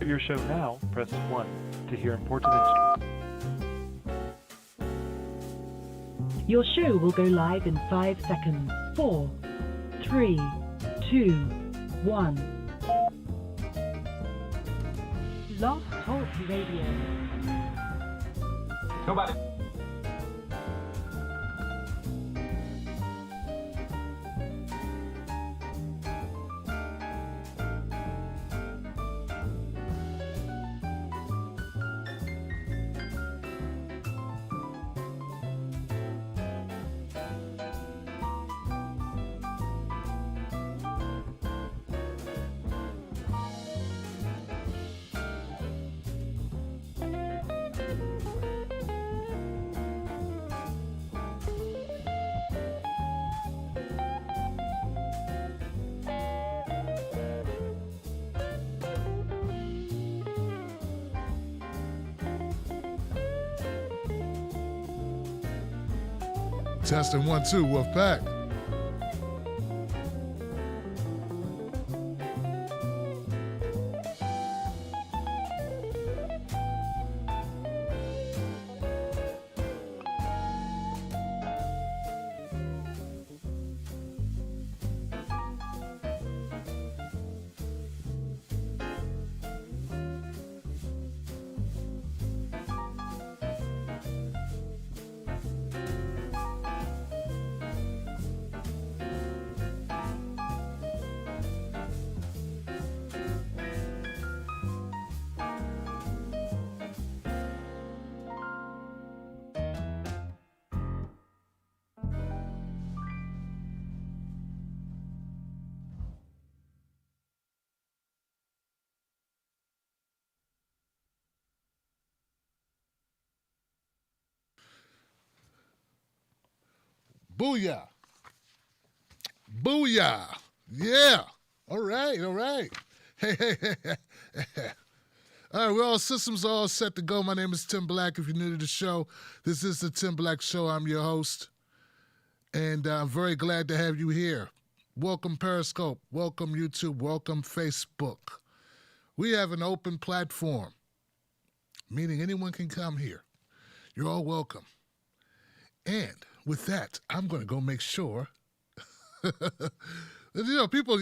your show now, press 1. To hear important Your show will go live in 5 seconds. 4, 3, 2, 1. Love Talk Radio. Nobody. Testing 1, 2, Wolfpack. Booyah. Booyah. Yeah. All right. Hey. All right, well, systems are all set to go. My name is Tim Black. If you're new to the show, this is the Tim Black Show. I'm your host, and I'm very glad to have you here. Welcome, Periscope. Welcome, YouTube. Welcome, Facebook. We have an open platform, meaning anyone can come here. You're all welcome. And with that, I'm going to go make sure, people,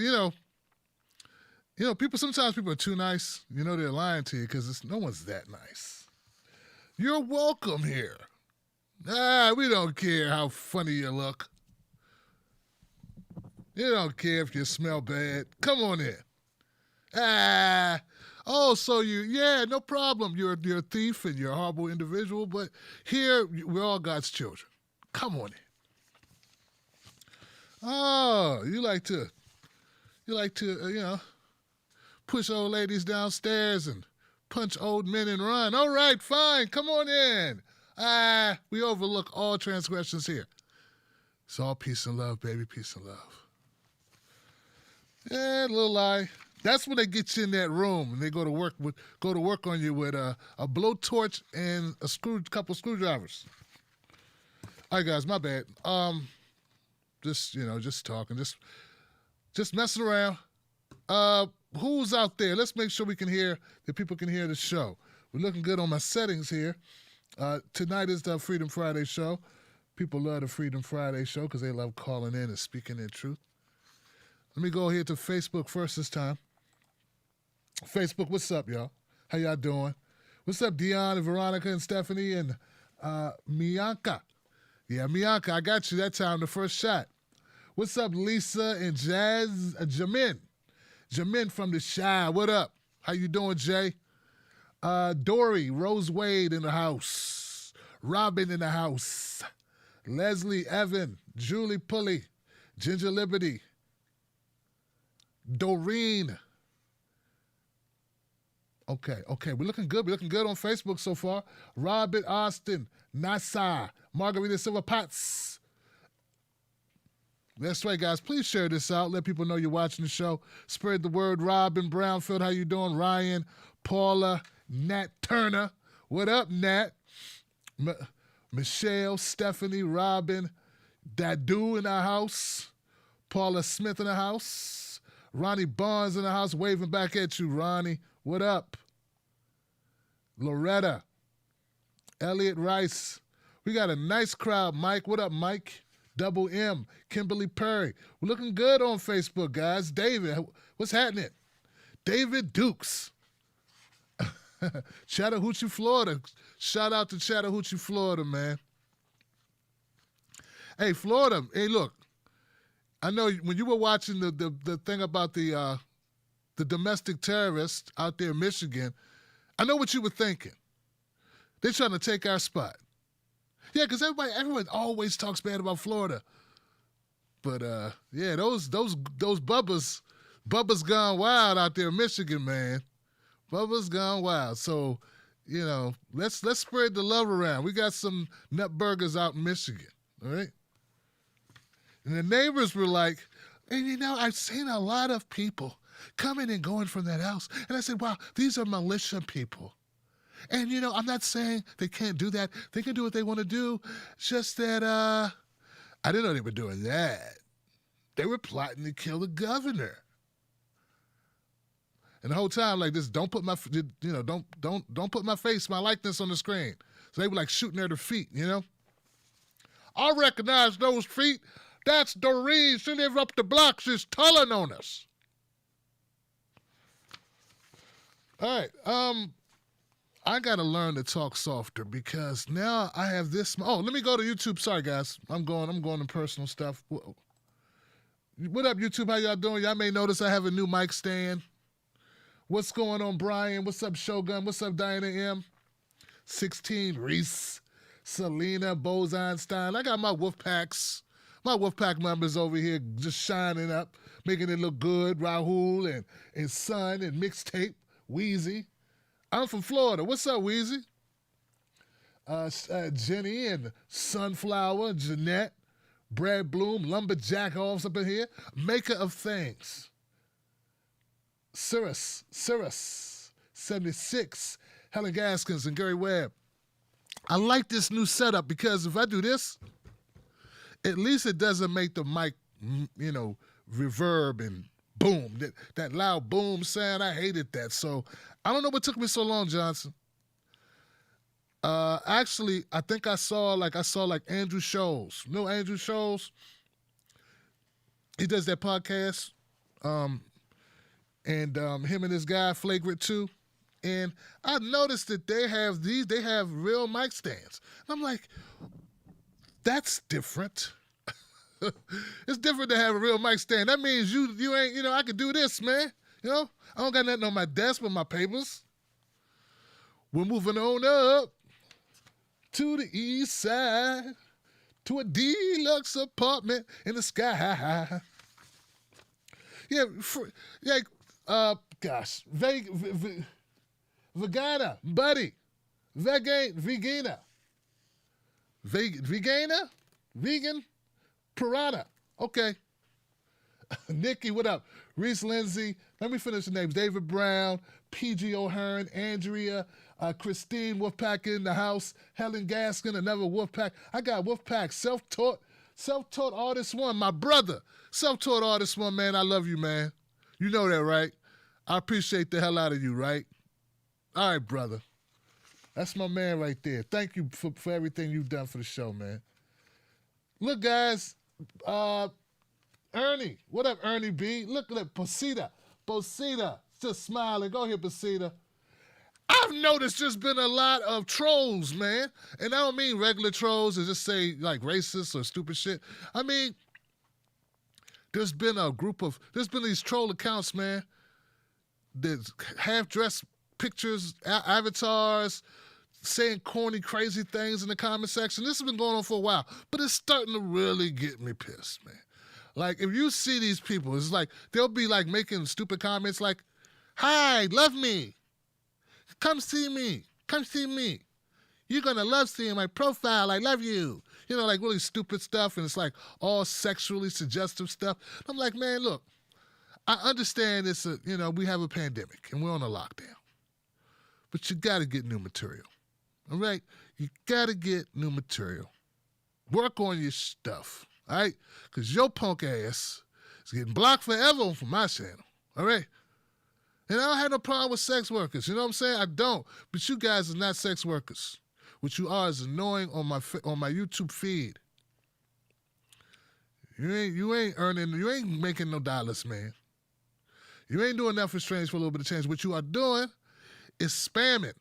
sometimes people are too nice. They're lying to you because no one's that nice. You're welcome here. We don't care how funny you look. You don't care if you smell bad. Come on in. So no problem. You're a thief and you're a horrible individual, but here we're all God's children. Come on in. Oh, you like to, push old ladies downstairs and punch old men and run. All right, fine. Come on in. We overlook all transgressions here. It's all peace and love, baby. Peace and love. Yeah, little lie. That's when they get you in that room and they go to work on you with a blowtorch and a couple screwdrivers. All right, guys, my bad. Just talking, just messing around. Who's out there? Let's make sure that people can hear the show. We're looking good on my settings here. Tonight is the Freedom Friday show. People love the Freedom Friday show because they love calling in and speaking their truth. Let me go here to Facebook first this time. Facebook, what's up, y'all? How y'all doing? What's up, Dion and Veronica and Stephanie and Mianka? Yeah, Mianka, I got you that time, the first shot. What's up, Lisa and Jazz? Jamin from the Shy. What up? How you doing, Jay? Dory, Rose Wade in the house. Robin in the house. Leslie, Evan, Julie Pulley, Ginger Liberty, Doreen. Okay. We're looking good. We're looking good on Facebook so far. Robert Austin, Nasa, Margarita Silver Potts. That's right, guys. Please share this out. Let people know you're watching the show. Spread the word. Robin Brownfield, how you doing? Ryan, Paula, Nat Turner. What up, Nat? Michelle, Stephanie, Robin, Dadu in the house. Paula Smith in the house. Ronnie Barnes in the house, waving back at you, Ronnie. What up? Loretta, Elliot Rice. We got a nice crowd. Mike, what up, Mike? Double M, Kimberly Perry. We're looking good on Facebook, guys. David, what's happening? David Dukes. Chattahoochee, Florida. Shout out to Chattahoochee, Florida, man. Hey, Florida. Hey, look. I know when you were watching the thing about the domestic terrorists out there in Michigan, I know what you were thinking. They're trying to take our spot. Yeah, because everyone always talks bad about Florida. But yeah, those Bubba's gone wild out there in Michigan, man. Bubba's gone wild. So, you know, let's spread the love around. We got some nut burgers out in Michigan, all right? And the neighbors were like, and you know, I've seen a lot of people coming and going from that house. And I said, wow, these are militia people. And, you know, I'm not saying they can't do that. They can do what they want to do. It's just that I didn't know they were doing that. They were plotting to kill the governor. And the whole time, like this, don't put my face, my likeness on the screen. So they were like shooting at her feet, you know. I recognize those feet. That's Doreen. She lives up the block. She's telling on us. All right. I got to learn to talk softer because now I have this. Oh, let me go to YouTube. Sorry, guys. I'm going to personal stuff. What up, YouTube? How y'all doing? Y'all may notice I have a new mic stand. What's going on, Brian? What's up, Shogun? What's up, Diana M? 16, Reese, Selena, Bose Einstein. I got my Wolfpacks. My Wolfpack members over here just shining up, making it look good. Rahul and Son and Mixtape, Wheezy. I'm from Florida. What's up, Wheezy? Jenny and Sunflower, Jeanette, Brad Bloom, Lumberjack Offs up in here. Maker of Things. Cirrus, 76, Helen Gaskins and Gary Webb. I like this new setup because if I do this, at least it doesn't make the mic, you know, reverb and boom, that loud boom sound. I hated that. So I don't know what took me so long, Johnson. Actually, I think I saw like Andrew Scholes. You know Andrew Scholes? He does that podcast. And him and this guy, Flagrant 2. And I noticed that they have real mic stands. And I'm like, that's different. It's different to have a real mic stand. That means you ain't, you know, I can do this, man. You know, I don't got nothing on my desk but my papers. We're moving on up to the east side, to a deluxe apartment in the sky. Yeah, gosh, Vegana, buddy, Vegana, vegan, piranha. Okay. Nikki, what up? Reese Lindsay. Let me finish the names. David Brown, PG O'Hearn, Andrea, Christine Wolfpack in the house, Helen Gaskin, another Wolfpack. I got Wolfpack, self-taught artist one, my brother. Self-taught artist one, man. I love you, man. You know that, right? I appreciate the hell out of you, right? All right, brother. That's my man right there. Thank you for everything you've done for the show, man. Look, guys, Ernie. What up, Ernie B? Look at that, Posita, just smiling. Go ahead, Posita. I've noticed there's been a lot of trolls, man. And I don't mean regular trolls that just say, like, racist or stupid shit. I mean, there's been these troll accounts, man. There's half-dressed pictures, avatars, saying corny, crazy things in the comment section. This has been going on for a while, but it's starting to really get me pissed, man. Like, if you see these people, it's like, they'll be like making stupid comments like, hi, love me. Come see me. You're going to love seeing my profile. I love you. You know, like really stupid stuff, and it's like all sexually suggestive stuff. I'm like, man, look, I understand we have a pandemic and we're on a lockdown. But you got to get new material. All right? You got to get new material. Work on your stuff. All right? Because your punk ass is getting blocked forever from my channel. All right? And I don't have no problem with sex workers. You know what I'm saying? I don't. But you guys are not sex workers. What you are is annoying on my YouTube feed. You ain't making no dollars, man. You ain't doing nothing strange for a little bit of change. What you are doing is spamming.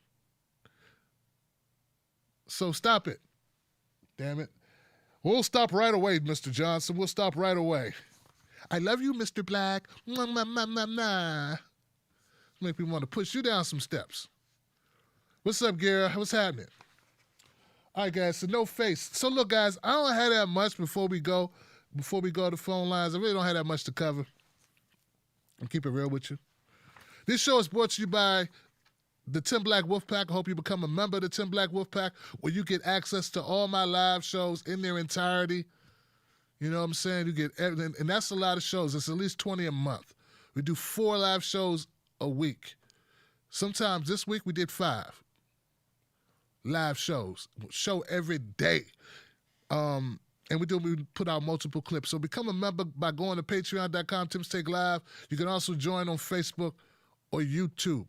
So stop it. Damn it. We'll stop right away, Mr. Johnson. We'll stop right away. I love you, Mr. Black. Mwah, mwah, mwah, mwah, mwah. Make me want to push you down some steps. What's up, Gara? What's happening? All right, guys, so no face. So look, guys, I don't have that much before we go to the phone lines. I really don't have that much to cover. I'll keep it real with you. This show is brought to you by the Tim Black Wolfpack. I hope you become a member of the Tim Black Wolfpack, where you get access to all my live shows in their entirety. You know what I'm saying? You get everything, and that's a lot of shows. It's at least 20 a month. We do 4 live shows a week. Sometimes this week we did 5 live shows. Show every day. And we put out multiple clips. So become a member by going to patreon.com, Tim's Take Live. You can also join on Facebook or YouTube.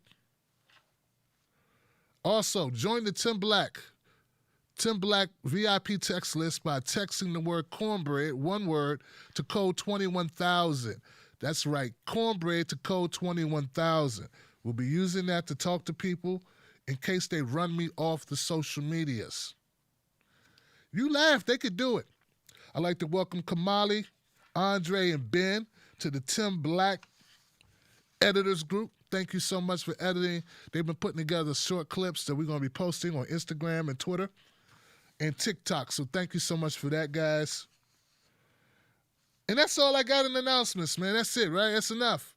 Also, join the Tim Black VIP text list by texting the word cornbread, one word, to code 21,000. That's right, cornbread to code 21,000. We'll be using that to talk to people in case they run me off the social medias. You laugh, they could do it. I'd like to welcome Kamali, Andre, and Ben to the Tim Black Editors Group. Thank you so much for editing. They've been putting together short clips that we're going to be posting on Instagram and Twitter and TikTok. So thank you so much for that, guys. And that's all I got in announcements, man. That's it, right? That's enough.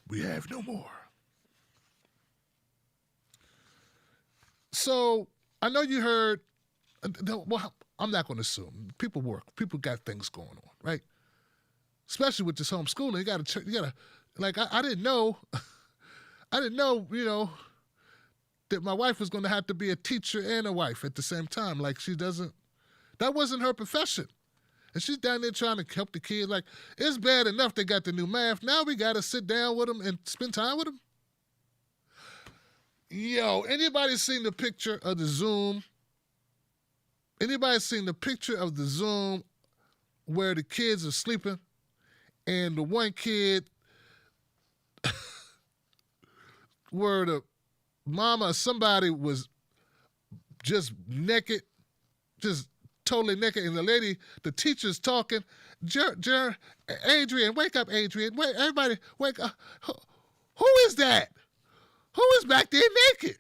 We have no more. So I know you heard, well, I'm not going to assume. People work. People got things going on, right? Especially with this homeschooling. You got to, like, I didn't know, that my wife was going to have to be a teacher and a wife at the same time. Like, that wasn't her profession. And she's down there trying to help the kids. Like, it's bad enough they got the new math. Now we got to sit down with them and spend time with them. Yo, anybody seen the picture of the Zoom? Anybody seen the picture of the Zoom where the kids are sleeping and the one kid where the mama or somebody was just naked, just totally naked, and the teacher's talking, Adrian, wake up, Adrian. Wait, everybody, wake up. Who is that? Who is back there naked?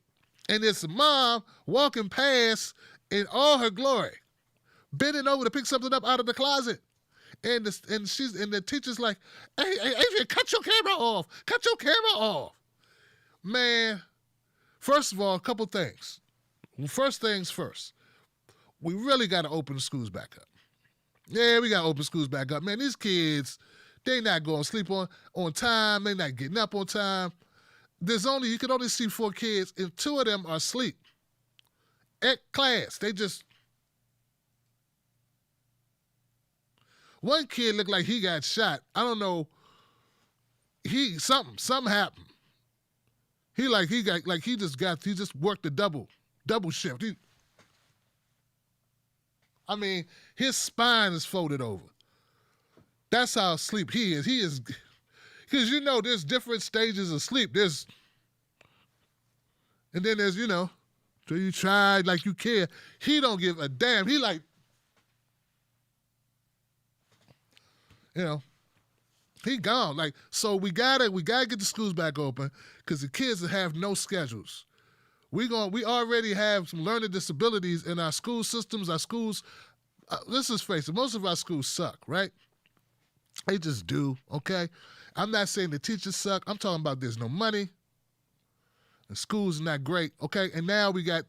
And it's a mom walking past in all her glory, bending over to pick something up out of the closet. And the teacher's like, hey, Adrian, cut your camera off. Cut your camera off. Man, first of all, a couple things. First things first. We really got to open the schools back up. Yeah, we got to open schools back up. Man, these kids, they not going to sleep on time. They not getting up on time. You can only see 4 kids, and 2 of them are asleep at class. One kid looked like he got shot. I don't know. Something happened. He just worked a double shift. His spine is folded over. That's how asleep he is. He is, because there's different stages of sleep. And then there's, so you try like you care. He don't give a damn. He like, he gone. Like, so we gotta get the schools back open because the kids have no schedules. We already have some learning disabilities in our school systems. Our schools, let's just face it, most of our schools suck, right? They just do, okay? I'm not saying the teachers suck. I'm talking about there's no money. The school's not great, okay? And now we got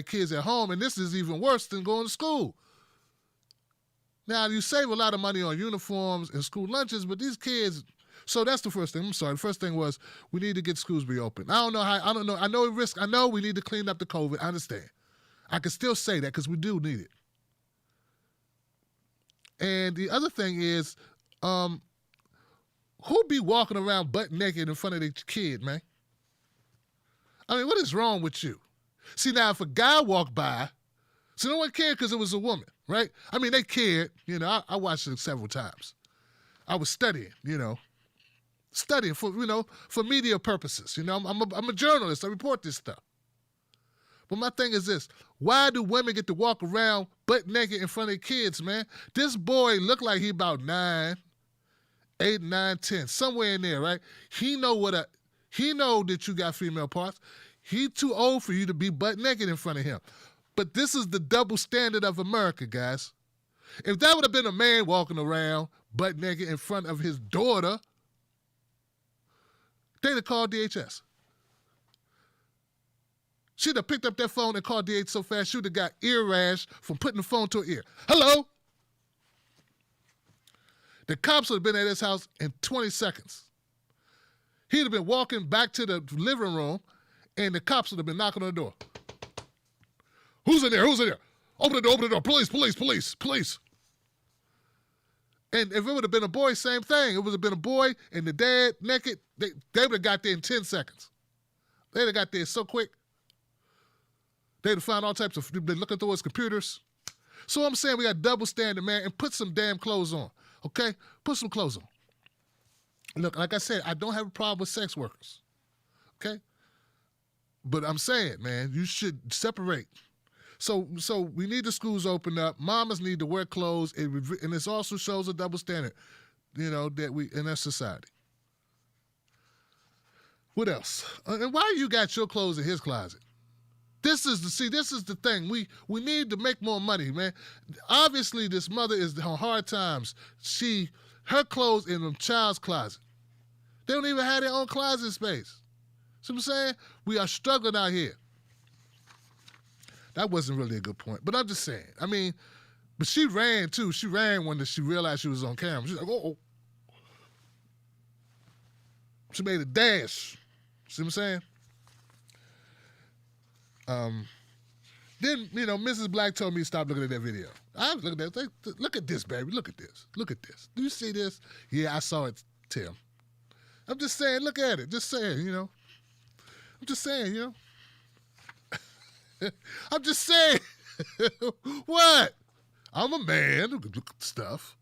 kids at home, and this is even worse than going to school. Now, you save a lot of money on uniforms and school lunches, but these kids, so that's the first thing. I'm sorry. The first thing was we need to get schools reopened. I don't know. I know we need to clean up the COVID. I understand. I can still say that because we do need it. And the other thing is Who be walking around butt naked in front of their kid, man? I mean, what is wrong with you? See, now, if a guy walked by, so no one cared because it was a woman, right? I mean, they cared. I watched it several times. I was studying, studying for media purposes. I'm a journalist. I report this stuff. But my thing is this. Why do women get to walk around butt naked in front of their kids, man? This boy looked like he about 9, 8, 9, 10, somewhere in there, right? He know that you got female parts. He too old for you to be butt naked in front of him. But this is the double standard of America, guys. If that would have been a man walking around butt naked in front of his daughter, they'd have called DHS. She'd have picked up that phone and called DH so fast, she would have got ear rash from putting the phone to her ear. Hello? The cops would have been at his house in 20 seconds. He'd have been walking back to the living room, and the cops would have been knocking on the door. Who's in there? Who's in there? Open the door. Police, police, police, police. And if it would have been a boy, same thing. It would have been a boy and the dad naked, they would have got there in 10 seconds. They'd have got there so quick. They'd have found all types of, they'd been looking through his computers. So I'm saying we got double standard, man, and put some damn clothes on, okay? Put some clothes on. Look, like I said, I don't have a problem with sex workers, okay? But I'm saying, man, you should separate. So we need the schools open up. Mamas need to wear clothes, and this also shows a double standard, that we in our society. What else? And why you got your clothes in his closet? This is the thing. We need to make more money, man. Obviously, this mother is on hard times. Her clothes in the child's closet. They don't even have their own closet space. See what I'm saying? We are struggling out here. That wasn't really a good point, but I'm just saying. I mean, but she ran too. She ran when she realized she was on camera. She's like, oh. She made a dash. See what I'm saying? Then, Mrs. Black told me to stop looking at that video. I was looking at that. Look at this, baby. Look at this. Look at this. Do you see this? Yeah, I saw it, Tim. I'm just saying, look at it. Just saying, I'm just saying, I'm just saying. What? I'm a man who can look at stuff.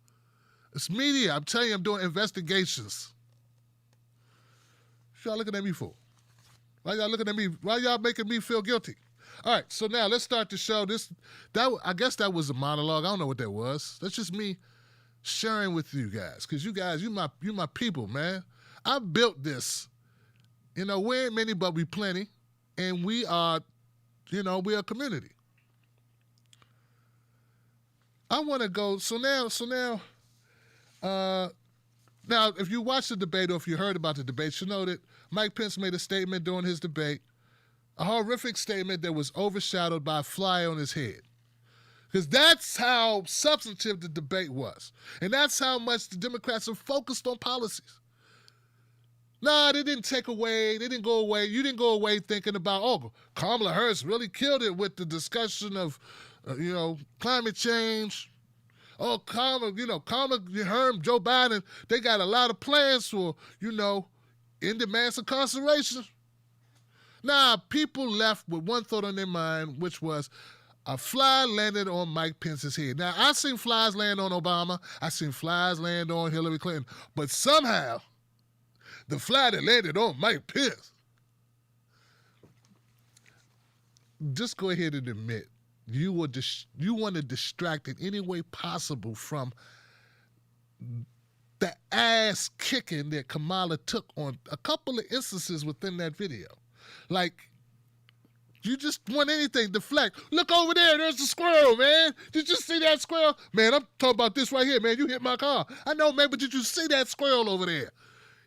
It's media. I'm telling you, I'm doing investigations. What y'all looking at me for? Why y'all looking at me? Why y'all making me feel guilty? All right, so now let's start the show. I guess that was a monologue. I don't know what that was. That's just me sharing with you guys, because you guys, you my people, man. I built this. We ain't many, but we plenty, and we are, we are a community. I want to go. So now, if you watched the debate or if you heard about the debate, you know that Mike Pence made a statement during his debate, a horrific statement that was overshadowed by a fly on his head. Because that's how substantive the debate was. And that's how much the Democrats are focused on policies. Nah, they didn't take away, they didn't go away. You didn't go away thinking about, Kamala Harris really killed it with the discussion of, climate change. Kamala, her and Joe Biden, they got a lot of plans for, ending mass incarceration. Nah, people left with one thought on their mind, which was a fly landed on Mike Pence's head. Now, I've seen flies land on Obama. I've seen flies land on Hillary Clinton. But somehow, the fly that landed on Mike Pence, just go ahead and admit, you want to distract in any way possible from the ass kicking that Kamala took on a couple of instances within that video. Like, you just want anything, deflect. Look over there, there's a squirrel, man. Did you see that squirrel? Man, I'm talking about this right here, man. You hit my car. I know, man, but did you see that squirrel over there?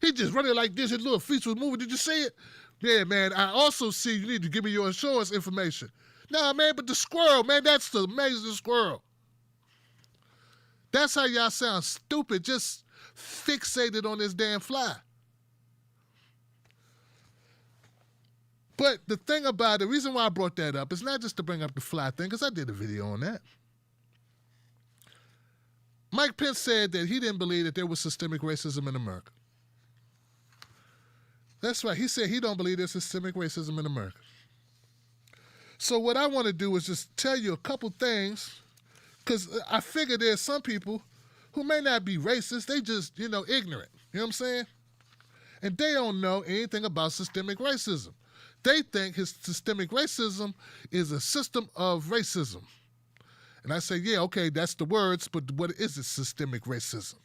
He just running like this, his little feet was moving. Did you see it? Yeah, man, I also see you need to give me your insurance information. Nah, man, but the squirrel, man, that's the amazing squirrel. That's how y'all sound stupid, just fixated on this damn fly. But the thing about it, the reason why I brought that up is not just to bring up the fly thing, because I did a video on that. Mike Pence said that he didn't believe that there was systemic racism in America. That's right. He said he don't believe there's systemic racism in America. So what I want to do is just tell you a couple things, because I figure there's some people who may not be racist. They just, ignorant. You know what I'm saying? And they don't know anything about systemic racism. They think his systemic racism is a system of racism. And I say, yeah, okay, that's the words, but what is it, systemic racism?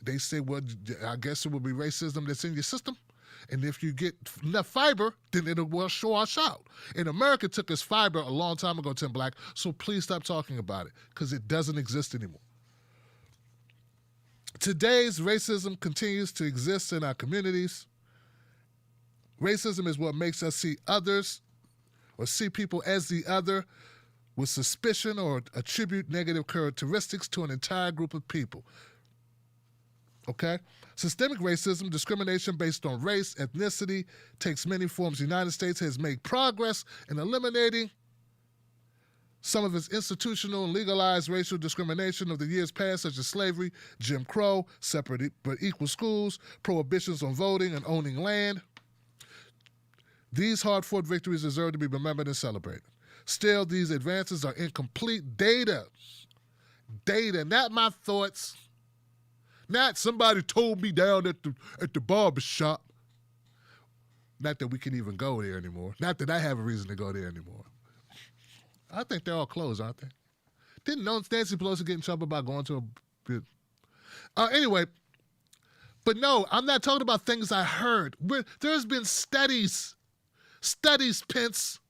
They say, well, I guess it would be racism that's in your system. And if you get enough fiber, then it'll wash out. And America took its fiber a long time ago, Tim Black, so please stop talking about it, because it doesn't exist anymore. Today's racism continues to exist in our communities. Racism is what makes us see others or see people as the other with suspicion or attribute negative characteristics to an entire group of people. Okay? Systemic racism, discrimination based on race, ethnicity, takes many forms. The United States has made progress in eliminating some of its institutional and legalized racial discrimination of the years past, such as slavery, Jim Crow, separate but equal schools, prohibitions on voting and owning land. These hard-fought victories deserve to be remembered and celebrated. Still, these advances are incomplete data. Data, not my thoughts. Not somebody told me down at the barber shop. Not that we can even go there anymore. Not that I have a reason to go there anymore. I think they're all closed, aren't they? Didn't Nancy Pelosi get in trouble about going to a... anyway, but no, I'm not talking about things I heard. There's been studies, Pence,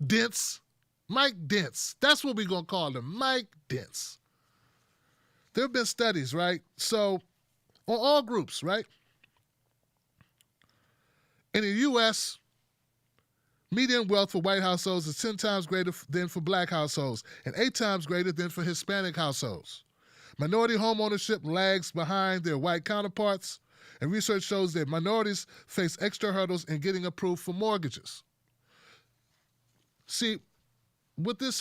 Dents, Mike Dents. That's what we're going to call them, Mike Dents. There have been studies, right? So, on all groups, right? In the U.S., median wealth for white households is 10 times greater than for black households and 8 times greater than for Hispanic households. Minority home ownership lags behind their white counterparts, and research shows that minorities face extra hurdles in getting approved for mortgages. See, this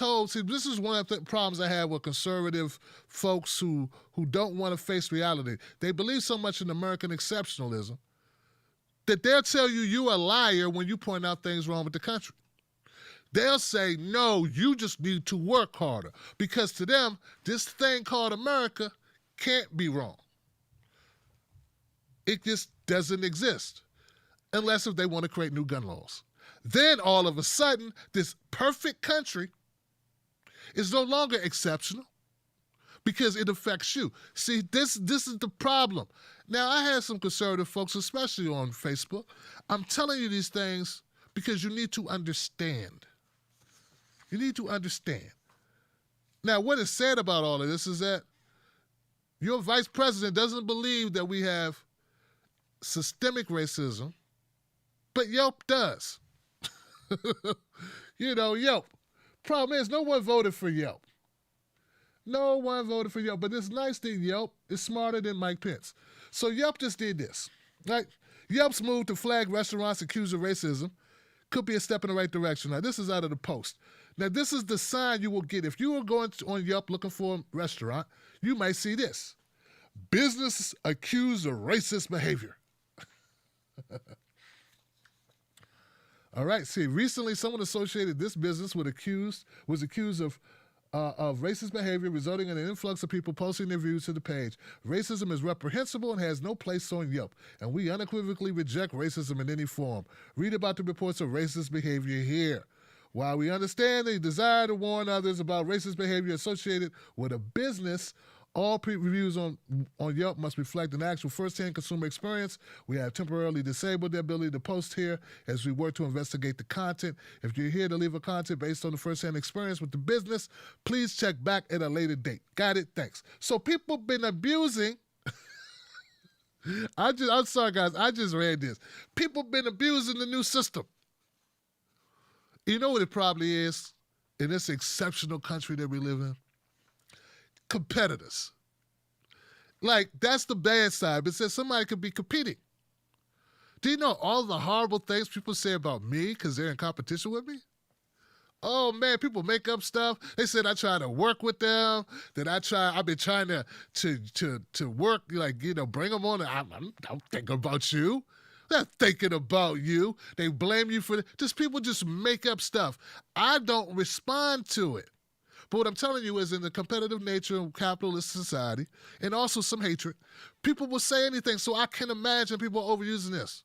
is one of the problems I have with conservative folks who don't want to face reality. They believe so much in American exceptionalism that they'll tell you you're a liar when you point out things wrong with the country. They'll say, no, you just need to work harder, because to them, this thing called America can't be wrong. It just doesn't exist, unless if they want to create new gun laws. Then all of a sudden, this perfect country is no longer exceptional because it affects you. See, this is the problem. Now, I have some conservative folks, especially on Facebook. I'm telling you these things because you need to understand. You need to understand. Now, what is sad about all of this is that your vice president doesn't believe that we have systemic racism, but Yelp does. Yelp. Problem is, no one voted for Yelp. No one voted for Yelp. But this nice thing, Yelp is smarter than Mike Pence. So Yelp just did this, right? Yelp's move to flag restaurants accused of racism could be a step in the right direction. Now, this is out of the Post. Now, this is the sign you will get. If you are going on Yelp looking for a restaurant, you might see this. Business accused of racist behavior. All right. See, recently someone associated this business was accused of racist behavior, resulting in an influx of people posting their views to the page. Racism is reprehensible and has no place on Yelp, and we unequivocally reject racism in any form. Read about the reports of racist behavior here. While we understand the desire to warn others about racist behavior associated with a business, all reviews on Yelp must reflect an actual first-hand consumer experience. We have temporarily disabled the ability to post here as we work to investigate the content. If you're here to leave a content based on the first-hand experience with the business, please check back at a later date. Got it? Thanks. So people been abusing. I'm sorry, guys. I just read this. People been abusing the new system. You know what it probably is in this exceptional country that we live in? Competitors. Like, that's the bad side. But says somebody could be competing. Do you know all the horrible things people say about me because they're in competition with me? Oh man, people make up stuff. They said I try to work with them. That I've been trying to work, bring them on. I'm thinking about you. They're thinking about you. They blame you for it. Just people just make up stuff. I don't respond to it. But what I'm telling you is in the competitive nature of capitalist society and also some hatred, people will say anything. So I can imagine people overusing this.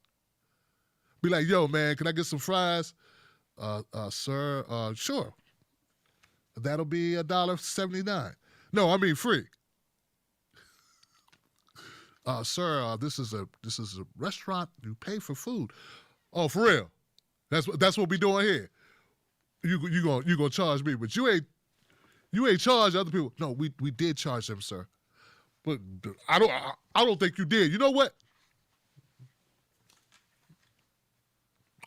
Be like, yo, man, can I get some fries? Sir, sure. That'll be $1.79. No, I mean free. Sir, this is a restaurant. You pay for food. Oh, for real? That's what we doing here. You gonna charge me, but you ain't charge other people. No, we did charge them, sir. But I don't think you did. You know what?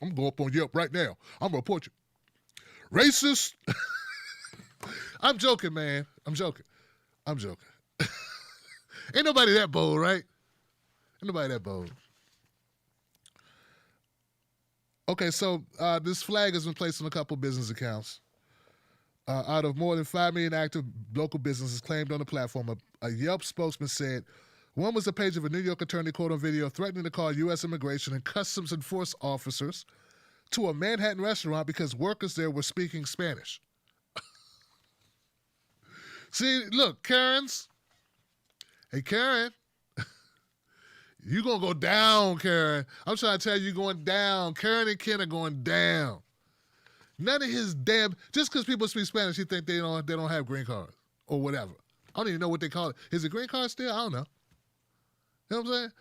I'm going up on Yelp right now. I'm gonna report you. Racist. I'm joking, man. I'm joking. Ain't nobody that bold, right? Ain't nobody that bold. Okay, so this flag has been placed on a couple business accounts. Out of more than 5 million active local businesses claimed on the platform, a Yelp spokesman said one was a page of a New York attorney caught on video threatening to call U.S. Immigration and Customs Enforcement officers to a Manhattan restaurant because workers there were speaking Spanish. See, look, Karens. Hey, Karen. You gonna go down, Karen. I'm trying to tell you, going down. Karen and Ken are going down. None of his damn, just because people speak Spanish, you think they don't have green cards or whatever. I don't even know what they call it. Is it green card still? I don't know. You know what I'm saying?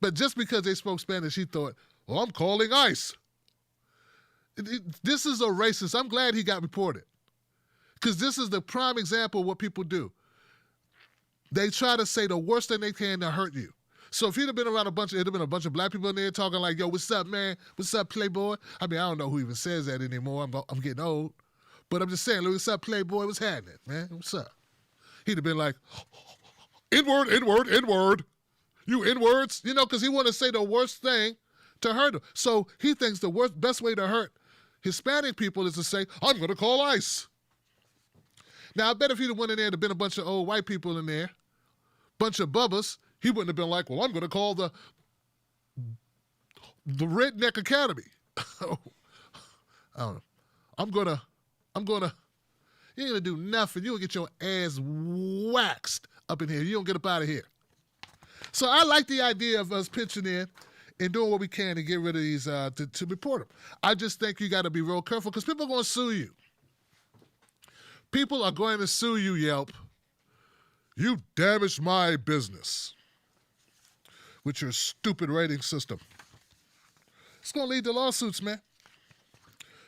But just because they spoke Spanish, he thought, well, I'm calling ICE. This is a racist. I'm glad he got reported. Because this is the prime example of what people do. They try to say the worst thing they can to hurt you. So if he'd have been around it'd have been a bunch of black people in there talking like, yo, what's up, man? What's up, Playboy? I mean, I don't know who even says that anymore. I'm getting old. But I'm just saying, what's up, Playboy? What's happening, man? What's up? He'd have been like, N-word, N-word, N-word. You N-words? You know, because he wanted to say the worst thing to hurt them. So he thinks the best way to hurt Hispanic people is to say, I'm going to call ICE. Now, I bet if he'd have went in there, there'd been a bunch of old white people in there, bunch of bubbas, he wouldn't have been like, well, I'm going to call the Redneck Academy. I don't know. I'm going to, you ain't going to do nothing. You'll get your ass waxed up in here. You don't get up out of here. So I like the idea of us pitching in and doing what we can to get rid of these, to report them. I just think you got to be real careful because people are going to sue you. People are going to sue you, Yelp. You damaged my business with your stupid rating system. It's going to lead to lawsuits, man.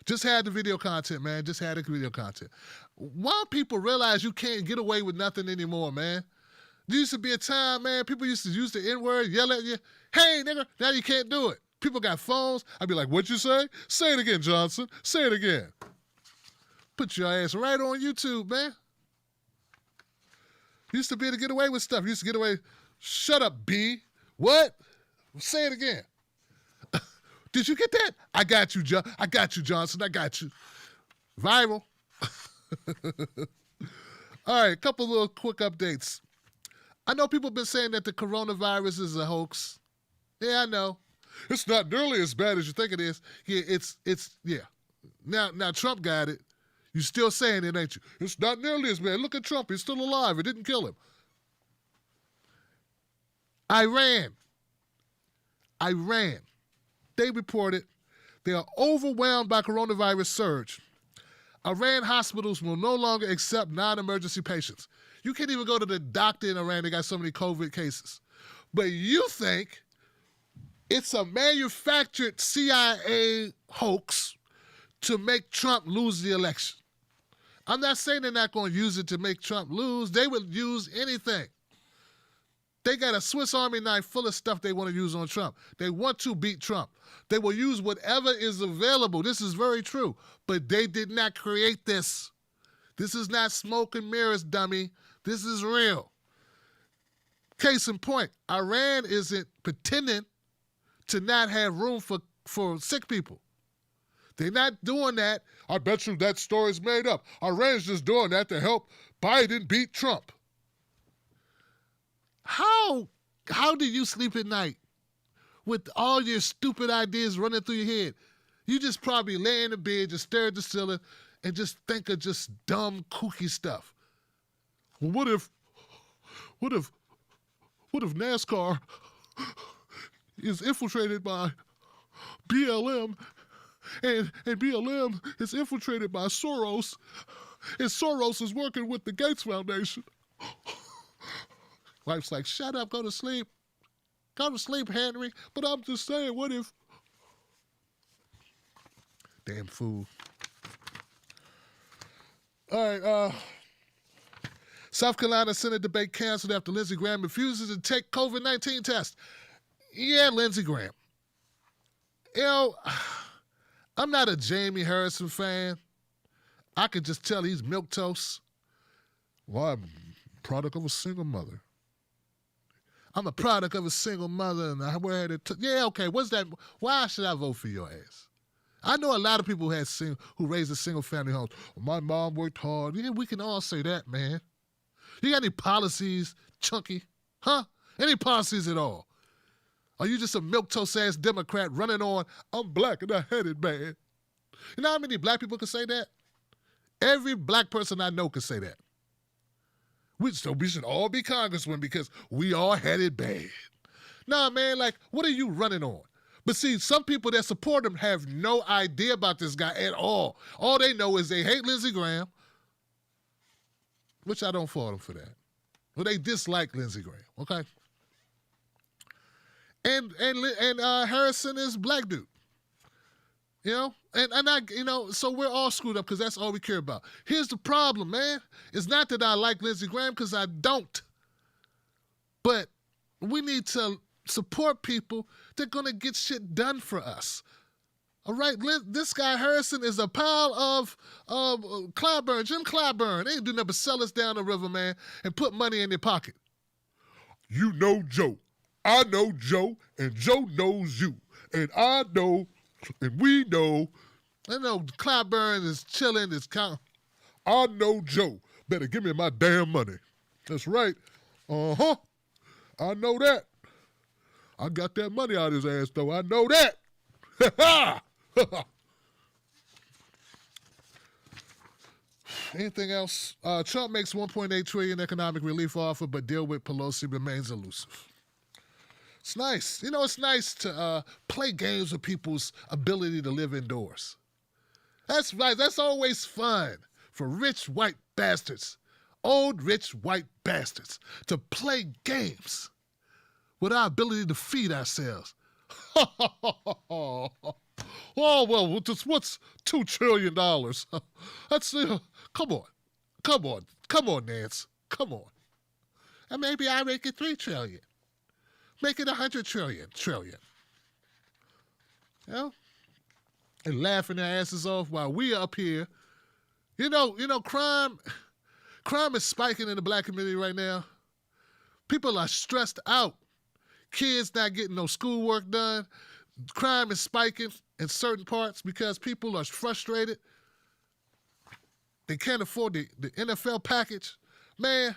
Just had the video content, man. Just had the video content. Why people realize you can't get away with nothing anymore, man? There used to be a time, man, people used to use the N-word, yell at you. Hey, nigga, now you can't do it. People got phones. I'd be like, what'd you say? Say it again, Johnson. Say it again. Put your ass right on YouTube, man. Used to be able to get away with stuff. Used to get away. Shut up, B. What? Say it again. Did you get that? I got you, I got you, Johnson. I got you. Viral. All right, a couple little quick updates. I know people have been saying that the coronavirus is a hoax. Yeah, I know. It's not nearly as bad as you think it is. Yeah, yeah. Now Trump got it. You still saying it, ain't you? It's not nearly as bad. Look at Trump. He's still alive. It didn't kill him. Iran. They reported they are overwhelmed by coronavirus surge. Iran hospitals will no longer accept non-emergency patients. You can't even go to the doctor in Iran. They got so many COVID cases. But you think it's a manufactured CIA hoax to make Trump lose the election. I'm not saying they're not going to use it to make Trump lose. They would use anything. They got a Swiss Army knife full of stuff they want to use on Trump. They want to beat Trump. They will use whatever is available. This is very true. But they did not create this. This is not smoke and mirrors, dummy. This is real. Case in point, Iran isn't pretending to not have room for sick people. They're not doing that. I bet you that story's made up. Iran's just doing that to help Biden beat Trump. How do you sleep at night with all your stupid ideas running through your head. You just probably lay in the bed, just stare at the ceiling, and just think of just dumb, kooky stuff. Well, what if NASCAR is infiltrated by BLM, and BLM is infiltrated by Soros, and Soros is working with the Gates Foundation? Wife's like, shut up, go to sleep. Go to sleep, Henry. But I'm just saying, what if... Damn fool. All right, South Carolina Senate debate canceled after Lindsey Graham refuses to take COVID-19 test. Yeah, Lindsey Graham. You know, I'm not a Jamie Harrison fan. I could just tell he's milquetoast. Well, I'm a product of a single mother. I'm a product of a single mother, and I wear it. Yeah, okay, what's that? Why should I vote for your ass? I know a lot of people who raised a single-family home. Well, my mom worked hard. Yeah, we can all say that, man. You got any policies, Chunky? Huh? Any policies at all? Are you just a milquetoast-ass Democrat running on, I'm black and I had it bad? You know how many black people can say that? Every black person I know can say that. We should all be congressmen because we all had it bad. Nah, man, like, what are you running on? But see, some people that support him have no idea about this guy at all. All they know is they hate Lindsey Graham, which I don't fault them for that. Well, they dislike Lindsey Graham, okay? And Harrison is black dude. You know? And I, you know, so we're all screwed up because that's all we care about. Here's the problem, man. It's not that I like Lindsey Graham, because I don't. But we need to support people that are going to get shit done for us. All right? This guy Harrison is a pile of Clyburn, Jim Clyburn. They ain't do nothing but sell us down the river, man, and put money in their pocket. You know Joe. I know Joe, and Joe knows you. And I know, and we know. I know Clyburn is chilling. I know Joe. Better give me my damn money. That's right. Uh-huh. I know that. I got that money out of his ass, though. I know that. Anything else? Trump makes $1.8 trillion economic relief offer, but deal with Pelosi remains elusive. It's nice. You know, it's nice to play games with people's ability to live indoors. That's right. That's always fun for rich white bastards, old rich white bastards, to play games with our ability to feed ourselves. Oh, well, what's $2 trillion? That's, come on, Nance, come on. And maybe I make it $3 trillion. Make it $100 trillion. You know? And laughing their asses off while we up here. You know, crime is spiking in the black community right now. People are stressed out. Kids not getting no schoolwork done. Crime is spiking in certain parts because people are frustrated. They can't afford the NFL package. Man,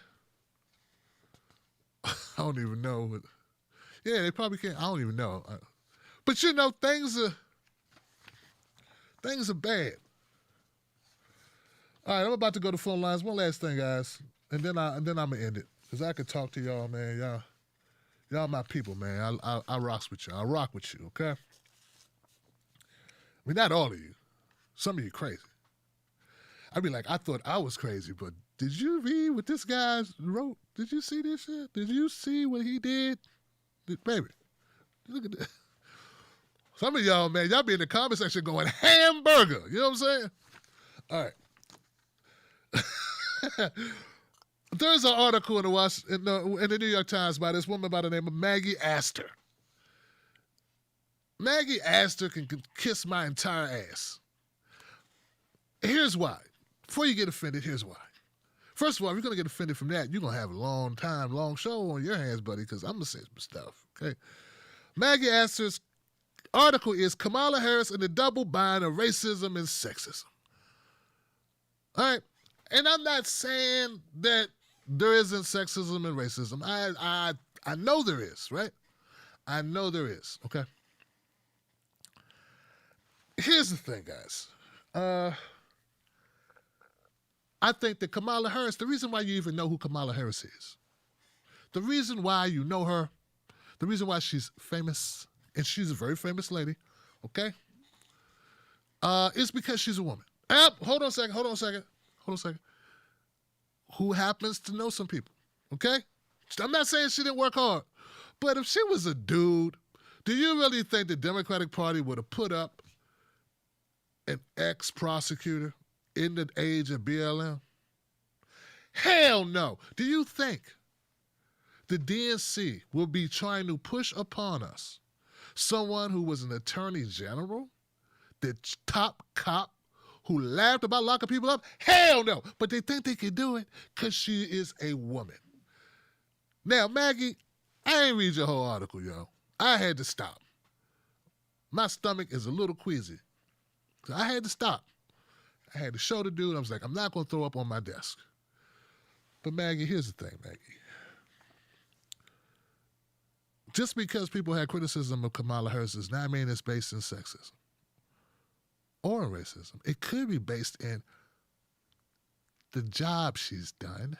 I don't even know. Yeah, they probably can't. I don't even know. But you know, things are bad. All right, I'm about to go to phone lines. One last thing, guys, and then I'm gonna end it because I could talk to y'all, man. Y'all my people, man. I rocks with you. I rock with you, okay? I mean, not all of you. Some of you crazy. I mean, like, I thought I was crazy, but did you read what this guy wrote? Did you see this shit? Did you see what he did? Baby, look at that. Some of y'all, man, y'all be in the comment section going, hamburger. You know what I'm saying? All right. There's an article in the New York Times by this woman by the name of Maggie Astor. Maggie Astor can kiss my entire ass. Here's why. Before you get offended, here's why. First of all, if you're going to get offended from that, you're going to have a long show on your hands, buddy, because I'm going to say some stuff, okay? Maggie Astor's article is Kamala Harris and the double bind of racism and sexism. All right? And I'm not saying that there isn't sexism and racism. I know there is, right? I know there is, okay? Here's the thing, guys. I think that Kamala Harris, the reason why you even know who Kamala Harris is, the reason why you know her, the reason why she's famous, and she's a very famous lady, okay, is because she's a woman. Hold on a second. Who happens to know some people, okay? I'm not saying she didn't work hard, but if she was a dude, do you really think the Democratic Party would have put up an ex-prosecutor in the age of BLM? Hell no. Do you think the DNC will be trying to push upon us someone who was an attorney general, the top cop who laughed about locking people up? Hell no. But they think they can do it because she is a woman. Now, Maggie, I ain't read your whole article, yo. I had to stop. My stomach is a little queasy. So I had to stop. I had to show the dude. I was like, I'm not going to throw up on my desk. But Maggie, here's the thing, Maggie. Just because people had criticism of Kamala Harris does not mean it's based in sexism or in racism. It could be based in the job she's done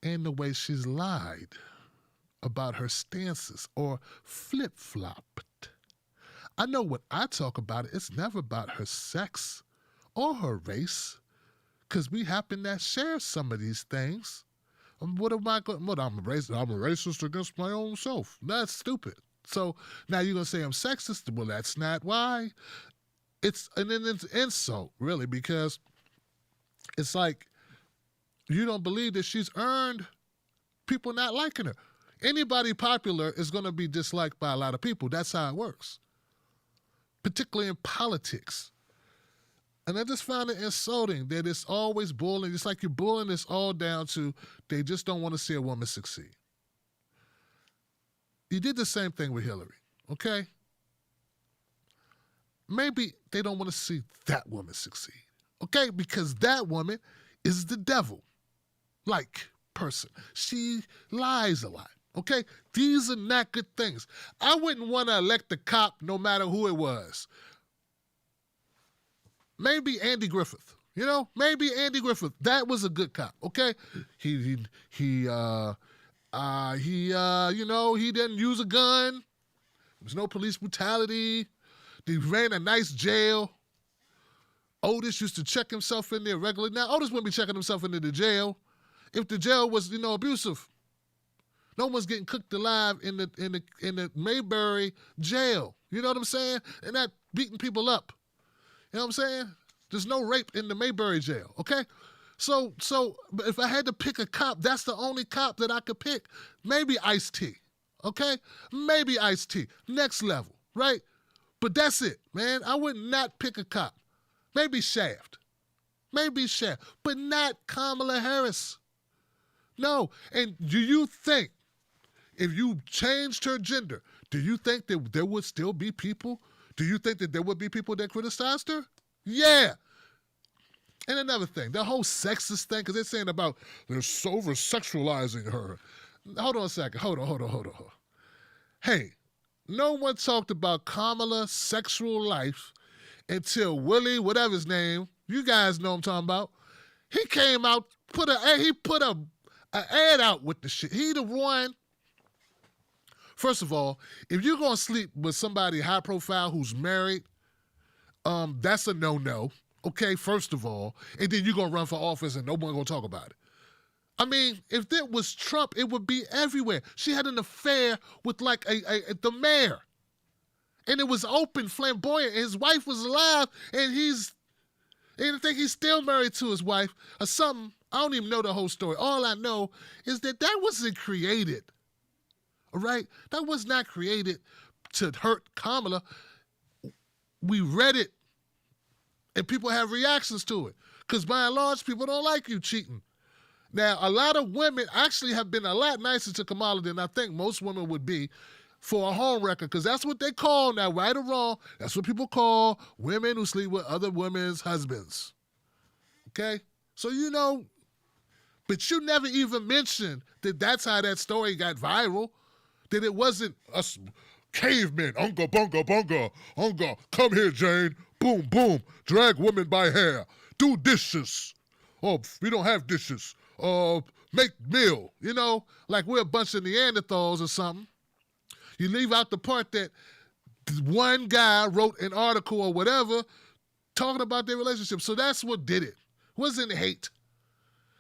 and the way she's lied about her stances or flip-flopped. I know when I talk about it, it's never about her sex or her race, because we happen to share some of these things. What am I going? What, I'm a racist against my own self. That's stupid. So now you're gonna say I'm sexist? Well, that's not why. It's an insult, really, because it's like you don't believe that she's earned people not liking her. Anybody popular is gonna be disliked by a lot of people. That's how it works, particularly in politics. And I just found it insulting that it's always bullying. It's like you're bullying this all down to they just don't want to see a woman succeed. You did the same thing with Hillary, okay? Maybe they don't want to see that woman succeed, okay? Because that woman is the devil-like person. She lies a lot, okay? These are not good things. I wouldn't want to elect a cop no matter who it was. Maybe Andy Griffith, maybe Andy Griffith. That was a good cop, okay? He didn't use a gun. There was no police brutality. He ran a nice jail. Otis used to check himself in there regularly. Now, Otis wouldn't be checking himself into the jail if the jail was, abusive. No one's getting cooked alive in the Mayberry jail. You know what I'm saying? And not beating people up. You know what I'm saying? There's no rape in the Mayberry jail, okay? So if I had to pick a cop, that's the only cop that I could pick. Maybe Ice-T, okay? Maybe Ice-T. Next level, right? But that's it, man. I would not pick a cop. Maybe Shaft. But not Kamala Harris. No. And do you think if you changed her gender, do you think that there would still be people? Do you think that there would be people that criticized her? Yeah. And another thing, the whole sexist thing, because they're saying about they're over-sexualizing her. Hold on a second. Hold on. Hey, no one talked about Kamala's sexual life until Willie, whatever his name, you guys know what I'm talking about. He came out, put an ad out with the shit. He the one. First of all, if you're going to sleep with somebody high profile who's married, that's a no-no, okay, first of all. And then you're going to run for office and nobody's going to talk about it. I mean, if it was Trump, it would be everywhere. She had an affair with like the mayor. And it was open, flamboyant. And his wife was alive and I think he's still married to his wife or something. I don't even know the whole story. All I know is that wasn't created. All right? That was not created to hurt Kamala. We read it, and people have reactions to it. Because by and large, people don't like you cheating. Now, a lot of women actually have been a lot nicer to Kamala than I think most women would be for a home wrecker, because that's what they call now, right or wrong, that's what people call women who sleep with other women's husbands. Okay? So, but you never even mentioned that that's how that story got viral. That it wasn't us cavemen, unga, bunga, bunga, unga, come here, Jane, boom, boom, drag woman by hair, do dishes. Oh, we don't have dishes. Make meal, you know, like we're a bunch of Neanderthals or something. You leave out the part that one guy wrote an article or whatever talking about their relationship. So that's what did it. Wasn't hate.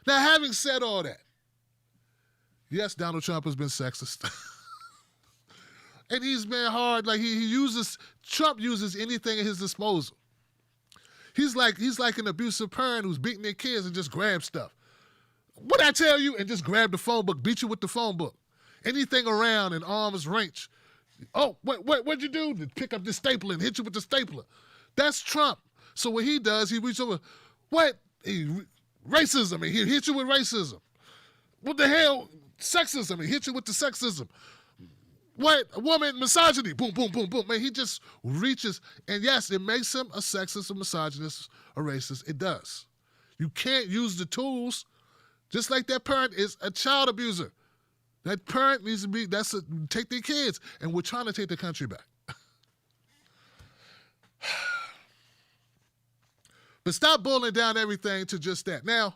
Now, having said all that, yes, Donald Trump has been sexist. And he's been hard. Like Trump uses anything at his disposal. He's like an abusive parent who's beating their kids and just grabs stuff. What'd I tell you? And just grab the phone book, beat you with the phone book. Anything around in arm's reach. Oh, what'd you do? Pick up the stapler and hit you with the stapler. That's Trump. So what he does, he reaches over, racism, and he hit you with racism. What the hell? Sexism, he hit you with the sexism. What? A woman, misogyny, boom, boom, boom, boom. Man, he just reaches, and yes, it makes him a sexist, a misogynist, a racist. It does. You can't use the tools, just like that parent is a child abuser. That parent needs to be, take their kids, and we're trying to take the country back. But stop boiling down everything to just that. Now,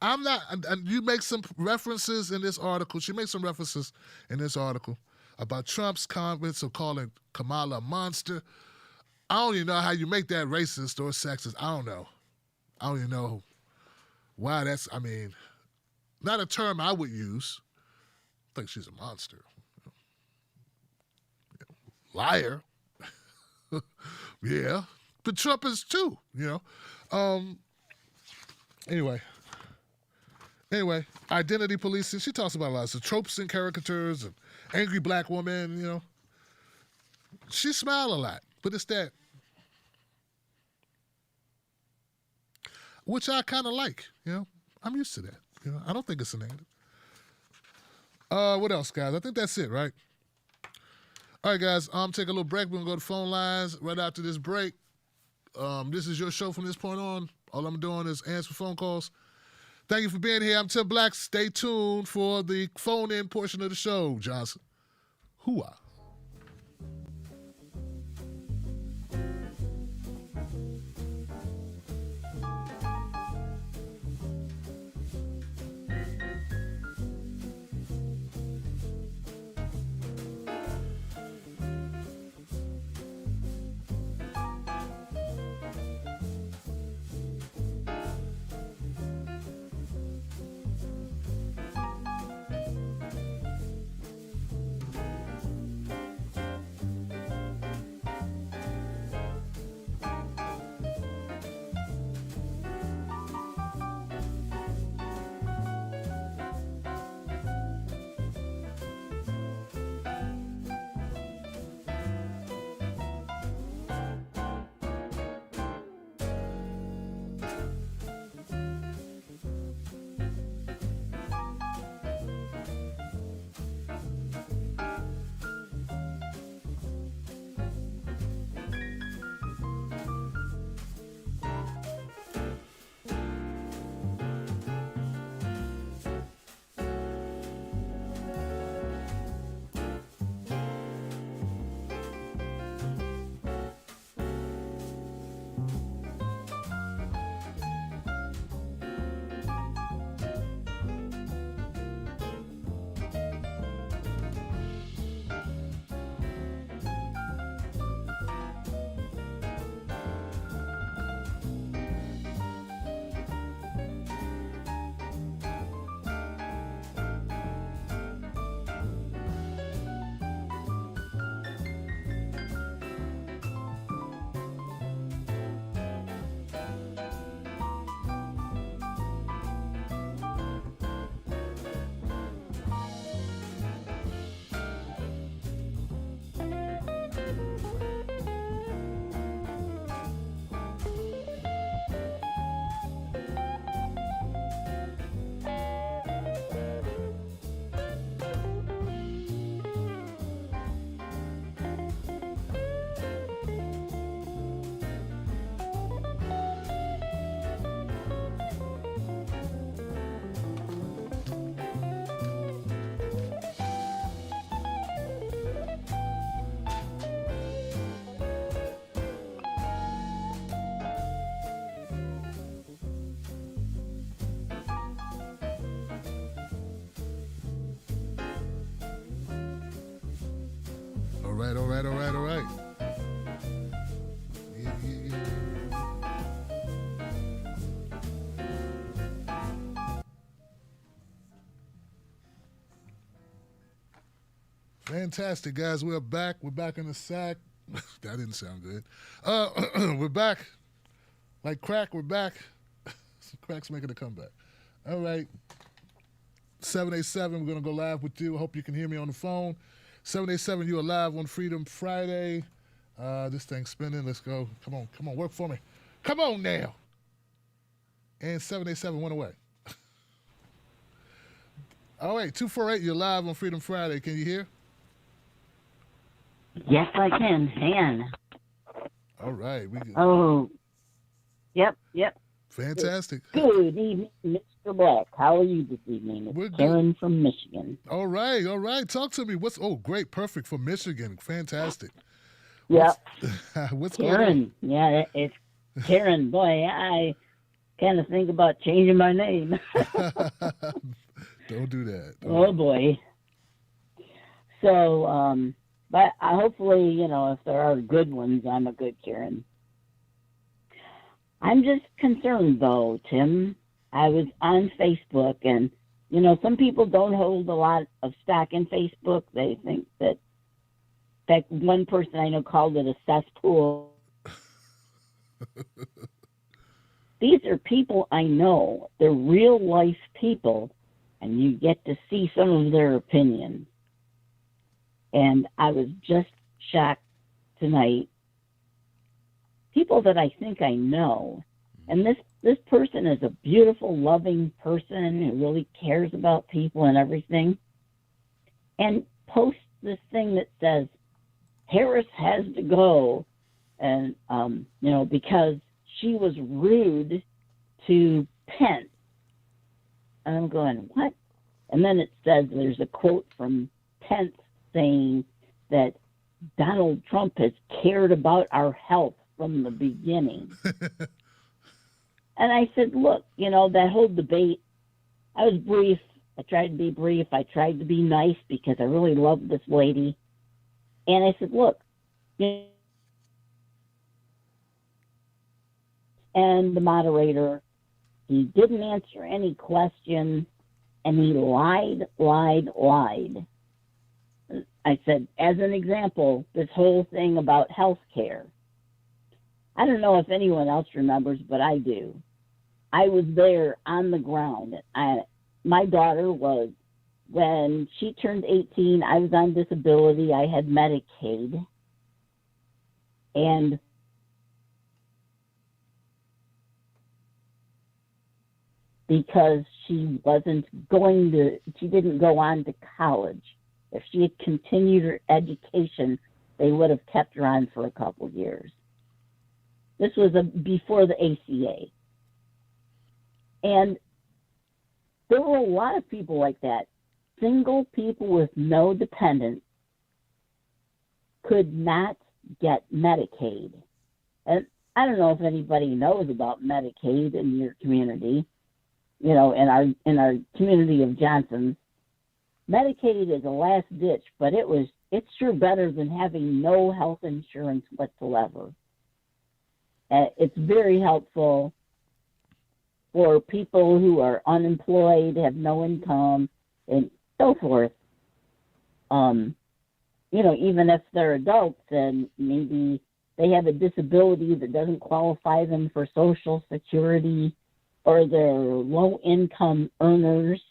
I'm not, and you make some references in this article, she makes some references in this article about Trump's comments of calling Kamala a monster. I don't even know how you make that racist or sexist. I don't know. I don't even know why that's, not a term I would use. I think she's a monster. Liar. Yeah. But Trump is too, Anyway, identity policing. She talks about a lot of tropes and caricatures and angry black woman, She smiled a lot, but it's that, which I kind of like, I'm used to that. I don't think it's a negative. What else, guys? I think that's it, right? All right, guys, take a little break. We're going to go to phone lines right after this break. This is your show from this point on. All I'm doing is answer phone calls. Thank you for being here. I'm Tim Black. Stay tuned for the phone-in portion of the show, Johnson. Hooah. right, all right, all right, all right. Yeah, yeah, yeah. Fantastic, guys. We're back. We're back in the sack. That didn't sound good. We're back. Like crack, we're back. Crack's making a comeback. All right. 787, we're going to go live with you. I hope you can hear me on the phone. 787, you are live on Freedom Friday. This thing's spinning. Let's go. Come on, work for me. Come on now. And 787 went away. All right, 248, you're live on Freedom Friday. Can you hear? Yes, I can. Hang on. All right. Oh, yep. Fantastic. Good evening, Mr. Black. How are you this evening? It's We're good. Karen from Michigan. All right. Talk to me. Great, perfect for Michigan. Fantastic. Yep. What's going Karen. Yeah, it's Karen. Boy, I kind of think about changing my name. on? Don't do that. Oh, boy. So, but hopefully, if there are good ones, I'm a good Karen. I'm just concerned, though, Tim. I was on Facebook, and, some people don't hold a lot of stock in Facebook. They think that, in fact, one person I know called it a cesspool. These are people I know. They're real-life people, and you get to see some of their opinions. And I was just shocked tonight. People that I think I know, and this person is a beautiful, loving person who really cares about people and everything, and posts this thing that says, Harris has to go, and, because she was rude to Pence. And I'm going, what? And then it says there's a quote from Pence saying that Donald Trump has cared about our health from the beginning. And I said, look, that whole debate, I was brief. I tried to be brief. I tried to be nice because I really love this lady. And I said, look, and the moderator, he didn't answer any questions, and he lied. I said, as an example, this whole thing about health care. I don't know if anyone else remembers, but I do. I was there on the ground. My daughter was, when she turned 18, I was on disability. I had Medicaid. And because she didn't go on to college. If she had continued her education, they would have kept her on for a couple of years. This was before the ACA. And there were a lot of people like that. Single people with no dependents could not get Medicaid. And I don't know if anybody knows about Medicaid in your community. In our community of Johnsons, Medicaid is a last ditch, but it's sure better than having no health insurance whatsoever. It's very helpful for people who are unemployed, have no income, and so forth. Even if they're adults and maybe they have a disability that doesn't qualify them for Social Security, or they're low-income earners.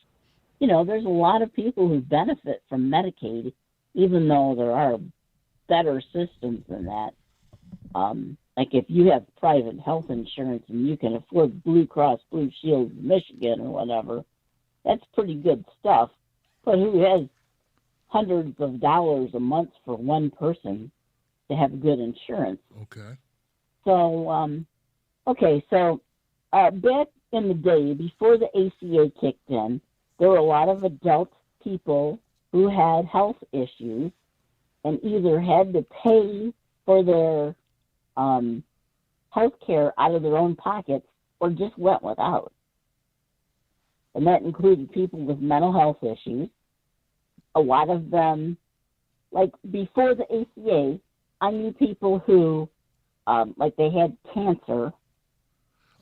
There's a lot of people who benefit from Medicaid, even though there are better systems than that. Like if you have private health insurance and you can afford Blue Cross Blue Shield of Michigan or whatever, that's pretty good stuff. But who has hundreds of dollars a month for one person to have good insurance? Okay. So, back in the day, before the ACA kicked in, there were a lot of adult people who had health issues and either had to pay for their health care out of their own pockets or just went without. And that included people with mental health issues. A lot of them like before the ACA, I knew people who, like they had cancer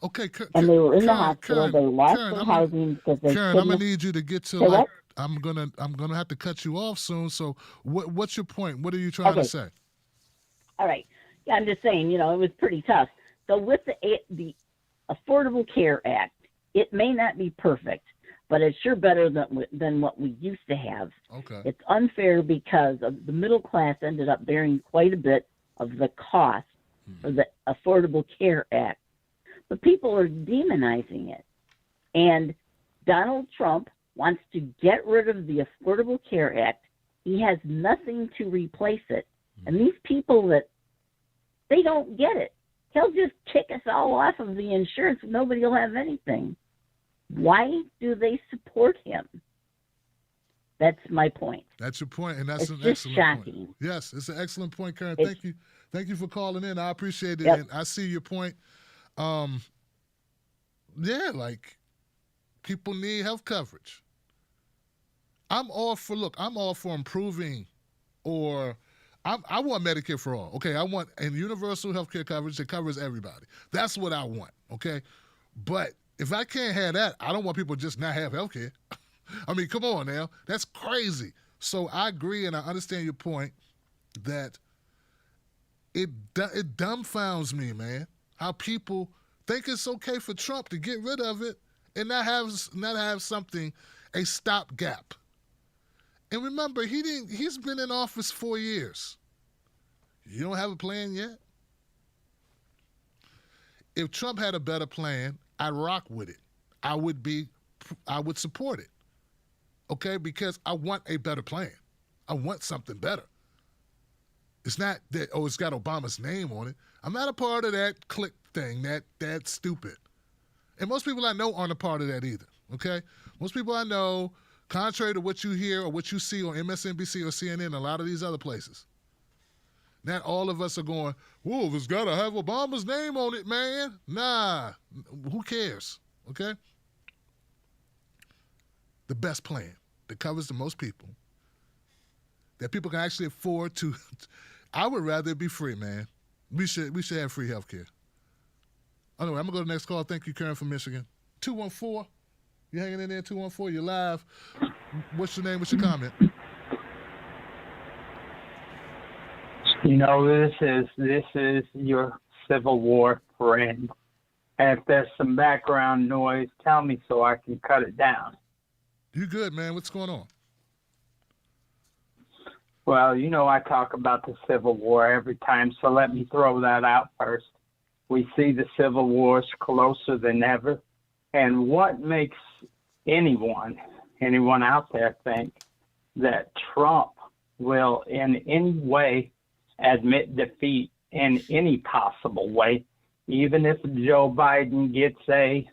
Okay, and they were in the Karen, hospital. Karen, They lost Karen, their I'm gonna, housing because they Karen, I'm couldn't. gonna need you to get to Say like. what? I'm gonna have to cut you off soon. So, what's your point? What are you trying to Okay. say? All right. Yeah, I'm just saying, it was pretty tough. So with the Affordable Care Act, it may not be perfect, but it's sure better than what we used to have. Okay. It's unfair because of the middle class ended up bearing quite a bit of the cost of the Affordable Care Act. But people are demonizing it. And Donald Trump wants to get rid of the Affordable Care Act. He has nothing to replace it. And these people they don't get it. He'll just kick us all off of the insurance. Nobody will have anything. Why do they support him? That's my point. That's your point, and that's It's an just excellent shocking. point. Yes, it's an excellent point, Karen. It's- Thank you for calling in. I appreciate it, Yep. and I see your point. Yeah, like people need health coverage. I'm all for improving, or I want Medicare for all. Okay, I want and universal health care coverage that covers everybody. That's what I want. Okay, but if I can't have that, I don't want people to just not have health care. I mean, come on now, that's crazy. So I agree, and I understand your point that it dumbfounds me, man, how people think it's okay for Trump to get rid of it and not have something, a stopgap. And remember, he's been in office 4 years. You don't have a plan yet? If Trump had a better plan, I'd rock with it. I would support it. Okay? Because I want a better plan. I want something better. It's not that, it's got Obama's name on it. I'm not a part of that clique thing. That's stupid. And most people I know aren't a part of that either. Okay? Most people I know, contrary to what you hear or what you see on MSNBC or CNN and a lot of these other places, not all of us are going, whoa, it's got to have Obama's name on it, man. Nah, who cares? Okay? The best plan that covers the most people, that people can actually afford to. I would rather it be free, man. We should have free health care. Anyway, I'm going to go to the next call. Thank you, Karen from Michigan. 214. You hanging in there, 214? You're live. What's your name? What's your comment? This is your Civil War friend. And if there's some background noise, tell me so I can cut it down. You good, man? What's going on? Well, I talk about the Civil War every time, so let me throw that out first. We see the Civil War's closer than ever. And what makes anyone out there think that Trump will in any way admit defeat in any possible way, even if Joe Biden gets a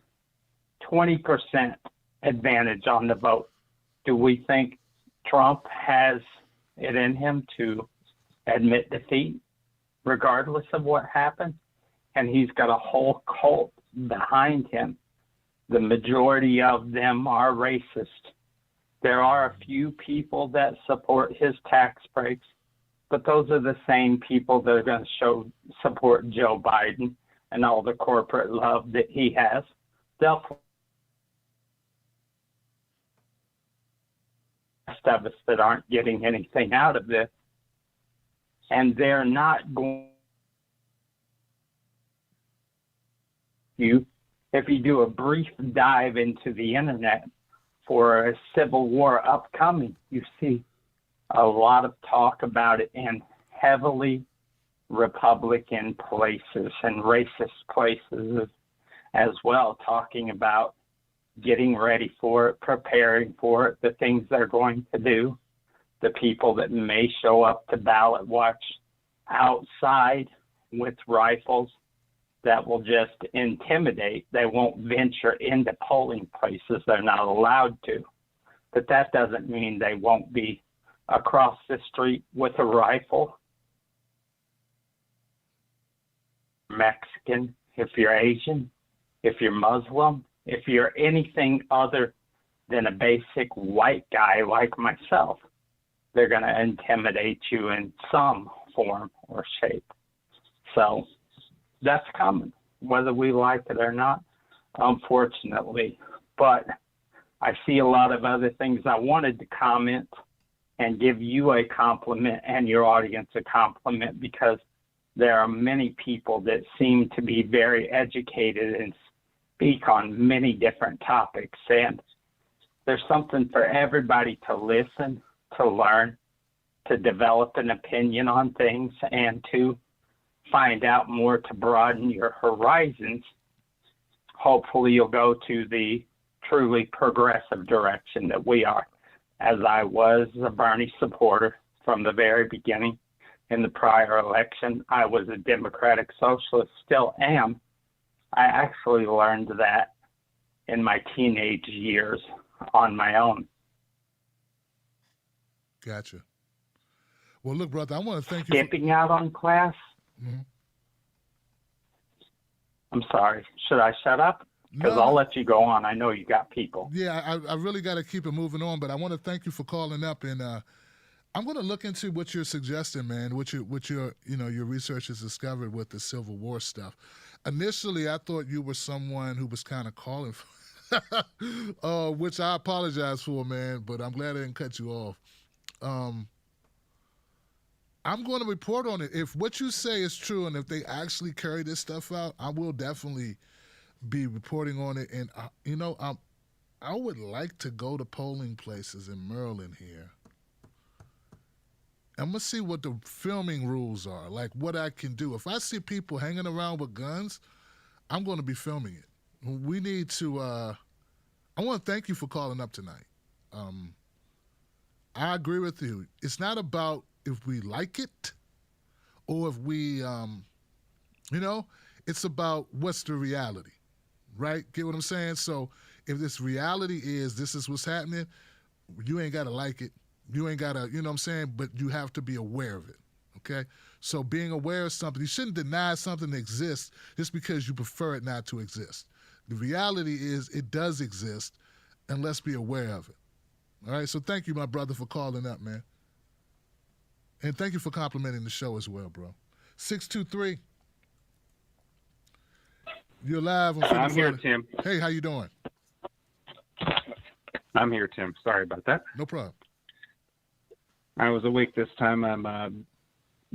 20% advantage on the vote? Do we think Trump has it in him to admit defeat regardless of what happens? And he's got a whole cult behind him. The majority of them are racist. There are a few people that support his tax breaks, but those are the same people that are going to support Joe Biden and all the corporate love that he has. They'll rest of us that aren't getting anything out of this, and they're not going to. If you do a brief dive into the internet for a civil war upcoming, you see a lot of talk about it in heavily Republican places and racist places as well, talking about getting ready for it, preparing for it, the things they're going to do, the people that may show up to ballot watch outside with rifles that will just intimidate. They won't venture into polling places. They're not allowed to. But that doesn't mean they won't be across the street with a rifle. Mexican, if you're Asian, if you're Muslim, if you're anything other than a basic white guy like myself, they're going to intimidate you in some form or shape. So that's coming, whether we like it or not, unfortunately. But I see a lot of other things. I wanted to comment and give you a compliment and your audience a compliment, because there are many people that seem to be very educated and speak on many different topics. And there's something for everybody to listen, to learn, to develop an opinion on things, and to find out more, to broaden your horizons. Hopefully you'll go to the truly progressive direction that we are. As I was a Bernie supporter from the very beginning in the prior election, I was a Democratic Socialist, still am. I actually learned that in my teenage years on my own. Gotcha. Well, look, brother, I want to thank you. Skipping out on class? Mm-hmm. I'm sorry. Should I shut up? Because I'll let you go on. I know you got people. Yeah, I really got to keep it moving on, but I want to thank you for calling up, and I'm going to look into what you're suggesting, man. What your your research has discovered with the Civil War stuff. Initially, I thought you were someone who was kind of calling for, which I apologize for, man. But I'm glad I didn't cut you off. I'm going to report on it. If what you say is true, and if they actually carry this stuff out, I will definitely be reporting on it. And I would like to go to polling places in Maryland here. I'm going to see what the filming rules are, like what I can do. If I see people hanging around with guns, I'm going to be filming it. We need to, I want to thank you for calling up tonight. I agree with you. It's not about if we like it or if we, it's about what's the reality, right? Get what I'm saying? So if this reality is this is what's happening, you ain't got to like it. You ain't got to, you know what I'm saying? But you have to be aware of it, okay? So being aware of something, you shouldn't deny something that exists just because you prefer it not to exist. The reality is it does exist, and let's be aware of it. All right? So thank you, my brother, for calling up, man. And thank you for complimenting the show as well, bro. 623. You're live on I'm here, Tim. Hey, how you doing? I'm here, Tim. Sorry about that. No problem. I was awake this time. I'm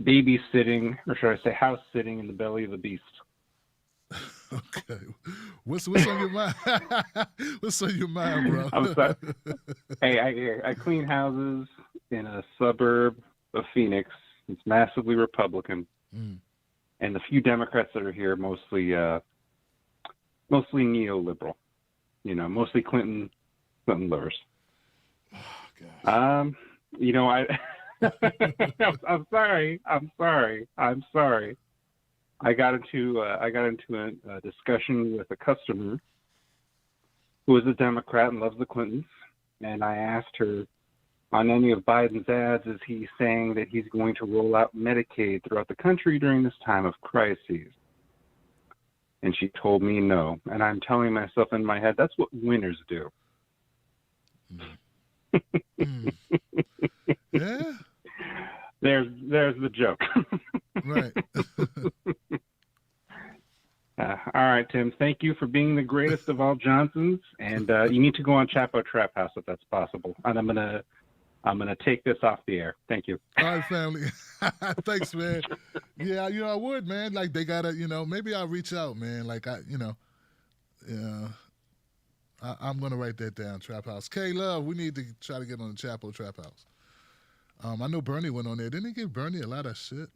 babysitting, or should I say house sitting in the belly of a beast. Okay. What's on your mind? What's on your mind, bro? I'm sorry. Hey, I clean houses in a suburb of Phoenix. It's massively Republican. And the few Democrats that are here, mostly neoliberal. Mostly Clinton lovers. Oh, gosh. I'm sorry. I got into a discussion with a customer who is a Democrat and loves the Clintons, and I asked her, on any of Biden's ads, is he saying that he's going to roll out Medicaid throughout the country during this time of crises? And she told me no. And I'm telling myself in my head, that's what winners do. Yeah. There's the joke. Right. All right, Tim. Thank you for being the greatest of all Johnsons. And you need to go on Chapo Trap House if that's possible. And I'm gonna take this off the air. Thank you. All right, family. Thanks, man. Yeah, I would, man. Like they gotta, maybe I'll reach out, man. Like I'm gonna write that down. Trap House. K Love, we need to try to get on the Chapo Trap House. I know Bernie went on there. Didn't they give Bernie a lot of shit?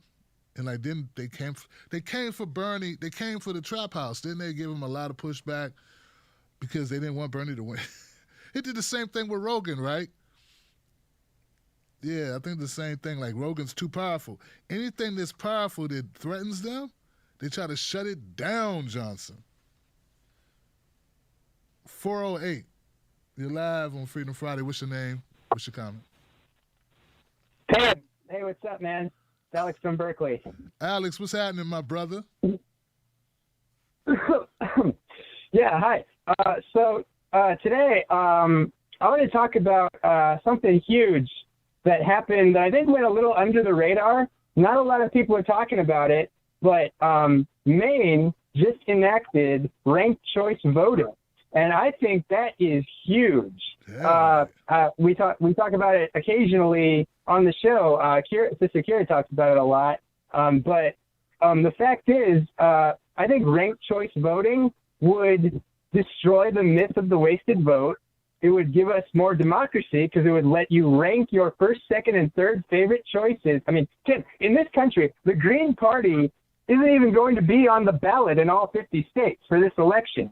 And like, then they came for Bernie. They came for the Trap House. Didn't they give him a lot of pushback because they didn't want Bernie to win? He did the same thing with Rogan, right? Yeah, I think the same thing. Like Rogan's too powerful. Anything that's powerful that threatens them, they try to shut it down, Johnson. 408. You're live on Freedom Friday. What's your name? What's your comment? Hey, what's up, man? It's Alex from Berkeley. Alex, what's happening, my brother? Yeah, hi. So today, I want to talk about something huge that happened that I think went a little under the radar. Not a lot of people are talking about it, but Maine just enacted ranked choice voting. And I think that is huge. Yeah. We talk about it occasionally on the show. Sister Kira talks about it a lot. But the fact is, I think ranked choice voting would destroy the myth of the wasted vote. It would give us more democracy because it would let you rank your first, second, and third favorite choices. I mean, Tim, in this country, the Green Party isn't even going to be on the ballot in all 50 states for this election.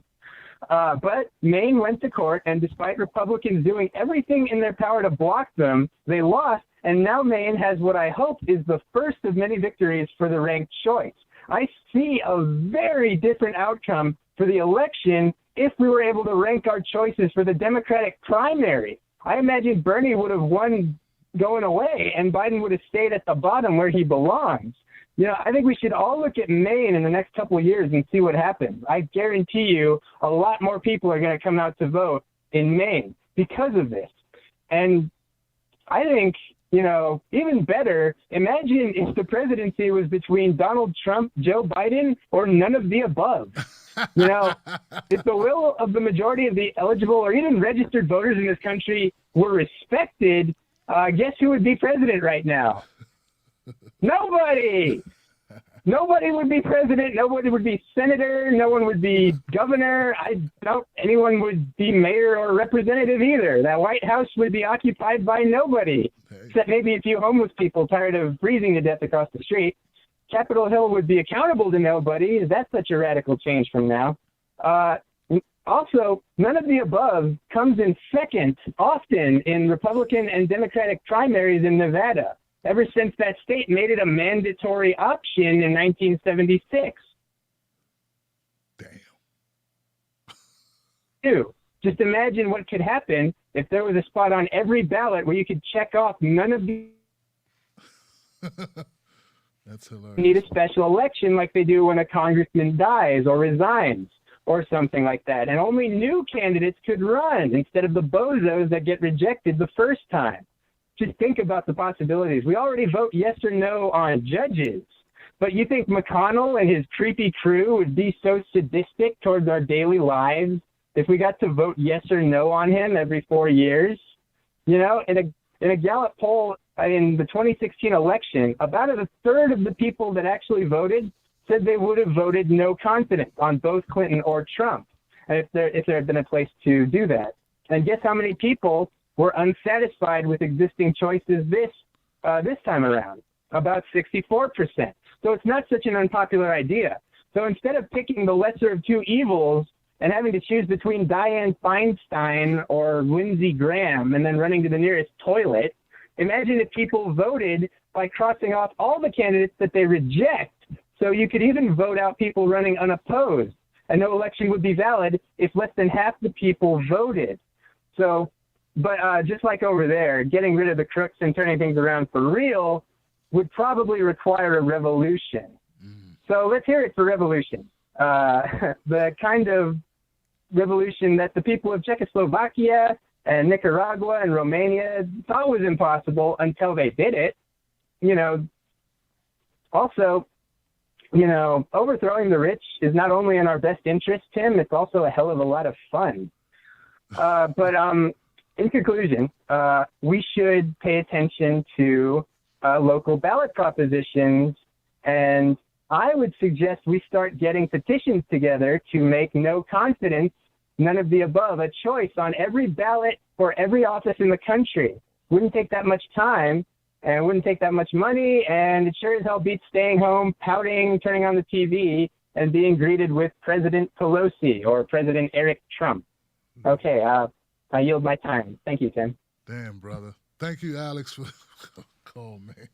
But Maine went to court, and despite Republicans doing everything in their power to block them, they lost, and now Maine has what I hope is the first of many victories for the ranked choice. I see a very different outcome for the election if we were able to rank our choices for the Democratic primary. I imagine Bernie would have won going away, and Biden would have stayed at the bottom where he belongs. You know, I think we should all look at Maine in the next couple of years and see what happens. I guarantee you a lot more people are going to come out to vote in Maine because of this. And I think, you know, even better, imagine if the presidency was between Donald Trump, Joe Biden, or none of the above. You know, if the will of the majority of the eligible or even registered voters in this country were respected, guess who would be president right now? Nobody. Nobody would be president. Nobody would be senator. No one would be governor. I doubt anyone would be mayor or representative either. That White House would be occupied by nobody, except maybe a few homeless people tired of freezing to death across the street. Capitol Hill would be accountable to nobody. That's such a radical change from now. Also, none of the above comes in second often in Republican and Democratic primaries in Nevada, ever since that state made it a mandatory option in 1976. Damn. Just imagine what could happen if there was a spot on every ballot where you could check off none of the That's hilarious. need a special election like they do when a congressman dies or resigns or something like that. And only new candidates could run instead of the bozos that get rejected the first time. Just think about the possibilities. We already vote yes or no on judges. But you think McConnell and his creepy crew would be so sadistic towards our daily lives if we got to vote yes or no on him every 4 years? You know, in a Gallup poll in the 2016 election, about a third of the people that actually voted said they would have voted no confidence on both Clinton or Trump, if there had been a place to do that. And guess how many people were unsatisfied with existing choices this time around? About 64%. So it's not such an unpopular idea. So instead of picking the lesser of two evils and having to choose between Dianne Feinstein or Lindsey Graham and then running to the nearest toilet, imagine if people voted by crossing off all the candidates that they reject. So you could even vote out people running unopposed, and no election would be valid if less than half the people voted. So, but just like over there, getting rid of the crooks and turning things around for real would probably require a revolution. So let's hear it for revolution. The kind of revolution that the people of Czechoslovakia and Nicaragua and Romania thought was impossible until they did it. You know, also, you know, overthrowing the rich is not only in our best interest, Tim, it's also a hell of a lot of fun. But in conclusion, we should pay attention to local ballot propositions, and I would suggest we start getting petitions together to make no confidence, none of the above, a choice on every ballot for every office in the country. Wouldn't take that much time and wouldn't take that much money, and it sure as hell beats staying home, pouting, turning on the TV, and being greeted with President Pelosi or President Eric Trump. Okay, I yield my time. Thank you, Tim. Damn, brother. Thank you, Alex, for the call, man.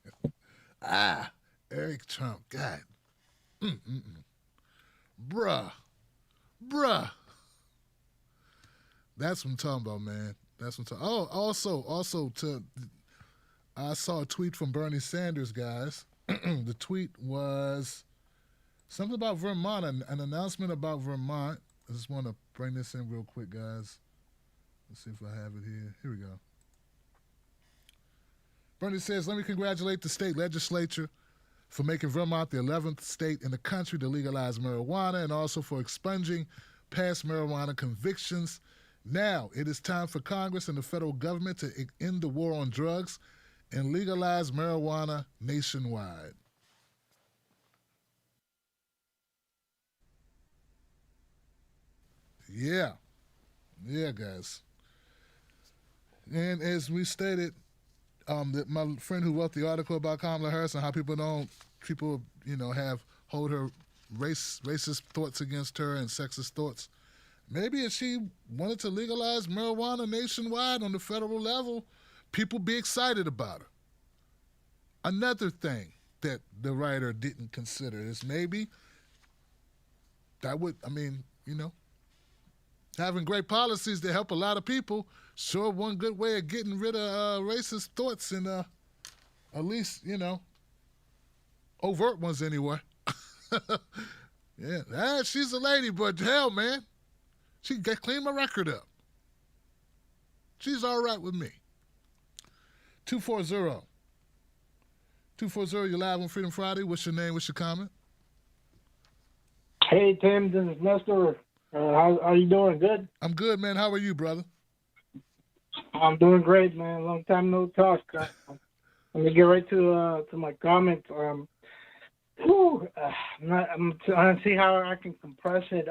Eric Trump. God. Bruh. That's what I'm talking about, man. That's what I'm talking. Oh, also, I saw a tweet from Bernie Sanders, guys. The tweet was something about Vermont, an announcement about Vermont. I just want to bring this in real quick, guys. Let's see if I have it here. Here we go. Bernie says, let me congratulate the state legislature for making Vermont the 11th state in the country to legalize marijuana and also for expunging past marijuana convictions. Now it is time for Congress and the federal government to end the war on drugs and legalize marijuana nationwide. Yeah, guys. And as we stated, that my friend who wrote the article about Kamala Harris and how people hold her racist thoughts against her and sexist thoughts. Maybe if she wanted to legalize marijuana nationwide on the federal level, people be excited about her. Another thing that the writer didn't consider is maybe that would, having great policies that help a lot of people, sure one good way of getting rid of racist thoughts and at least, overt ones anyway. Yeah, she's a lady, but hell, man, she can clean my record up. She's all right with me. 240. You're live on Freedom Friday. What's your name? What's your comment? Hey, Tim, this is Nestor. How are you doing? Good? I'm good, man. How are you, brother? I'm doing great, man. Long time no talk. Let me get right to my comment. I'm trying to see how I can compress it.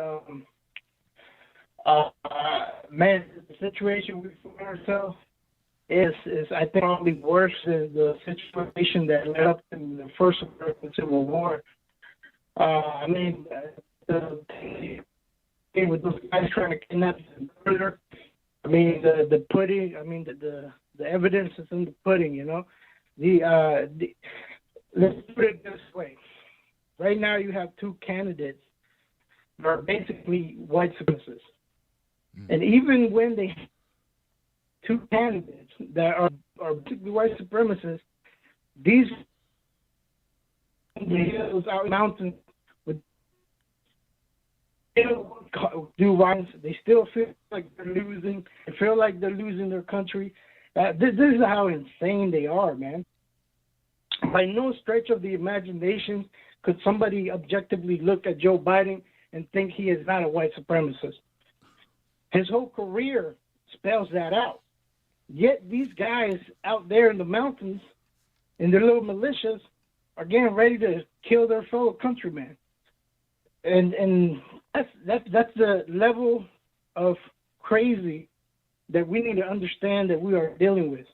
Man, the situation we find ourselves is I think probably worse than the situation that led up to the first American Civil War. With those guys trying to kidnap and murder, the pudding. The evidence is in the pudding. Let's put it this way. Right now, you have two candidates that are basically white supremacists. And even when they have two candidates that are basically white supremacists, these in the hills out in the mountains with do violence, they still feel like they're losing. They feel like they're losing their country. This is how insane they are, man. By no stretch of the imagination could somebody objectively look at Joe Biden and think he is not a white supremacist. His whole career spells that out. Yet these guys out there in the mountains, in their little militias, are getting ready to kill their fellow countrymen. And that's the level of crazy that we need to understand that we are dealing with.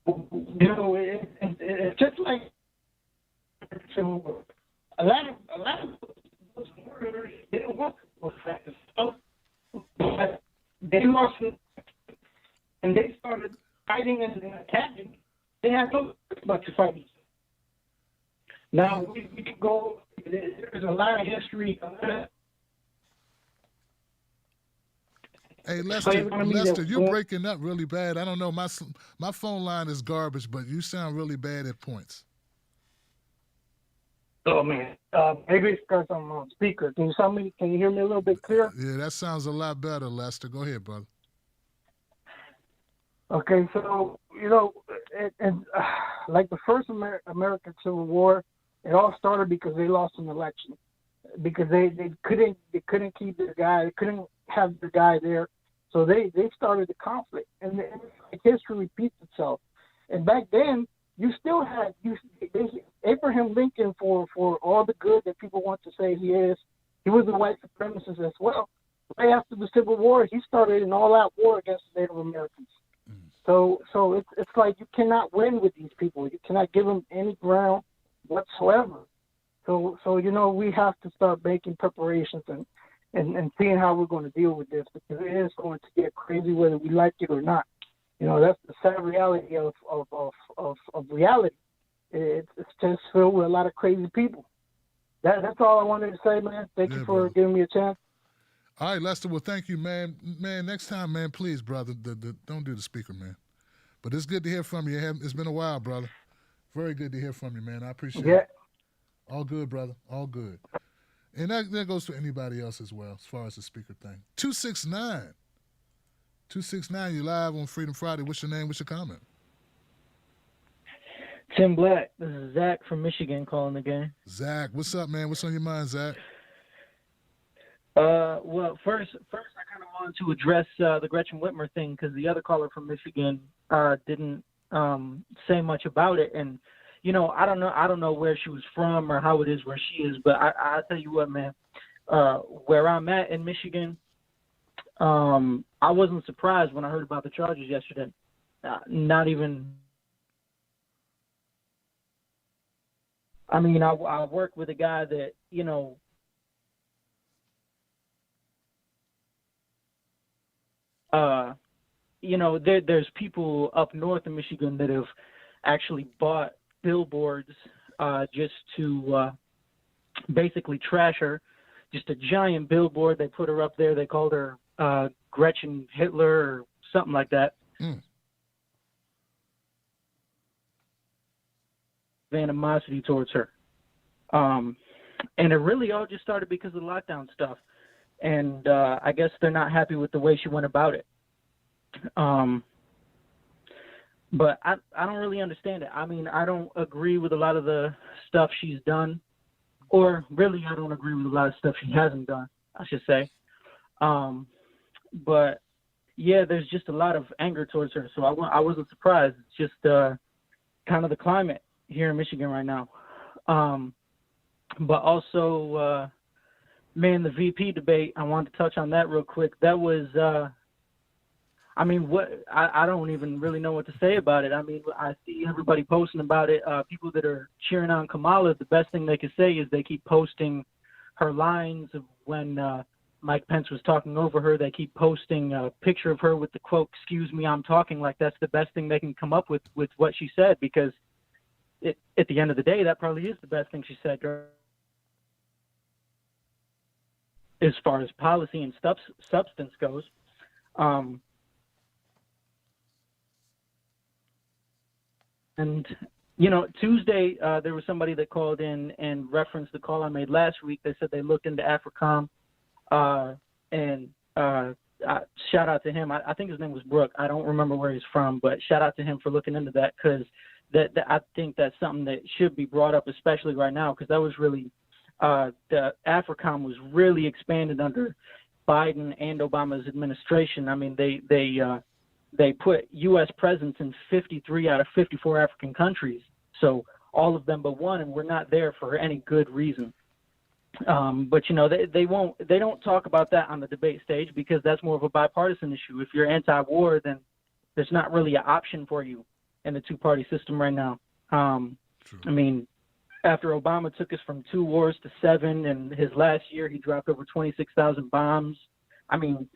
It's just like a lot of those murderers didn't want to affect us. But they lost it, and they started fighting and attacking. They had no but to fight. Now we can go. There's a lot of history. Hey, Lester, you're breaking up really bad. I don't know. My phone line is garbage, but you sound really bad at points. Oh, man. Maybe it's because I'm on speaker. Can you hear me a little bit clearer? Yeah, that sounds a lot better, Lester. Go ahead, brother. Okay, so, like the first American Civil War, it all started because they lost an election. Because they couldn't keep their guy, they couldn't have their guy there. So they started the conflict. And history repeats itself. And back then, you still had Abraham Lincoln for all the good that people want to say he is. He was a white supremacist as well. Right after the Civil War, he started an all-out war against the Native Americans. So it's like you cannot win with these people. You cannot give them any ground whatsoever. So we have to start making preparations and seeing how we're going to deal with this, because it is going to get crazy whether we like it or not. That's the sad reality of reality. It's just filled with a lot of crazy people. That's all I wanted to say, man. Thank you for giving me a chance. All right, Lester. Well, thank you, man. Man, next time, man, please, brother, don't do the speaker, man. But it's good to hear from you. It's been a while, brother. Very good to hear from you, man. I appreciate it. All good, brother. All good. And that goes to anybody else as well, as far as the speaker thing. 269. 269, you live on Freedom Friday. What's your name? What's your comment? Tim Black, this is Zach from Michigan calling again. Zach, what's up, man? What's on your mind, Zach? Well, first, I kind of wanted to address the Gretchen Whitmer thing because the other caller from Michigan didn't say much about it, and I don't know where she was from or how it is where she is, but I tell you what, man, where I'm at in Michigan, I wasn't surprised when I heard about the charges yesterday. Not even. I mean, I work with a guy that there's people up north in Michigan that have actually bought billboards just to basically trash her. Just a giant billboard. They put her up there. They called her Gretchen Hitler or something like that. Animosity towards her. And it really all just started because of the lockdown stuff. And I guess they're not happy with the way she went about it. But I don't really understand it. I mean, I don't agree with a lot of the stuff she's done, or really I don't agree with a lot of stuff she hasn't done, I should say. But yeah, there's just a lot of anger towards her. So I wasn't surprised. It's just kind of the climate here in Michigan right now. But also, man, the VP debate, I wanted to touch on that real quick. That was, I don't even really know what to say about it. I mean, I see everybody posting about it. People that are cheering on Kamala, the best thing they can say is they keep posting her lines of when Mike Pence was talking over her. They keep posting a picture of her with the quote, "Excuse me, I'm talking," like that's the best thing they can come up with what she said, because at the end of the day, that probably is the best thing she said as far as policy and substance goes. And, Tuesday, there was somebody that called in and referenced the call I made last week. They said they looked into AFRICOM, and shout out to him. I think his name was Brooke. I don't remember where he's from, but shout out to him for looking into that, because that I think that's something that should be brought up, especially right now, because that was really the AFRICOM was really expanded under Biden and Obama's administration. I mean, they put U.S. presence in 53 out of 54 African countries, so all of them but one, and we're not there for any good reason. But they don't talk about that on the debate stage, because that's more of a bipartisan issue. If you're anti-war, then there's not really an option for you in the two-party system right now. I mean, after Obama took us from 2 wars to 7, and his last year he dropped over 26,000 bombs. I mean,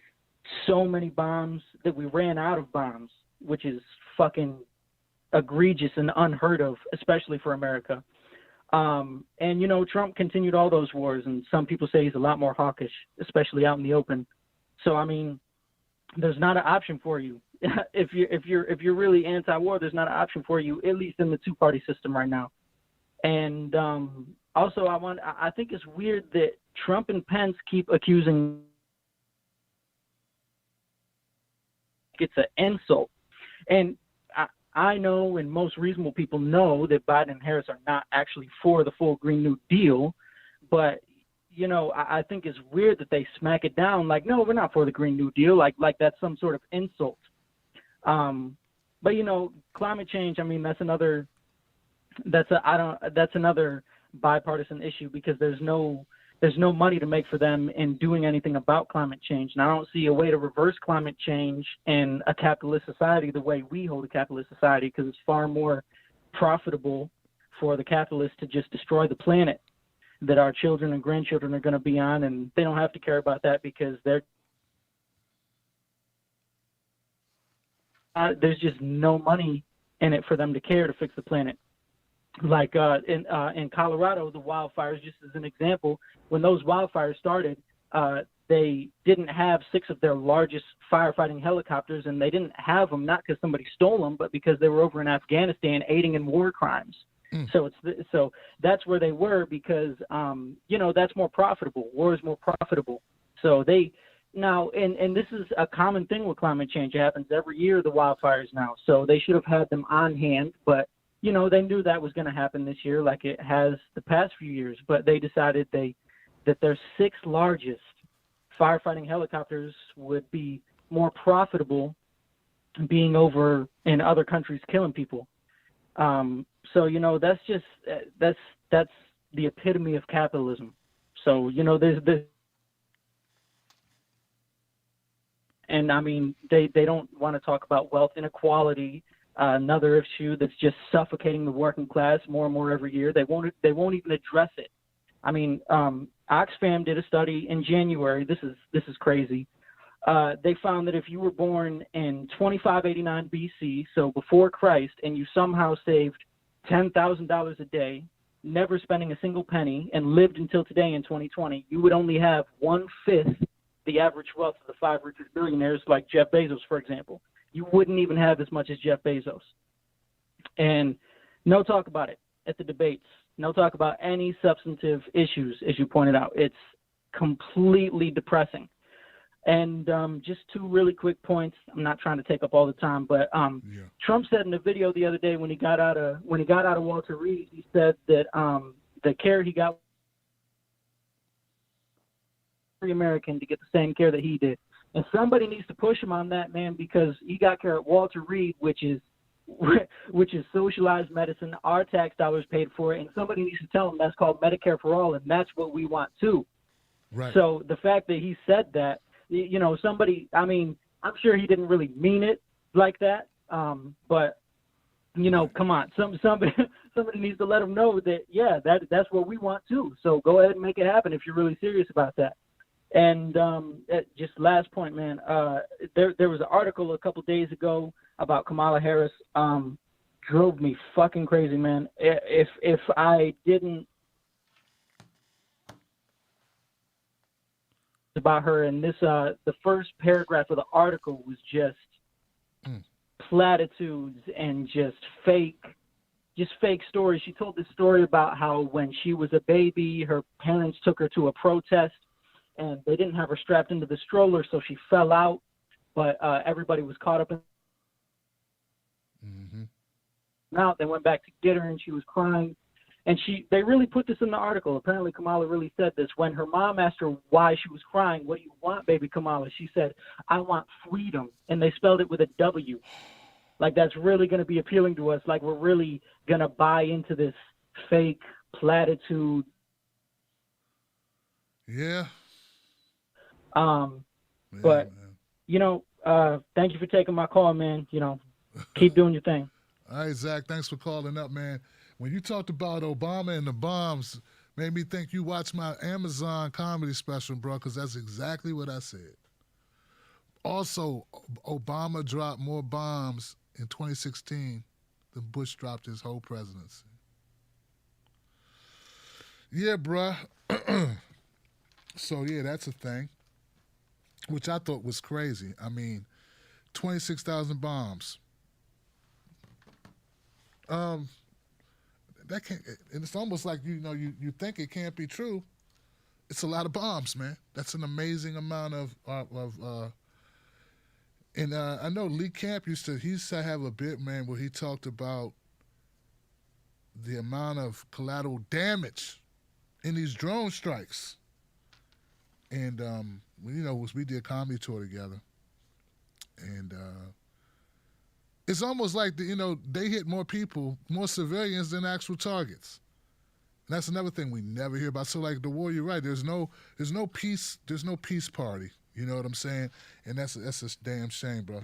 so many bombs that we ran out of bombs, which is fucking egregious and unheard of, especially for America. And, Trump continued all those wars, and some people say he's a lot more hawkish, especially out in the open. So, I mean, there's not an option for you. If you're really anti-war, there's not an option for you, at least in the two-party system right now. And also, I think it's weird that Trump and Pence keep accusing it's an insult. And I know, and most reasonable people know, that Biden and Harris are not actually for the full Green New Deal, but I think it's weird that they smack it down like, no, we're not for the Green New Deal, like that's some sort of insult. But climate change, I mean, that's another bipartisan issue, because there's no money to make for them in doing anything about climate change. And I don't see a way to reverse climate change in a capitalist society the way we hold a capitalist society, because it's far more profitable for the capitalists to just destroy the planet that our children and grandchildren are going to be on, and they don't have to care about that, because there's just no money in it for them to care to fix the planet. Like in Colorado, the wildfires, just as an example, when those wildfires started, they didn't have 6 of their largest firefighting helicopters, and they didn't have them not because somebody stole them, but because they were over in Afghanistan aiding in war crimes. So that's where they were, because that's more profitable. War is more profitable. So and this is a common thing with climate change. It happens every year, the wildfires now. So they should have had them on hand, but they knew that was going to happen this year, like it has the past few years. But they decided that their 6 largest firefighting helicopters would be more profitable being over in other countries killing people. So that's just that's the epitome of capitalism. So there's this, and I mean they don't want to talk about wealth inequality, another issue that's just suffocating the working class more and more every year. They won't even address it. I mean, Oxfam did a study in January. This is crazy. They found that if you were born in 2589 BC, so before Christ, and you somehow saved $10,000 a day, never spending a single penny, and lived until today in 2020, you would only have 1/5 the average wealth of the 5 richest billionaires, like Jeff Bezos, for example. You wouldn't even have as much as Jeff Bezos. And no talk about it at the debates. No talk about any substantive issues, as you pointed out. It's completely depressing. And just 2 really quick points. I'm not trying to take up all the time, but Trump said in a video the other day when he got out of Walter Reed, he said that the care he got every American to get the same care that he did. And somebody needs to push him on that, man, because he got care at Walter Reed, which is socialized medicine. Our tax dollars paid for it, and somebody needs to tell him that's called Medicare for all, and that's what we want too. Right. So the fact that he said that, somebody, I mean, I'm sure he didn't really mean it like that, but come on, somebody needs to let him know that that's what we want too. So go ahead and make it happen if you're really serious about that. And just last point, man. There was an article a couple days ago about Kamala Harris. Drove me fucking crazy, man. If I didn't about her, and this the first paragraph of the article was just platitudes and just fake stories. She told this story about how when she was a baby, her parents took her to a protest, and they didn't have her strapped into the stroller, so she fell out. But everybody was caught up in. Out, they went back to get her, and she was crying. And they really put this in the article. Apparently, Kamala really said this. When her mom asked her why she was crying, "What do you want, baby Kamala?" She said, "I want freedom." And they spelled it with a W. Like, that's really going to be appealing to us. Like, we're really going to buy into this fake platitude. Yeah. But, thank you for taking my call, man. Keep doing your thing. All right, Zach, thanks for calling up, man. When you talked about Obama and the bombs, made me think you watched my Amazon comedy special, bro, because that's exactly what I said. Also, Obama dropped more bombs in 2016 than Bush dropped his whole presidency. Yeah, bruh. So, yeah, that's a thing, which I thought was crazy. I mean, 26,000 bombs. That can't, and it's almost like you think it can't be true. It's a lot of bombs, man. That's an amazing amount of and I know Lee Camp used to have a bit, man, where he talked about the amount of collateral damage in these drone strikes. And we did a comedy tour together, and it's almost like they hit more people, more civilians than actual targets. And that's another thing we never hear about. So like the war, you're right. There's no peace party. You know what I'm saying? And that's a damn shame, bro.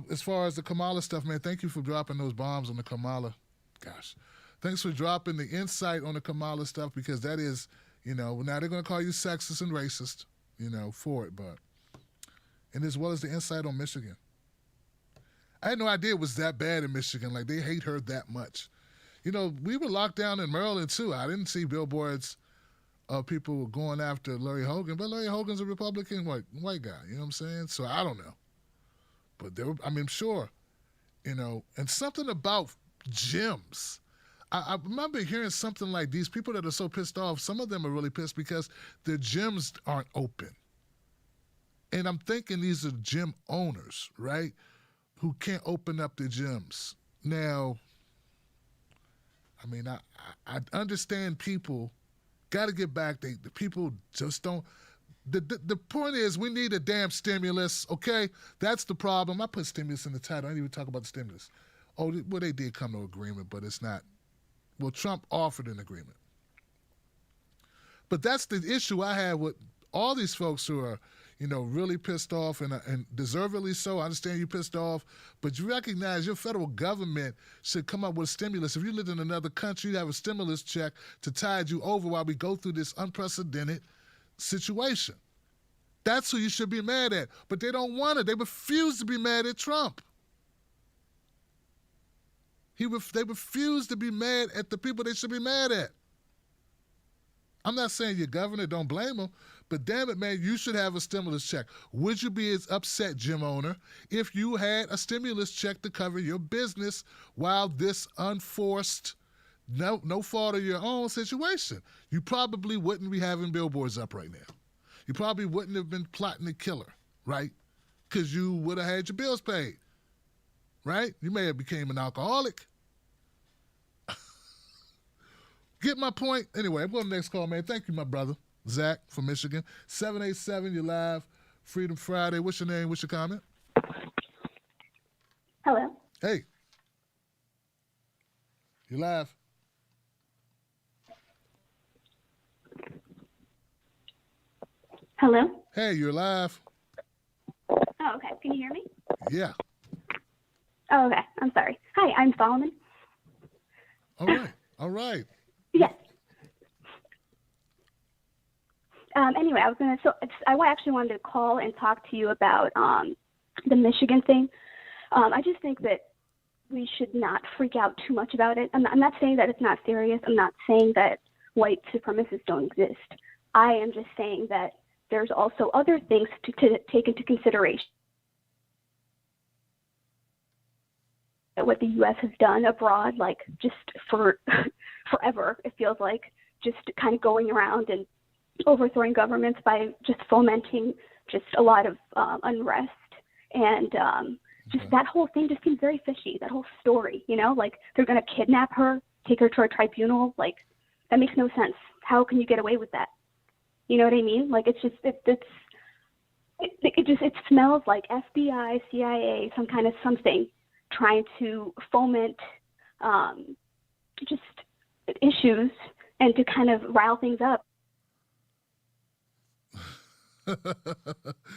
As far as the Kamala stuff, man, thank you for dropping those bombs on the Kamala. Gosh, thanks for dropping the insight on the Kamala stuff, because that is, now they're gonna call you sexist and racist, for it, but and as well as the insight on Michigan. I had no idea it was that bad in Michigan. Like, they hate her that much. We were locked down in Maryland, too. I didn't see billboards of people going after Larry Hogan, but Larry Hogan's a Republican white guy. You know what I'm saying? So I don't know. But sure, and something about gyms. I remember hearing something like, these people that are so pissed off, some of them are really pissed because their gyms aren't open. And I'm thinking these are gym owners, right, who can't open up their gyms. Now, I mean, I understand people got to get back. The people just don't. The point is, we need a damn stimulus, okay? That's the problem. I put stimulus in the title. I didn't even talk about the stimulus. Oh, well, they did come to agreement, but it's not. Well, Trump offered an agreement. But that's the issue I have with all these folks who are, really pissed off and deservedly so. I understand you're pissed off, but you recognize your federal government should come up with a stimulus. If you lived in another country, you'd have a stimulus check to tide you over while we go through this unprecedented situation. That's who you should be mad at. But they don't want it. They refuse to be mad at Trump. They refuse to be mad at the people they should be mad at. I'm not saying your governor, don't blame them, but damn it, man, you should have a stimulus check. Would you be as upset, gym owner, if you had a stimulus check to cover your business while this unforced, no fault of your own situation? You probably wouldn't be having billboards up right now. You probably wouldn't have been plotting to kill her, right? Because you would have had your bills paid, right? You may have became an alcoholic. Get my point? Anyway, I'm going to the next call, man. Thank you, my brother. Zach from Michigan. 787, you're live. Freedom Friday. What's your name? What's your comment? Hello. Hey. You're live. Hello. Hey, you're live. Oh, okay. Can you hear me? Yeah. Oh, okay. I'm sorry. Hi, I'm Solomon. All right. All right. Yes. Anyway, I actually wanted to call and talk to you about the Michigan thing. I just think that we should not freak out too much about it. I'm not saying that it's not serious. I'm not saying that white supremacists don't exist. I am just saying that there's also other things to take into consideration. What the U.S. has done abroad, like just for forever, it feels like, just kind of going around and overthrowing governments by just fomenting just a lot of unrest. And just that whole thing just seems very fishy, that whole story, like they're going to kidnap her, take her to a tribunal. Like, that makes no sense. How can you get away with that? You know what I mean? Like, it's just, it smells like FBI, CIA, some kind of something trying to foment just issues and to kind of rile things up.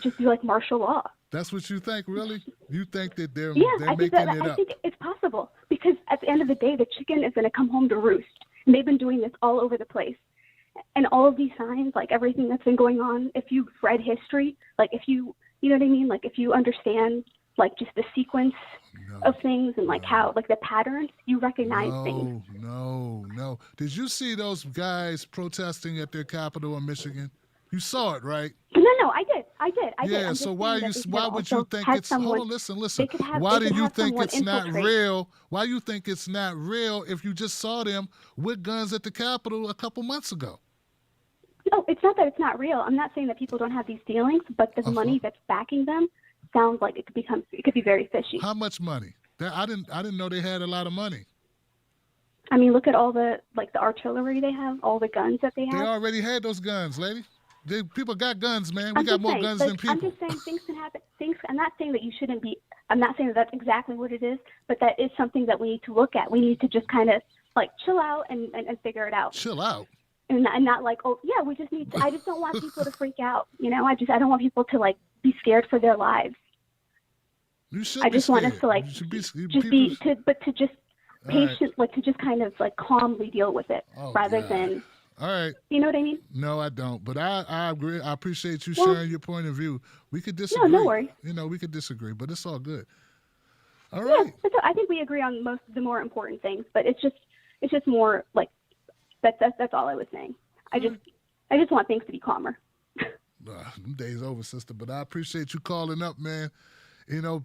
Just be like martial law. That's what you think, really? You think that they're I making it up? I think it's possible, because at the end of the day, the chicken is going to come home to roost. And they've been doing this all over the place. And all of these signs, like everything that's been going on, if you've read history, like if you know what I mean? Like if you understand like just the sequence of things and like how, like the patterns, you recognize things. No. Did you see those guys protesting at their capital in Michigan? You saw it, right? No, I did. Yeah, so why would you think it's, hold on, listen. Why do you think it's not real? Why you think it's not real if you just saw them with guns at the Capitol a couple months ago? No, it's not that it's not real. I'm not saying that people don't have these feelings, but the money that's backing them sounds like it could be very fishy. How much money? I didn't know they had a lot of money. I mean, look at all the artillery they have, all the guns that they have. They already had those guns, lady. People got guns, man. We got more guns than people. I'm just saying things can happen. I'm not saying that you shouldn't be. I'm not saying that that's exactly what it is, but that is something that we need to look at. We need to just kind of like chill out and figure it out. Chill out. And not like, oh yeah, we just need to, I just don't want people to freak out. I don't want people to like be scared for their lives. You should. I just want us to like just patient, like to just kind of like calmly deal with it rather than. All right. You know what I mean? No, I don't. But I agree. I appreciate you sharing your point of view. We could disagree. No worries. We could disagree, but it's all good. All right. Yeah, I think we agree on most of the more important things, but it's just more like that's all I was saying. I just want things to be calmer. Day's over, sister. But I appreciate you calling up, man.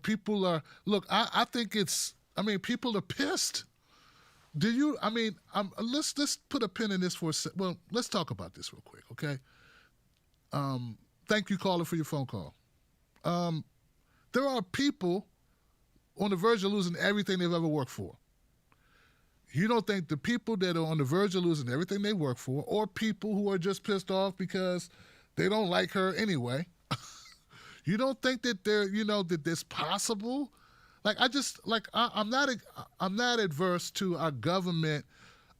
People are I think people are pissed. Let's put a pin in this for a second. Well, let's talk about this real quick, okay? Thank you, caller, for your phone call. There are people on the verge of losing everything they've ever worked for. You don't think the people that are on the verge of losing everything they work for, or people who are just pissed off because they don't like her anyway, you don't think that that this possible? Like I'm not adverse to our government.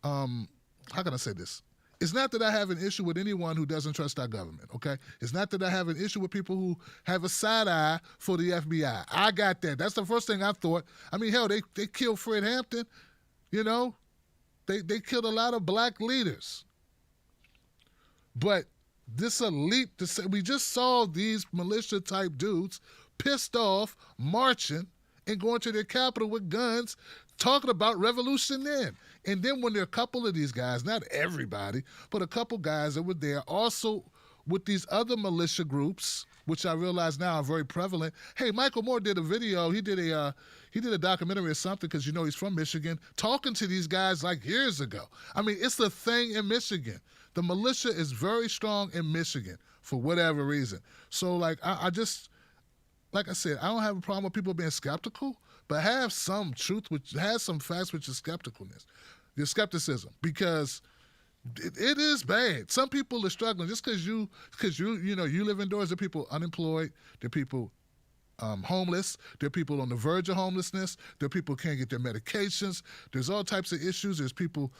How can I say this? It's not that I have an issue with anyone who doesn't trust our government, okay? It's not that I have an issue with people who have a side eye for the FBI. I got that. That's the first thing I thought. I mean, hell, they killed Fred Hampton, They killed a lot of black leaders. But this a leap to say, we just saw these militia-type dudes pissed off, marching, and going to their capital with guns, talking about revolution then. And then when there are a couple of these guys, not everybody, but a couple guys that were there also with these other militia groups, which I realize now are very prevalent. Hey, Michael Moore did a video. He did a documentary or something because he's from Michigan, talking to these guys like years ago. I mean, it's the thing in Michigan. The militia is very strong in Michigan for whatever reason. So I just, like I said, I don't have a problem with people being skeptical, but have some truth, which has some facts, which is your skepticism, because it is bad. Some people are struggling just because you live indoors. There are people unemployed. There are people homeless. There are people on the verge of homelessness. There are people who can't get their medications. There's all types of issues. There's people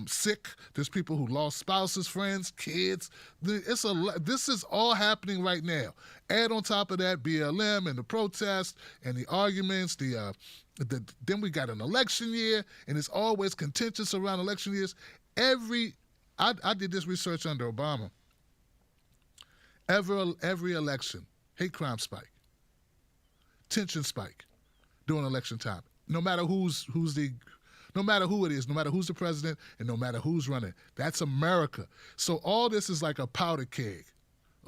sick. There's people who lost spouses, friends, kids. This is all happening right now. Add on top of that BLM and the protests and the arguments. Then we got an election year, and it's always contentious around election years. I did this research under Obama. Every election, hate crime spike, tension spike during election time. No matter no matter who it is, no matter who's the president, and no matter who's running. That's America. So all this is like a powder keg.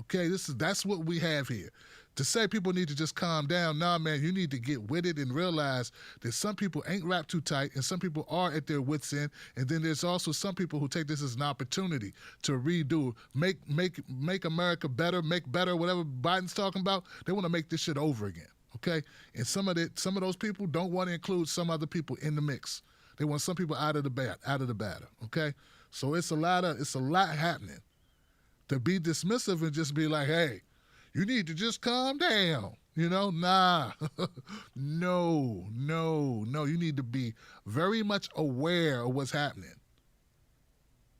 Okay, that's what we have here. To say people need to just calm down, nah, man, you need to get with it and realize that some people ain't wrapped too tight and some people are at their wits' end. And then there's also some people who take this as an opportunity to redo, make America better, make better, whatever Biden's talking about. They want to make this shit over again, okay? And some of those people don't want to include some other people in the mix. They want some people out of the batter, okay? So it's a lot happening. To be dismissive and just be like, hey, you need to just calm down. Nah. No. You need to be very much aware of what's happening.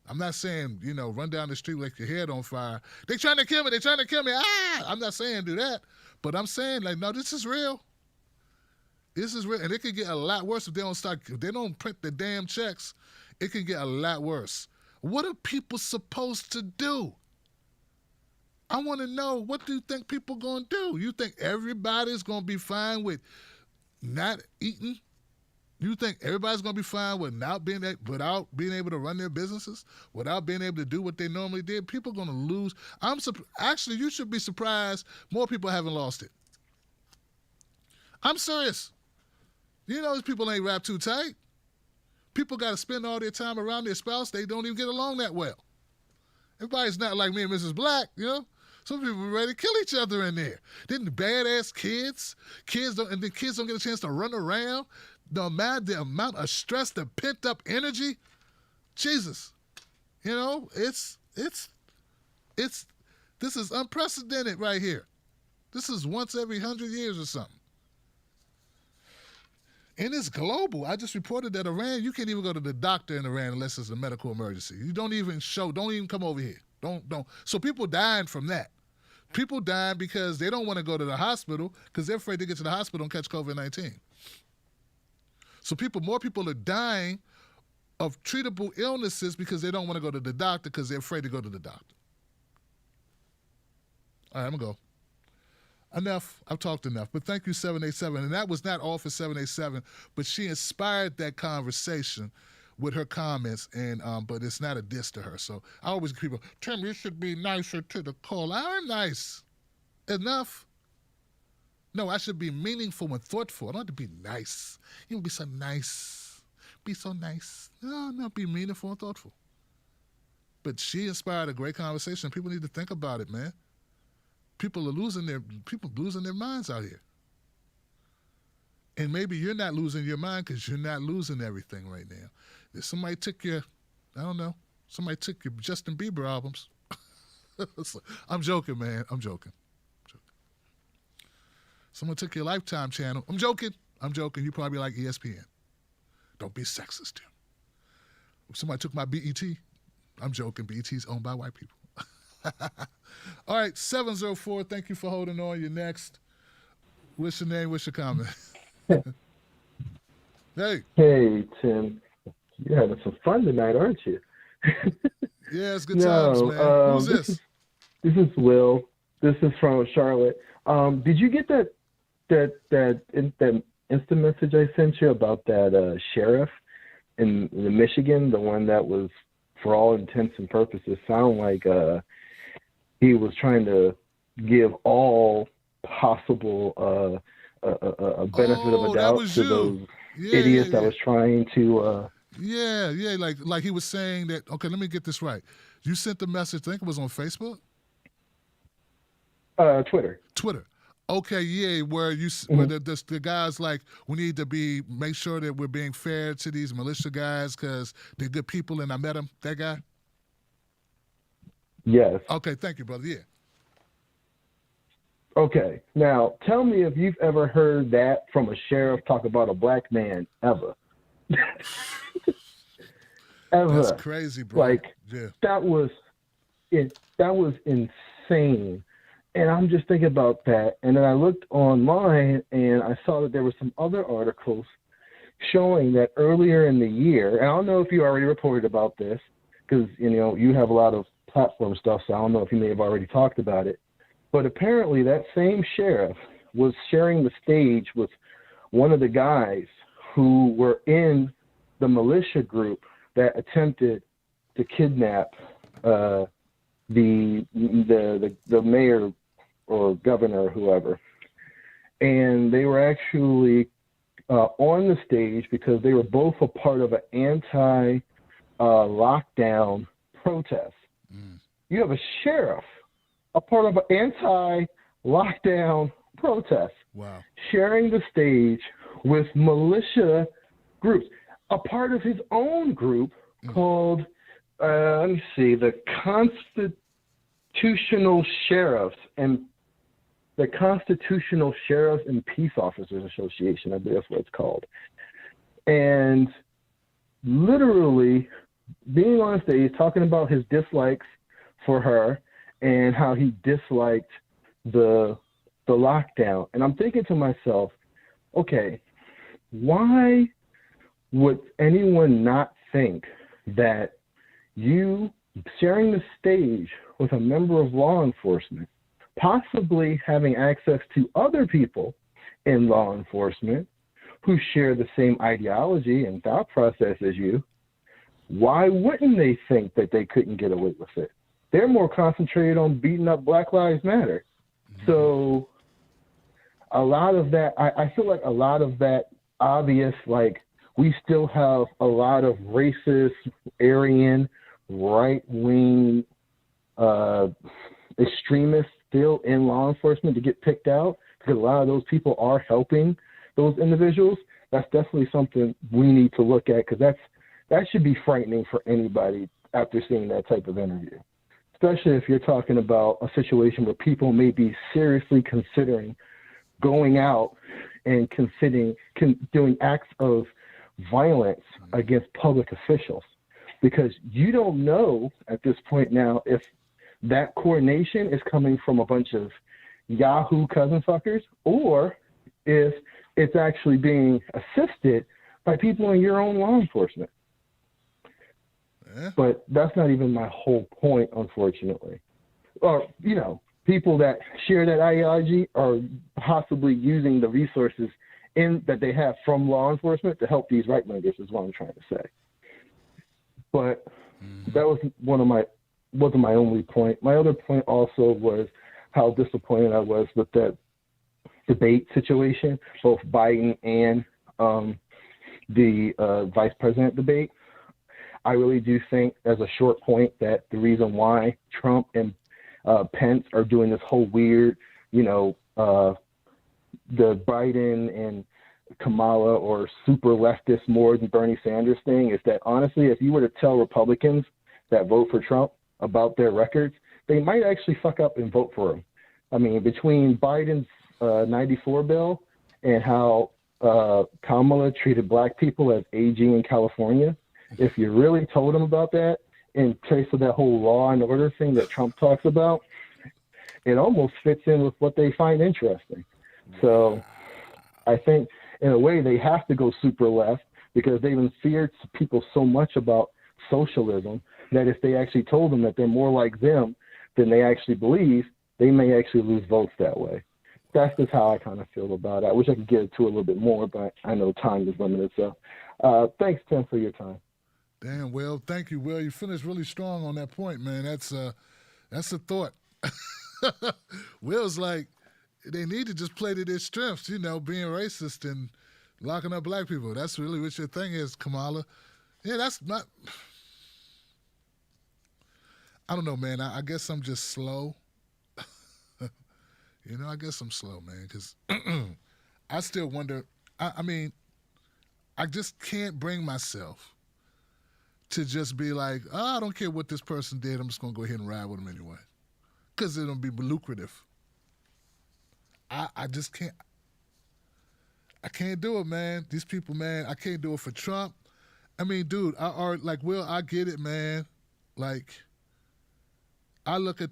I'm not saying, run down the street like your head on fire. They trying to kill me. Ah! I'm not saying do that. But I'm saying, no, this is real. This is real. And it could get a lot worse if they don't print the damn checks. It can get a lot worse. What are people supposed to do? I want to know, what do you think people going to do? You think everybody's going to be fine with not eating? You think everybody's going to be fine without being able to run their businesses, without being able to do what they normally did? People are going to lose. Actually, you should be surprised more people haven't lost it. I'm serious. These people ain't wrapped too tight. People got to spend all their time around their spouse. They don't even get along that well. Everybody's not like me and Mrs. Black, Some people are ready to kill each other in there. Then the badass kids don't get a chance to run around. The amount of stress, the pent up energy, Jesus, this is unprecedented right here. This is once every 100 years or something. And it's global. I just reported that Iran, you can't even go to the doctor in Iran unless it's a medical emergency. You don't even come over here. Don't. So people dying from that. People dying because they don't want to go to the hospital because they're afraid to get to the hospital and catch COVID-19. So more people are dying of treatable illnesses because they don't want to go to the doctor because they're afraid to go to the doctor. All right, I'm going to go. Enough. I've talked enough. But thank you, 787. And that was not all for 787, but she inspired that conversation with her comments, and but it's not a diss to her. So I always give people, Tim, you should be nicer to the caller. I'm nice. Enough. No, I should be meaningful and thoughtful. I don't have to be nice. You don't be so nice. Be so nice. No, be meaningful and thoughtful. But she inspired a great conversation. People need to think about it, man. People losing their minds out here. And maybe you're not losing your mind because you're not losing everything right now. If somebody took your, I don't know, somebody took your Justin Bieber albums. I'm joking, man. I'm joking. Someone took your Lifetime channel. I'm joking. You probably like ESPN. Don't be sexist, Tim. If somebody took my BET, I'm joking. BET's owned by white people. All right, 704. Thank you for holding on. You're next. What's your name? What's your comment? Hey. Hey, Tim. You're having some fun tonight, aren't you? Yeah, it's good times, man. Who's this? This is Will. This is from Charlotte. Did you get that instant message I sent you about that sheriff in Michigan, the one that was, for all intents and purposes, sound like he was trying to give all possible benefit of a doubt to those idiots that was trying to. Yeah, like he was saying that. Okay, let me get this right. You sent the message. I think it was on Facebook. Twitter. Okay, yeah, where the guys like, we need to make sure that we're being fair to these militia guys because they're good people, and I met them. That guy. Yes. Okay, thank you, brother. Yeah. Okay, now tell me if you've ever heard that from a sheriff talk about a black man ever. Ever. That's crazy, bro. Like, yeah. That was insane. And I'm just thinking about that. And then I looked online and I saw that there were some other articles showing that earlier in the year, and I don't know if you already reported about this because, you have a lot of platform stuff, so I don't know if you may have already talked about it. But apparently that same sheriff was sharing the stage with one of the guys who were in the militia group that attempted to kidnap the mayor or governor or whoever. And they were actually on the stage because they were both a part of an anti-lockdown protest. You have a sheriff, a part of an anti-lockdown protest, wow, sharing the stage with militia groups, a part of his own group called, let me see, the Constitutional Sheriffs and Peace Officers Association, I believe that's what it's called. And literally being on stage talking about his dislikes for her and how he disliked the lockdown. And I'm thinking to myself, okay, why would anyone not think that you sharing the stage with a member of law enforcement, possibly having access to other people in law enforcement who share the same ideology and thought process as you, why wouldn't they think that they couldn't get away with it? They're more concentrated on beating up Black Lives Matter. So a lot of that, I feel like a lot of that obvious, like, we still have a lot of racist, Aryan, right-wing extremists still in law enforcement to get picked out, because a lot of those people are helping those individuals. That's definitely something we need to look at, because that should be frightening for anybody after seeing that type of interview, especially if you're talking about a situation where people may be seriously considering going out and doing acts of violence against public officials, because you don't know at this point now if that coordination is coming from a bunch of Yahoo cousin fuckers or if it's actually being assisted by people in your own law enforcement. But that's not even my whole point, unfortunately. Or, people that share that ideology are possibly using the resources that they have from law enforcement to help these right-wingers, is what I'm trying to say. But that wasn't my only point. My other point also was how disappointed I was with that debate situation, both Biden and the vice president debate. I really do think, as a short point, that the reason why Trump and Pence are doing this whole weird, the Biden and Kamala or super leftist more than Bernie Sanders thing is that honestly, if you were to tell Republicans that vote for Trump about their records, they might actually fuck up and vote for him. I mean, between Biden's 94 bill and how Kamala treated black people as aging in California, if you really told them about that in place of that whole law and order thing that Trump talks about, it almost fits in with what they find interesting. So I think in a way they have to go super left because they've feared people so much about socialism that if they actually told them that they're more like them than they actually believe, they may actually lose votes that way. That's just how I kind of feel about it. I wish I could get into it a little bit more, but I know time is limited. So thanks, Tim, for your time. Damn, Will. Thank you, Will. You finished really strong on that point, man. That's a thought. Will's like, they need to just play to their strengths, you know, being racist and locking up black people. That's really what your thing is, Kamala. Yeah, that's not... I don't know, man. I guess I'm just slow. You know, I guess I'm slow, man, because I still wonder. I mean, I just can't bring myself to just be like, oh, I don't care what this person did. I'm just going to go ahead and ride with them anyway because it'll be lucrative. I just can't. I can't do it, man. These people, man, I can't do it for Trump. I mean, dude, like, Will, I get it, man. Like, I look at...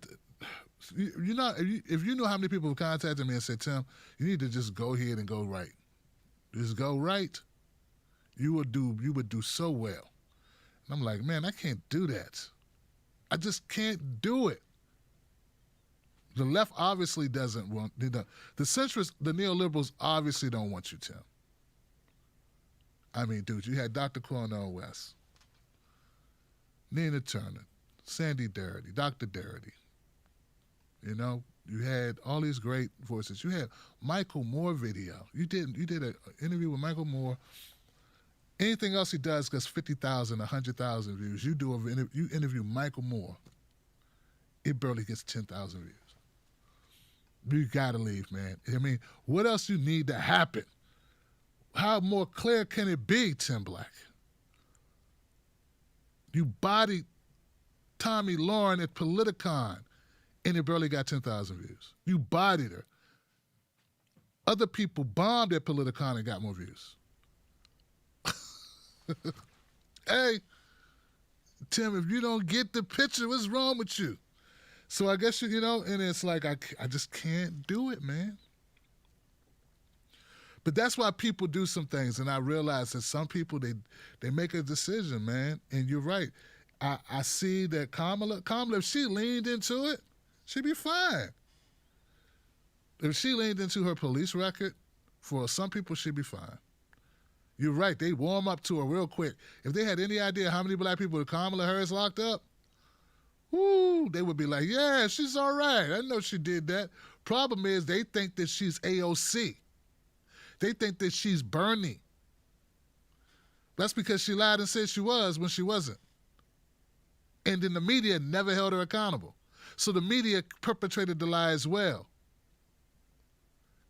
You know, if you know how many people have contacted me and said, Tim, you need to just go ahead and go right. Just go right. You would do so well. And I'm like, man, I can't do that. I just can't do it. The left obviously doesn't want, the centrists, the neoliberals obviously don't want you, Tim. I mean, dude, you had Dr. Cornel West, Nina Turner, Sandy Darity, Dr. Darity. You know, you had all these great voices. You had Michael Moore video. You did an interview with Michael Moore. Anything else he does gets 50,000, 100,000 views. You interview Michael Moore, it barely gets 10,000 views. You gotta leave, man. I mean, what else you need to happen? How more clear can it be, Tim Black? You bodied Tommy Lauren at Politicon, and it barely got 10,000 views. You bodied her. Other people bombed at Politicon and got more views. Hey, Tim, if you don't get the picture, what's wrong with you? So I guess, you know, and it's like, I just can't do it, man. But that's why people do some things, and I realize that some people, they make a decision, man, and you're right. I see that Kamala, if she leaned into it, she'd be fine. If she leaned into her police record, for some people, she'd be fine. You're right. They warm up to her real quick. If they had any idea how many black people Kamala Harris locked up, whoo, they would be like, yeah, she's all right. I know she did that. Problem is they think that she's AOC. They think that she's Bernie. That's because she lied and said she was when she wasn't. And then the media never held her accountable. So the media perpetrated the lie as well.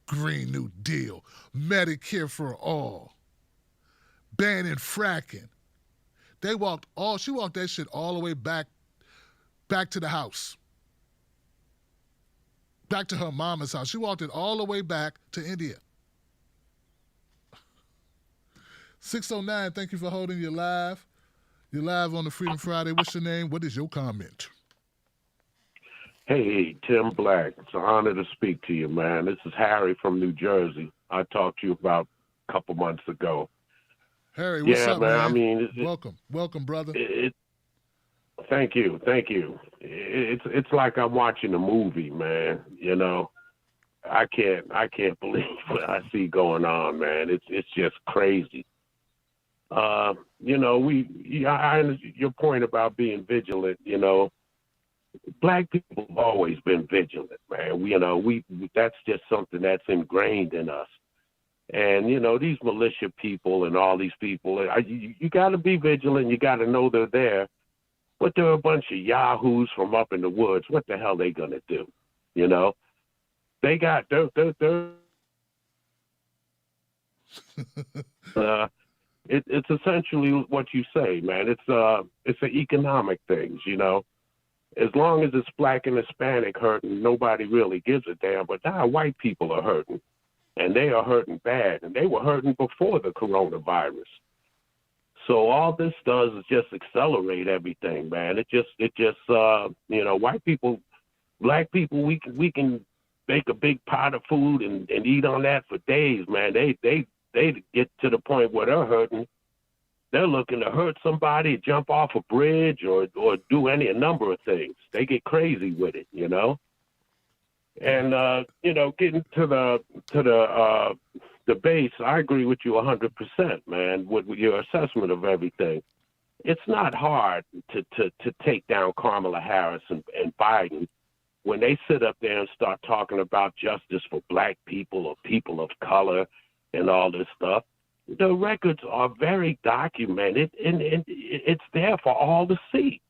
Green New Deal, Medicare for all, banning fracking. She walked that shit all the way back to the house. Back to her mama's house. She walked it all the way back to India. 609, thank you for holding your live. You're live on the Freedom Friday. What's your name? What is your comment? Hey, Tim Black. It's an honor to speak to you, man. This is Harry from New Jersey. I talked to you about a couple months ago. Harry, what's up, man? I mean, welcome, brother. Thank you. It's like I'm watching a movie, man. You know, I can't believe what I see going on, man. It's just crazy. You know, I understand your point about being vigilant. You know, black people have always been vigilant, man. That's just something that's ingrained in us. And, you know, these militia people and all these people, you got to be vigilant. You got to know they're there. But they're a bunch of yahoos from up in the woods. What the hell are they going to do? You know, they're It's essentially what you say, man. It's an economic things, you know. As long as it's black and Hispanic hurting, nobody really gives a damn. But now white people are hurting, and they are hurting bad, and they were hurting before the coronavirus. So all this does is just accelerate everything, man. It just you know, white people, black people, we can make a big pot of food and eat on that for days, man. They get to the point where they're hurting. They're looking to hurt somebody, jump off a bridge, or do a number of things. They get crazy with it, you know. And you know, getting to the base, I agree with you 100%, man, with your assessment of everything. It's not hard to take down Kamala Harris and Biden when they sit up there and start talking about justice for black people or people of color and all this stuff. The records are very documented, and it's there for all to see.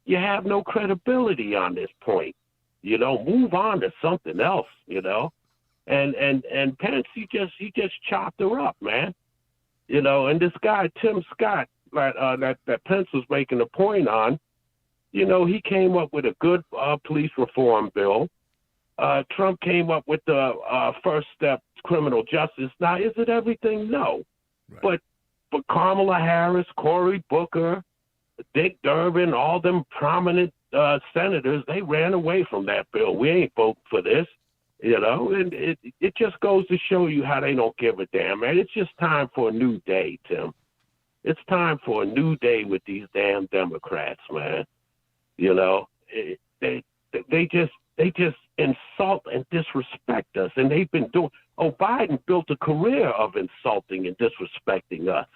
You have no credibility on this point. You know, move on to something else, you know. And Pence, he just chopped her up, man. You know, and this guy, Tim Scott, that Pence was making a point on, you know, he came up with a good police reform bill. Trump came up with the first step criminal justice. Now, is it everything? No. Right. But Kamala Harris, Cory Booker, Dick Durbin, all them prominent senators, they ran away from that bill. We ain't voting for this, you know, and it just goes to show you how they don't give a damn, man. It's just time for a new day, Tim. It's time for a new day with these damn Democrats, man. You know, they just insult and disrespect us, and they've been doing. Oh, Biden built a career of insulting and disrespecting us.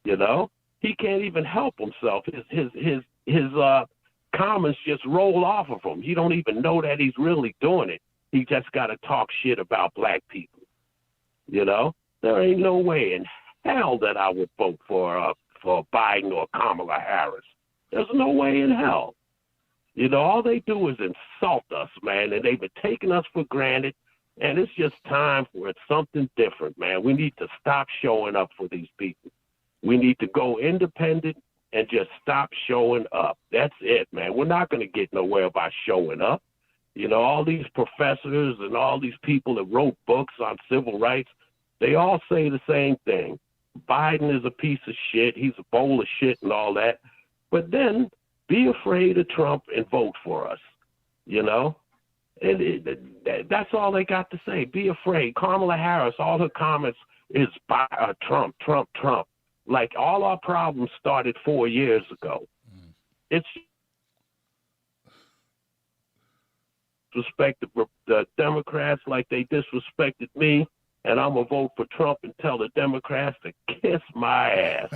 You know, he can't even help himself. His comments just roll off of him. You don't even know that he's really doing it. He just got to talk shit about black people. You know, there ain't no way in hell that I would vote for Biden or Kamala Harris. There's no way in hell. You know, all they do is insult us, man, and they've been taking us for granted, and it's just time for something different, man. We need to stop showing up for these people. We need to go independent and just stop showing up. That's it, man. We're not going to get nowhere by showing up. You know, all these professors and all these people that wrote books on civil rights, they all say the same thing. Biden is a piece of shit. He's a bowl of shit and all that. But then be afraid of Trump and vote for us, you know? And that's all they got to say. Be afraid. Kamala Harris, all her comments is by Trump, Trump, Trump. Like all our problems started 4 years ago. It's respect the Democrats like they disrespected me, and I'm going to vote for Trump and tell the Democrats to kiss my ass.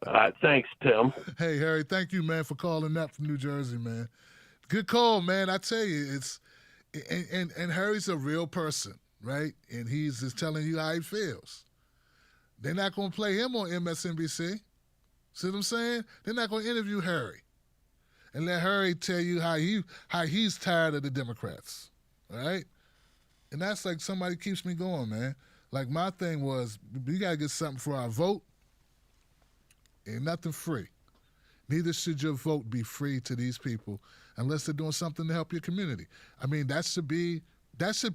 All right, thanks, Tim. Hey, Harry, thank you, man, for calling up from New Jersey, man. Good call, man. I tell you, it's and Harry's a real person, right? And he's just telling you how he feels. They're not going to play him on MSNBC. See what I'm saying? They're not going to interview Harry and let Harry tell you how he's tired of the Democrats, all right? And that's like somebody keeps me going, man. Like my thing was, we got to get something for our vote. Ain't nothing free. Neither should your vote be free to these people unless they're doing something to help your community. I mean, that's basic.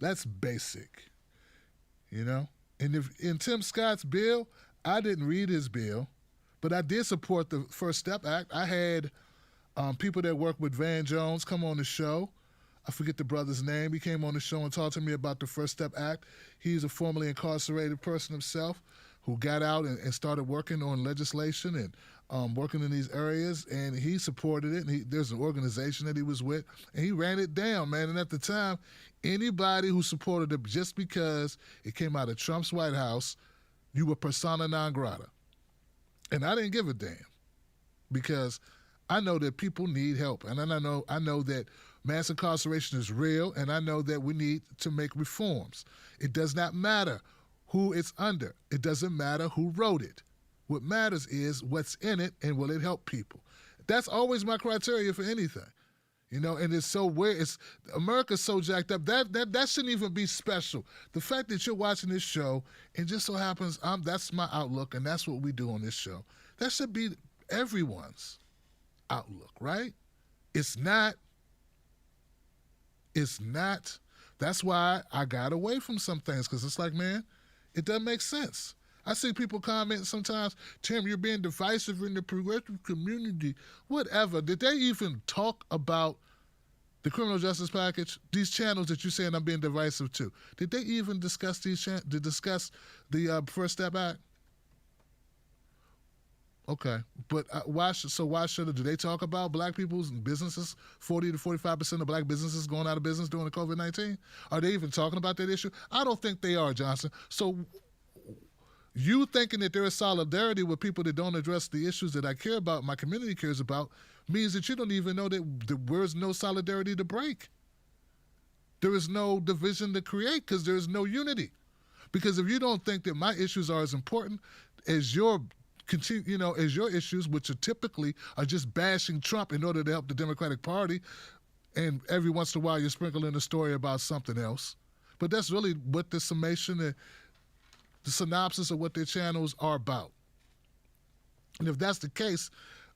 That's basic, you know? And if in Tim Scott's bill, I didn't read his bill, but I did support the First Step Act. I had people that work with Van Jones come on the show. I forget the brother's name. He came on the show and talked to me about the First Step Act. He's a formerly incarcerated person himself who got out and started working on legislation and working in these areas, and he supported it. And there's an organization that he was with, and he ran it down, man. And at the time, anybody who supported it just because it came out of Trump's White House, you were persona non grata. And I didn't give a damn because I know that people need help, and I know that mass incarceration is real, and I know that we need to make reforms. It does not matter who it's under. It doesn't matter who wrote it. What matters is what's in it and will it help people. That's always my criteria for anything. You know, and it's so weird. America's so jacked up. That shouldn't even be special. The fact that you're watching this show, and just so happens that's my outlook, and that's what we do on this show. That should be everyone's outlook, right? It's not. It's not. That's why I got away from some things, because it's like, man, it doesn't make sense. I see people comment sometimes, Tim, you're being divisive in the progressive community. Whatever. Did they even talk about the criminal justice package? These channels that you're saying I'm being divisive to. Did they even discuss the First Step Act? Okay, but why should do they talk about black people's businesses? 40 to 45% of black businesses going out of business during the COVID-19. Are they even talking about that issue? I don't think they are, Johnson. So you thinking that there is solidarity with people that don't address the issues that I care about, my community cares about, means that you don't even know that there is no solidarity to break. There is no division to create because there is no unity. Because if you don't think that my issues are as important as your issues, which are typically just bashing Trump in order to help the Democratic Party, and every once in a while you sprinkle in a story about something else. But that's really what the summation, the synopsis of what their channels are about. And if that's the case,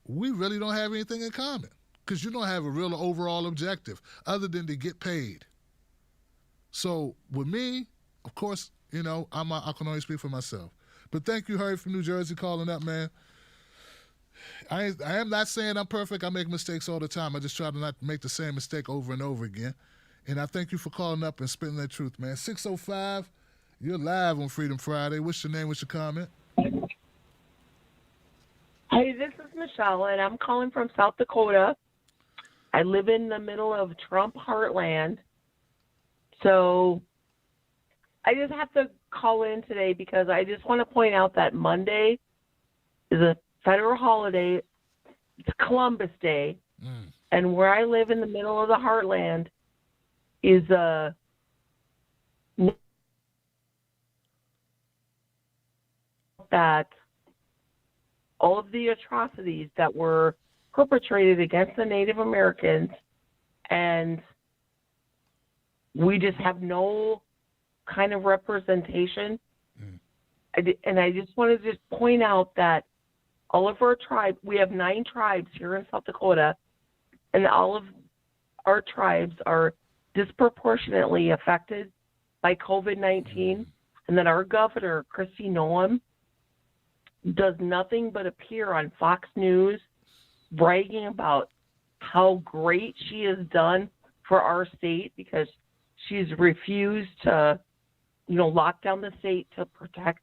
we really don't have anything in common, because you don't have a real overall objective other than to get paid. So with me, of course, I can only speak for myself. But thank you, Harry from New Jersey, calling up, man. I am not saying I'm perfect. I make mistakes all the time. I just try to not make the same mistake over and over again. And I thank you for calling up and spitting that truth, man. 605, you're live on Freedom Friday. What's your name? What's your comment? Hey, this is Michelle, and I'm calling from South Dakota. I live in the middle of Trump heartland. So I just have to call in today because I just want to point out that Monday is a federal holiday. It's Columbus Day. And where I live in the middle of the heartland is that all of the atrocities that were perpetrated against the Native Americans, and we just have no kind of representation. And I just wanted to just point out that all of our tribes, we have 9 tribes here in South Dakota, and all of our tribes are disproportionately affected by COVID-19, and that our governor, Kristi Noem, does nothing but appear on Fox News bragging about how great she has done for our state because she's refused to, lock down the state to protect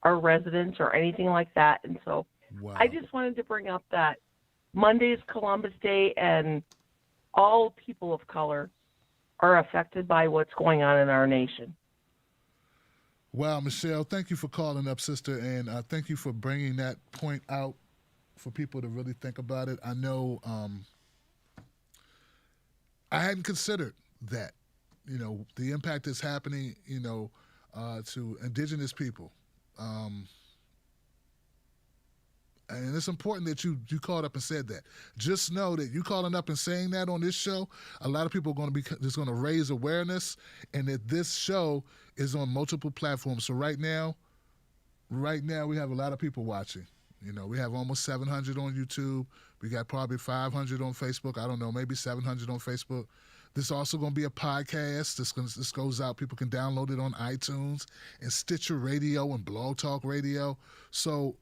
our residents or anything like that. And so I just wanted to bring up that Monday is Columbus Day, and all people of color are affected by what's going on in our nation. Wow, Michelle, thank you for calling up, sister, and thank you for bringing that point out for people to really think about it. I know I hadn't considered that, the impact that's happening, to indigenous people. And it's important that you called up and said that. Just know that you calling up and saying that on this show, a lot of people are going to be just going to raise awareness, and that this show is on multiple platforms. So right now we have a lot of people watching. We have almost 700 on YouTube. We got probably 500 on Facebook. I don't know, maybe 700 on Facebook. This is also going to be a podcast. This goes out. People can download it on iTunes and Stitcher Radio and Blog Talk Radio. So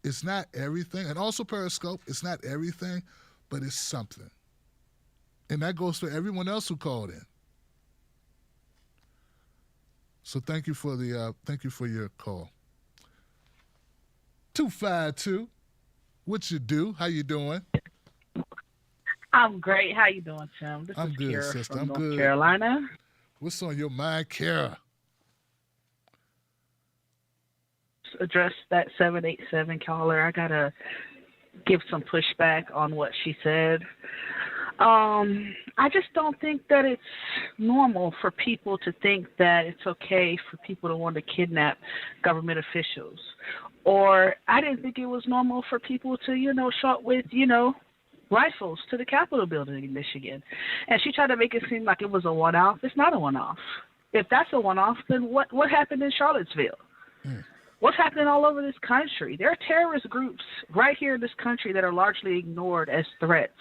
it's not everything. And also Periscope. It's not everything, but it's something. And that goes for everyone else who called in. So thank you for your call. 252, what you do? How you doing? I'm great. How you doing, Tim? This I'm is good, Kara sister. from I'm North good. Carolina. What's on your mind, Kara? Address that 787 caller. I gotta give some pushback on what she said. I just don't think that it's normal for people to think that it's okay for people to want to kidnap government officials. Or I didn't think it was normal for people to, show up with, rifles to the Capitol building in Michigan. And she tried to make it seem like it was a one-off. It's not a one-off. If that's a one-off, then what happened in Charlottesville? What's happening all over this country? There are terrorist groups right here in this country that are largely ignored as threats.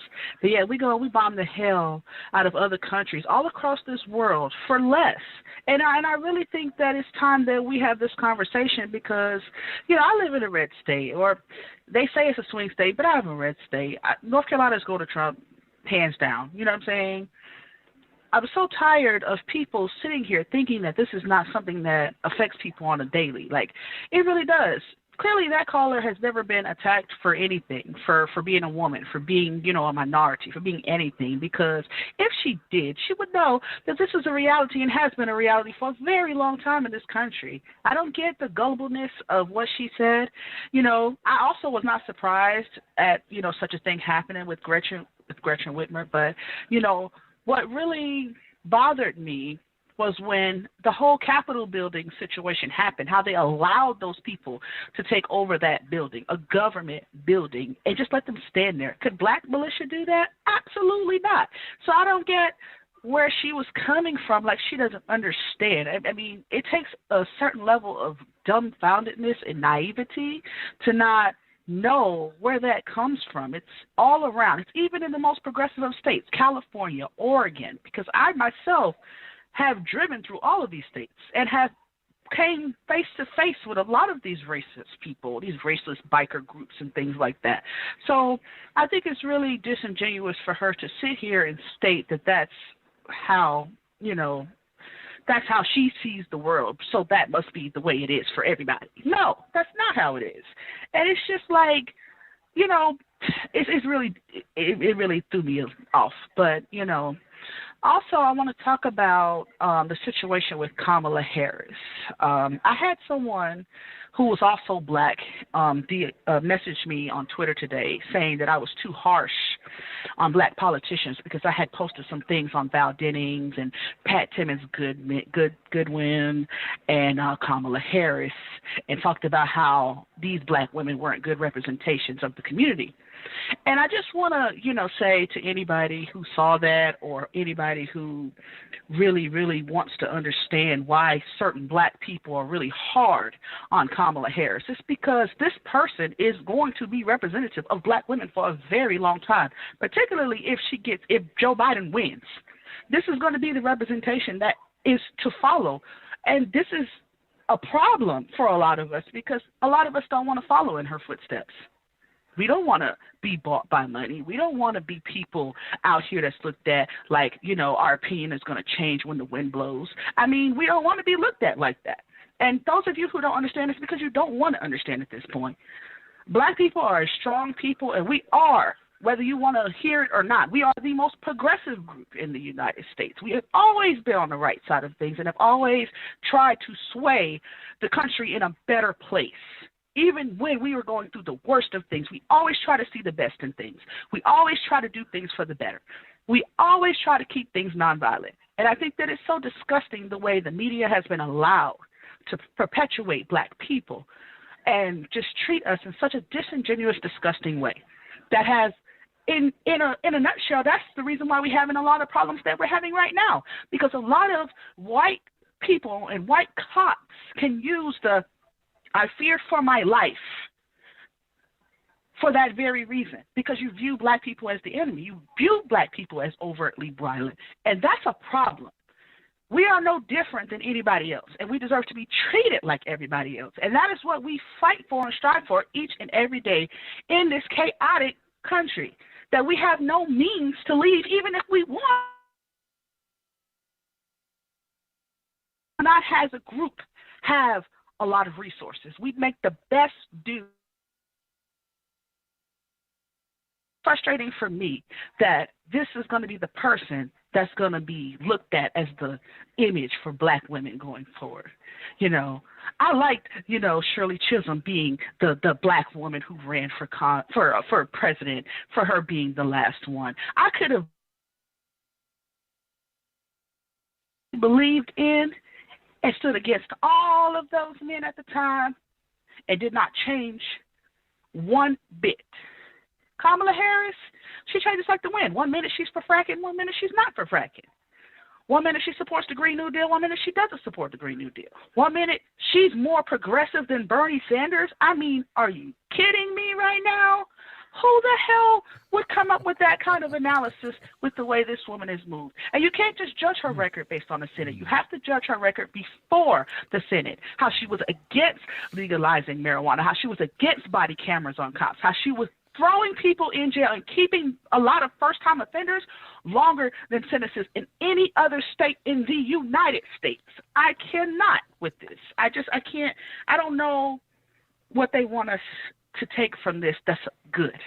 But yet we bomb the hell out of other countries all across this world for less. And I really think that it's time that we have this conversation because, I live in a red state, or they say it's a swing state, but I have a red state. North Carolina's go to Trump, hands down. You know what I'm saying? I was so tired of people sitting here thinking that this is not something that affects people on a daily. Like, it really does. Clearly, that caller has never been attacked for anything, for being a woman, for being, a minority, for being anything. Because if she did, she would know that this is a reality and has been a reality for a very long time in this country. I don't get the gullibleness of what she said. I also was not surprised at, such a thing happening with Gretchen Whitmer. But, what really bothered me was when the whole Capitol building situation happened, how they allowed those people to take over that building, a government building, and just let them stand there. Could black militia do that? Absolutely not. So I don't get where she was coming from, like she doesn't understand. I mean, it takes a certain level of dumbfoundedness and naivety to not know where that comes from. It's all around. It's even in the most progressive of states, California, Oregon, because I myself have driven through all of these states and have came face to face with a lot of these racist people, these racist biker groups and things like that. So I think it's really disingenuous for her to sit here and state that that's how, that's how she sees the world, so that must be the way it is for everybody. No, that's not how it is. And it's just like, it really threw me off. But, also I want to talk about the situation with Kamala Harris. I had someone who was also black messaged me on Twitter today saying that I was too harsh on black politicians because I had posted some things on Val Dennings and Pat Goodwin and Kamala Harris and talked about how these black women weren't good representations of the community. And I just want to, say to anybody who saw that or anybody who really, really wants to understand why certain black people are really hard on Kamala Harris, it's because this person is going to be representative of black women for a very long time, particularly if Joe Biden wins. This is going to be the representation that is to follow. And this is a problem for a lot of us because a lot of us don't want to follow in her footsteps. We don't want to be bought by money. We don't want to be people out here that's looked at like, our opinion is going to change when the wind blows. I mean, we don't want to be looked at like that. And those of you who don't understand this because you don't want to understand at this point. Black people are a strong people, and we are, whether you want to hear it or not, we are the most progressive group in the United States. We have always been on the right side of things and have always tried to sway the country in a better place. Even when we were going through the worst of things, we always try to see the best in things. We always try to do things for the better. We always try to keep things nonviolent. And I think that it's so disgusting the way the media has been allowed to perpetuate black people and just treat us in such a disingenuous, disgusting way. That has, in a nutshell, that's the reason why we're having a lot of problems that we're having right now. Because a lot of white people and white cops can use the I fear for my life for that very reason, because you view black people as the enemy. You view black people as overtly violent, and that's a problem. We are no different than anybody else, and we deserve to be treated like everybody else. And that is what we fight for and strive for each and every day in this chaotic country, that we have no means to leave even if we want. Not as a group have a lot of resources. We make the best do. Frustrating for me that this is going to be the person that's going to be looked at as the image for black women going forward. I liked, Shirley Chisholm being the black woman who ran for president, for her being the last one. I could have believed in and stood against all of those men at the time and did not change one bit. Kamala Harris, she changes like the wind. 1 minute she's for fracking, 1 minute she's not for fracking. 1 minute she supports the Green New Deal, 1 minute she doesn't support the Green New Deal. 1 minute she's more progressive than Bernie Sanders. I mean, are you kidding me right now? Who the hell would come up with that kind of analysis with the way this woman is moved? And you can't just judge her record based on the Senate. You have to judge her record before the Senate, how she was against legalizing marijuana, how she was against body cameras on cops, how she was throwing people in jail and keeping a lot of first-time offenders longer than sentences in any other state in the United States. I cannot with this. I can't. I don't know what they want us to take from this that's good.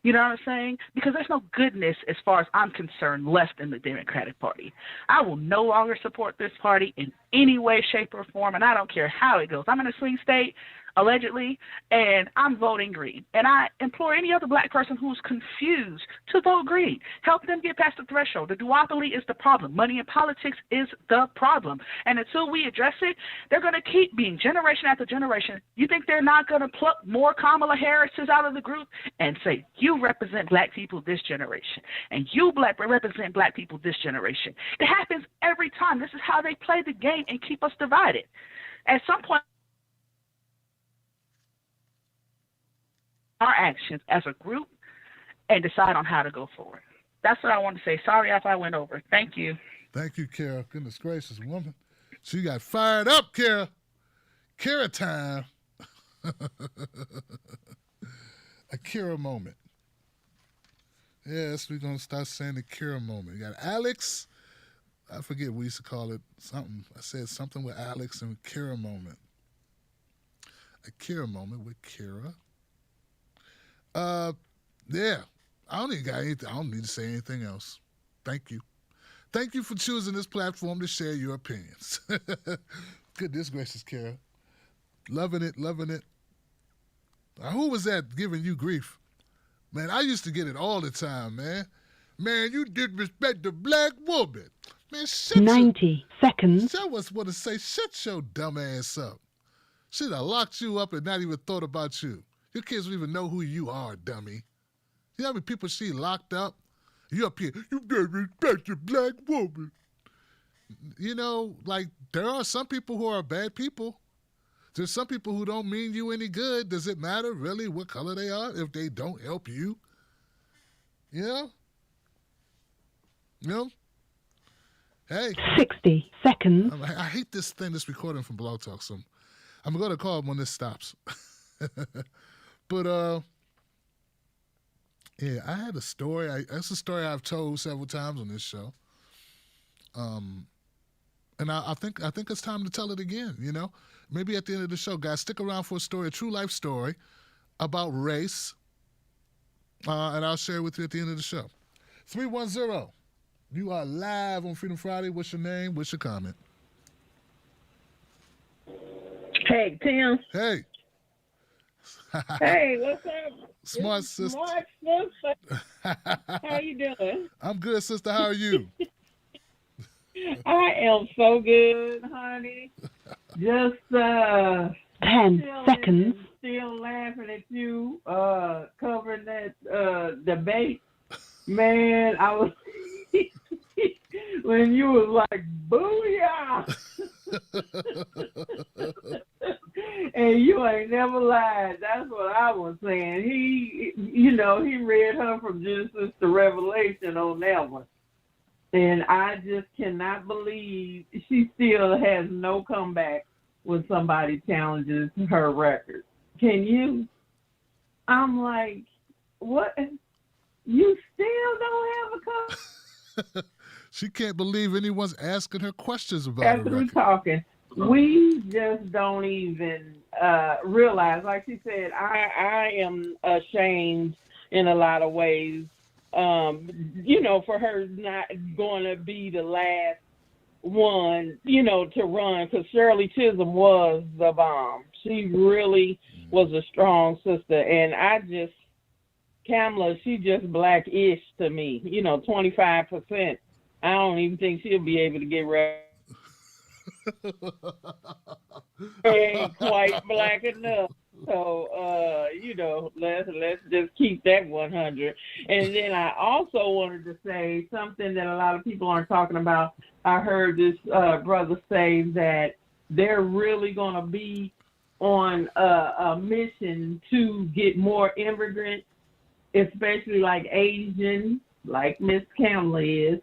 You know what I'm saying? Because there's no goodness, as far as I'm concerned, left in the Democratic Party. I will no longer support this party in any way, shape, or form, and I don't care how it goes. I'm in a swing state, allegedly, and I'm voting green. And I implore any other black person who's confused to vote green. Help them get past the threshold. The duopoly is the problem. Money in politics is the problem. And until we address it, they're going to keep being generation after generation. You think they're not going to pluck more Kamala Harrises out of the group and say, you represent black people this generation, and you represent black people this generation? It happens every time. This is how they play the game and keep us divided. At some point, our actions as a group and decide on how to go forward. That's what I want to say. Sorry if I went over. Thank you. Thank you, Kara. Goodness gracious, woman. She got fired up, Kara. Kara time. A Kara moment. Yes, we're going to start saying the Kara moment. You got Alex. I forget what we used to call it. Something. I said something with Alex and Kara moment. A Kara moment with Kara. Yeah, I don't even got anything. I don't need to say anything else. Thank you. Thank you for choosing this platform to share your opinions. Goodness gracious, Kara. Loving it, loving it. Now, who was that giving you grief? Man, I used to get it all the time, man. Man, you disrespect the black woman. Man, shut 90 seconds. I was want to say, shut your dumb ass up. Should have locked you up and not even thought about you. Your kids don't even know who you are, dummy. You know how many people she locked up? You up here, you don't respect the black woman. You know, like, there are some people who are bad people. There's some people who don't mean you any good. Does it matter, really, what color they are if they don't help you? You know? You know? Hey. 60 seconds. I hate this recording from Blog Talk, so I'm going to call it when this stops. But, yeah, I had a story. That's a story I've told several times on this show. And I think it's time to tell it again, you know? Maybe at the end of the show, guys, stick around for a story, a true life story about race, and I'll share it with you at the end of the show. 310, you are live on Freedom Friday. What's your name? What's your comment? Hey, Tim. Hey. Hey, what's up? Smart sister. Smart sister. How you doing? I'm good, sister. How are you? I am so good, honey. Just 10 seconds. Still laughing at you covering that debate. Man, I was when you was like, booyah! And you ain't never lied. That's what I was saying. He read her from Genesis to Revelation on that one. And I just cannot believe she still has no comeback when somebody challenges her record. Can you? I'm like, what? You still don't have a comeback? She can't believe anyone's asking her questions about her After record. we talking, we just don't even realize. Like she said, I am ashamed in a lot of ways. For her not going to be the last one, to run, because Shirley Chisholm was the bomb. She really was a strong sister, and Kamala, she just black-ish to me, 25%. I don't even think she'll be able to get right. Ain't quite black enough. So, let's just keep that 100. And then I also wanted to say something that a lot of people aren't talking about. I heard this brother say that they're really going to be on a mission to get more immigrants, especially like Asians, like Miss Kamala is,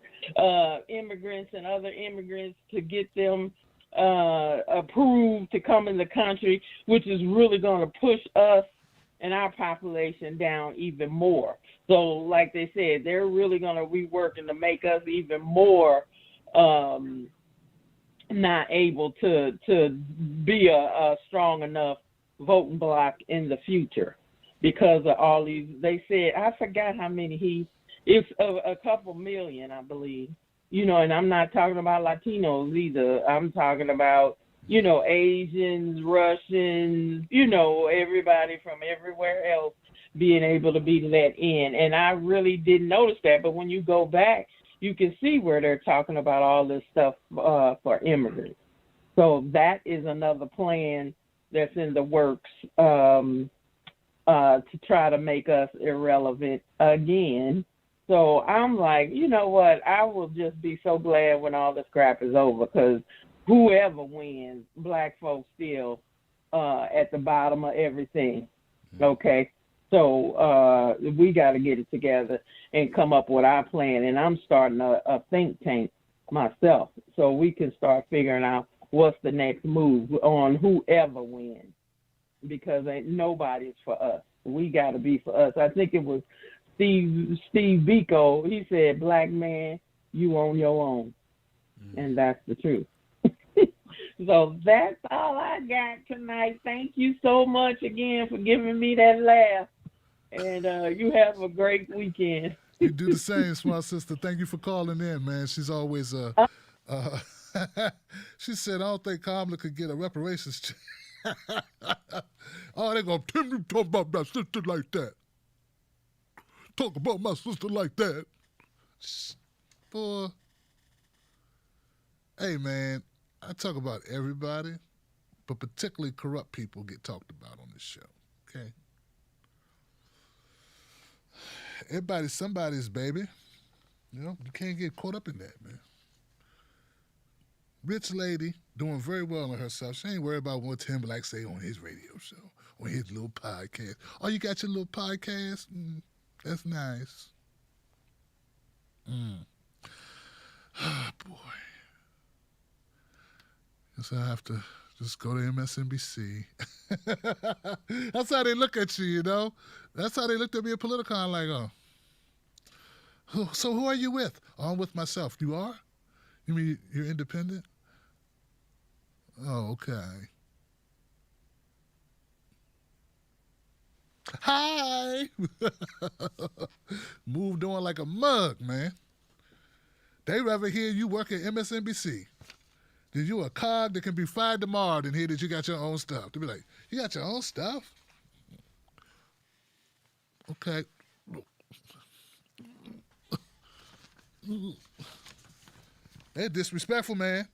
immigrants and other immigrants, to get them approved to come in the country, which is really going to push us and our population down even more. So, like they said, they're really going to be working to make us even more not able to be a strong enough voting bloc in the future because of all these. They said, I forgot how many it's a couple million, I believe. And I'm not talking about Latinos either. I'm talking about, Asians, Russians, everybody from everywhere else being able to be let in. And I really didn't notice that. But when you go back, you can see where they're talking about all this stuff for immigrants. So that is another plan that's in the works to try to make us irrelevant again. So I'm like, you know what? I will just be so glad when all this crap is over, because whoever wins, black folks still at the bottom of everything. Okay? So we got to get it together and come up with our plan. And I'm starting a think tank myself so we can start figuring out what's the next move on whoever wins, because ain't nobody's for us. We got to be for us. I think it was Steve Biko. He said, "Black man, you on your own," and that's the truth. So that's all I got tonight. Thank you so much again for giving me that laugh, and you have a great weekend. You do the same, smart sister. Thank you for calling in, man. She's always she said, "I don't think Kamala could get a reparations check." Oh, they're gonna talk about my sister like that. Talk about my sister like that. Boy. Hey, man, I talk about everybody, but particularly corrupt people get talked about on this show, okay? Everybody's somebody's baby. You can't get caught up in that, man. Rich lady doing very well on herself. She ain't worried about what Timberlake say on his radio show, on his little podcast. Oh, you got your little podcast? That's nice. Oh, boy. Guess I have to just go to MSNBC. That's how they look at you, That's how they looked at me at Politicon, like, oh. So who are you with? Oh, I'm with myself. You are? You mean you're independent? Oh, okay. Hi! Moved on like a mug, man. They rather hear you work at MSNBC than you a cog that can be fired tomorrow than hear that you got your own stuff. To be like, you got your own stuff? Okay. They're disrespectful, man.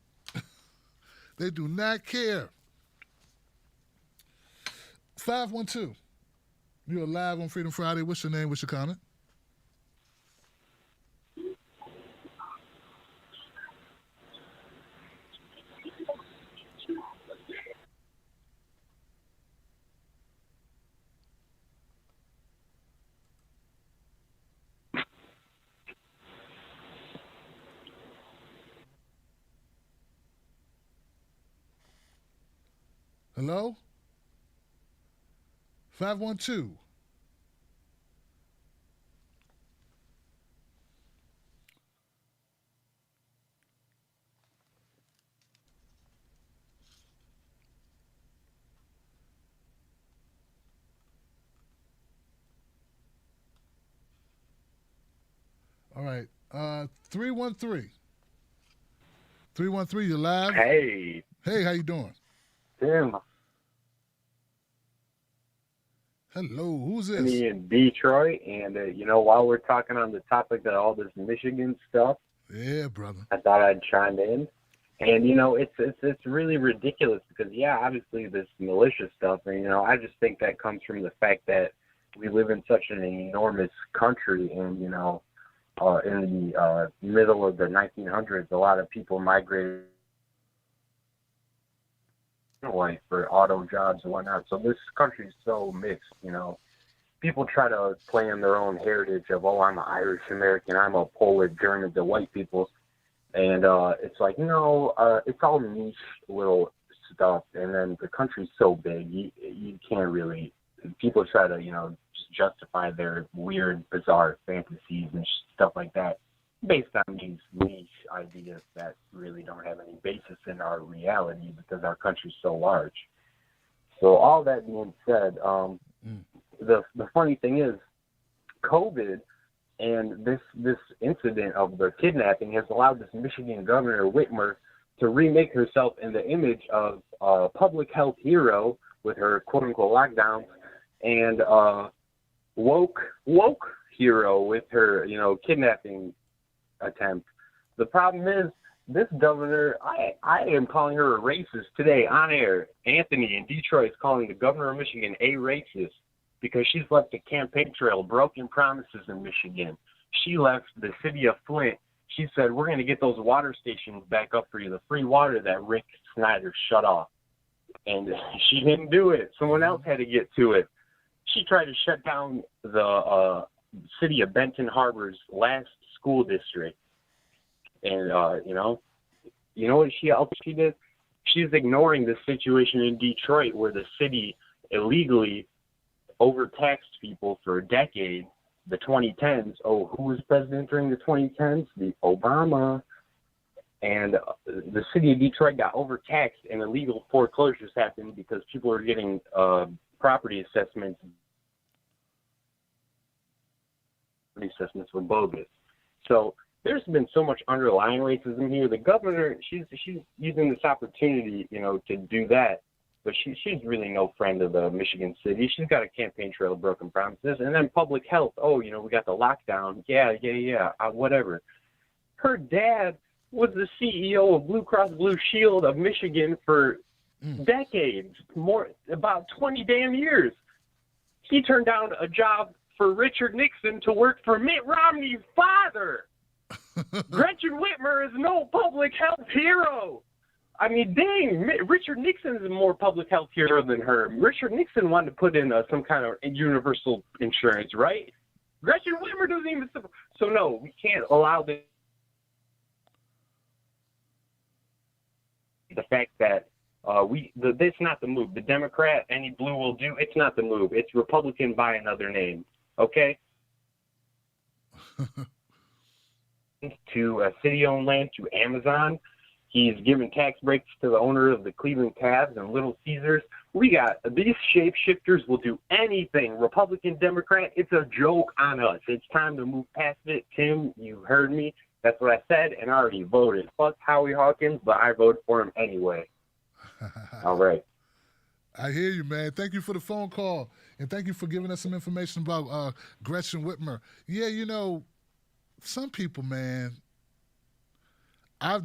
They do not care. 512. You're live on Freedom Friday. What's your name? What's your comment? Hello? 512. All right. 313. 313, you live? Hey. Hey, how you doing? Tim. Hello, who's this? Me in Detroit, and while we're talking on the topic of all this Michigan stuff, yeah, brother, I thought I'd chime in. And it's really ridiculous because obviously this militia stuff, and I just think that comes from the fact that we live in such an enormous country, and in the middle of the 1900s, a lot of people migrated away for auto jobs and whatnot. So this country is so mixed. People try to claim their own heritage of, I'm an Irish American, I'm a Polish, German, the white people. And it's like, no, it's all niche little stuff. And then the country's so big, you can't really, people try to, just justify their weird, bizarre fantasies and stuff like that based on these niche ideas that really don't have any basis in our reality because our country's so large. So all that being said, the funny thing is, COVID and this incident of the kidnapping has allowed this Michigan Governor Whitmer to remake herself in the image of a public health hero with her quote-unquote lockdowns, and woke hero with her kidnapping attempt. The problem is, this governor, I am calling her a racist today on air. Anthony in Detroit is calling the governor of Michigan a racist, because she's left a campaign trail of broken promises in Michigan. She left the city of Flint. She said, we're going to get those water stations back up for you, the free water that Rick Snyder shut off. And she didn't do it. Someone else had to get to it. She tried to shut down the city of Benton Harbor's last school district. And, you know what else she did? She's ignoring the situation in Detroit where the city illegally overtaxed people for a decade, the 2010s. Oh, who was president during the 2010s? The Obama. And the city of Detroit got overtaxed and illegal foreclosures happened because people were getting property assessments. Assessments were bogus. So there's been so much underlying racism here. The governor, she's using this opportunity, to do that. But she's really no friend of the Michigan city. She's got a campaign trail of broken promises. And then public health. Oh, we got the lockdown. Yeah, whatever. Her dad was the CEO of Blue Cross Blue Shield of Michigan for decades, about 20 damn years. He turned down a job for Richard Nixon to work for Mitt Romney's father. Gretchen Whitmer is no public health hero. I mean, dang, Richard Nixon is a more public health hero than her. Richard Nixon wanted to put in some kind of universal insurance, right? Gretchen Whitmer doesn't even. So no, we can't allow this. The fact that it's not the move. The Democrat, any blue will do. It's not the move. It's Republican by another name. Okay. To city-owned land, to Amazon. He's given tax breaks to the owner of the Cleveland Cavs and Little Caesars. We got these shapeshifters will do anything. Republican, Democrat, it's a joke on us. It's time to move past it. Tim, you heard me. That's what I said, and I already voted. Fuck Howie Hawkins, but I voted for him anyway. All right. I hear you, man. Thank you for the phone call, and thank you for giving us some information about Gretchen Whitmer. Yeah, some people, man, I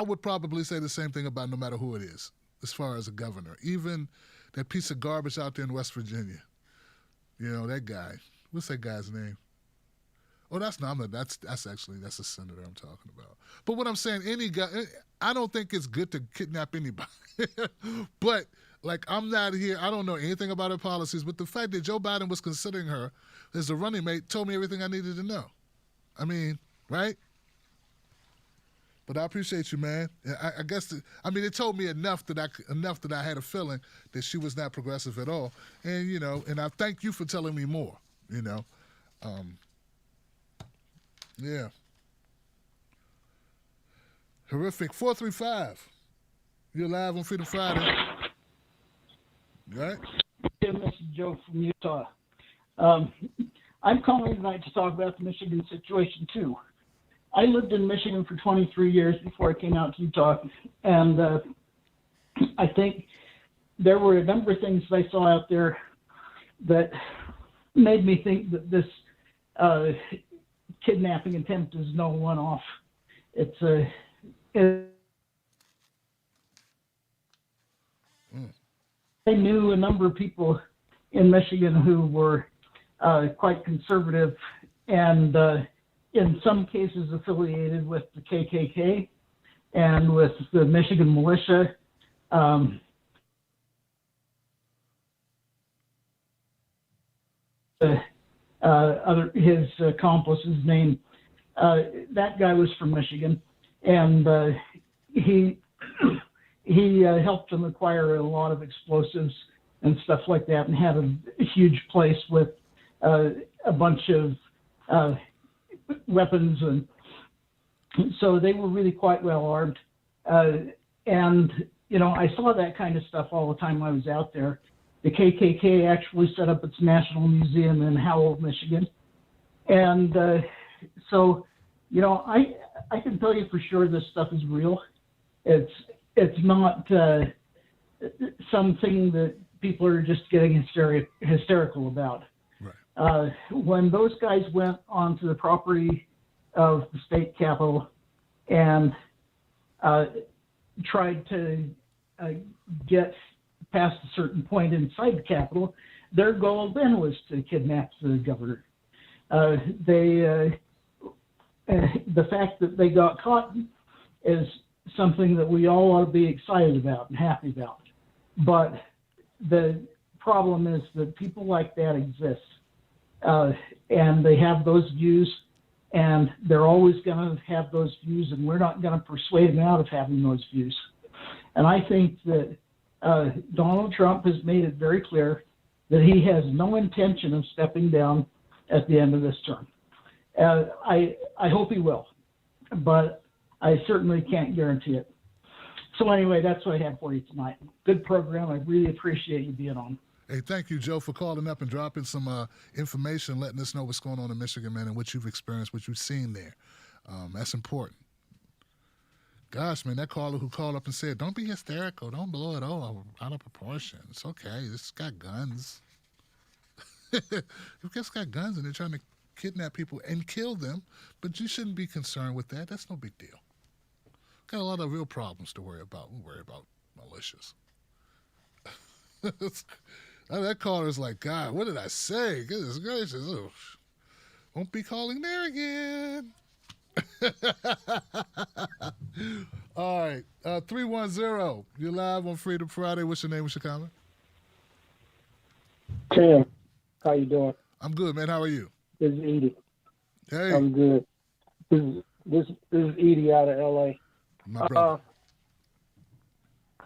would probably say the same thing about no matter who it is, as far as a governor. Even that piece of garbage out there in West Virginia. That guy. What's that guy's name? Oh, that's a senator I'm talking about. But what I'm saying, any guy, I don't think it's good to kidnap anybody. But, I'm not here, I don't know anything about her policies, but the fact that Joe Biden was considering her as a running mate told me everything I needed to know. I mean, right? But I appreciate you, man. I guess, it told me enough that I had a feeling that she was not progressive at all. And, and I thank you for telling me more, Yeah. Horrific. 435. You're live on Freedom Friday. Right? This is Joe from Utah. I'm calling tonight to talk about the Michigan situation, too. I lived in Michigan for 23 years before I came out to Utah, and I think there were a number of things that I saw out there that made me think that this kidnapping attempt is no one-off. It's I knew a number of people in Michigan who were quite conservative and in some cases affiliated with the KKK and with the Michigan militia. His accomplice's name, that guy was from Michigan, and he helped them acquire a lot of explosives and stuff like that, and had a huge place with a bunch of weapons, and so they were really quite well armed. And I saw that kind of stuff all the time when I was out there. The KKK actually set up its national museum in Howell, Michigan, and so I can tell you for sure this stuff is real. It's not something that people are just getting hysterical about. Right. When those guys went onto the property of the state capitol and tried to get past a certain point inside the capitol, their goal then was to kidnap the governor. The fact that they got caught is something that we all ought to be excited about and happy about. But the problem is that people like that exist, and they have those views, and they're always going to have those views, and we're not going to persuade them out of having those views. And I think that Donald Trump has made it very clear that he has no intention of stepping down at the end of this term. I hope he will, but I certainly can't guarantee it. So anyway, that's what I have for you tonight. Good program. I really appreciate you being on. Hey, thank you, Joe, for calling up and dropping some information, letting us know what's going on in Michigan, man, and what you've experienced, what you've seen there. That's important. Gosh, man, that caller who called up and said, don't be hysterical. Don't blow it all out of proportion. It's okay. It's got guns. You've just got guns, and they're trying to kidnap people and kill them, but you shouldn't be concerned with that. That's no big deal. Got a lot of real problems to worry about. We worry about militias. That caller's like, God, what did I say? Goodness gracious. Oh, won't be calling there again. All right. 310. You're live on Freedom Friday. What's your name? What's your comment? Tim, how you doing? I'm good, man. How are you? This is Edie. Hey. I'm good. This is Edie out of LA. My brother.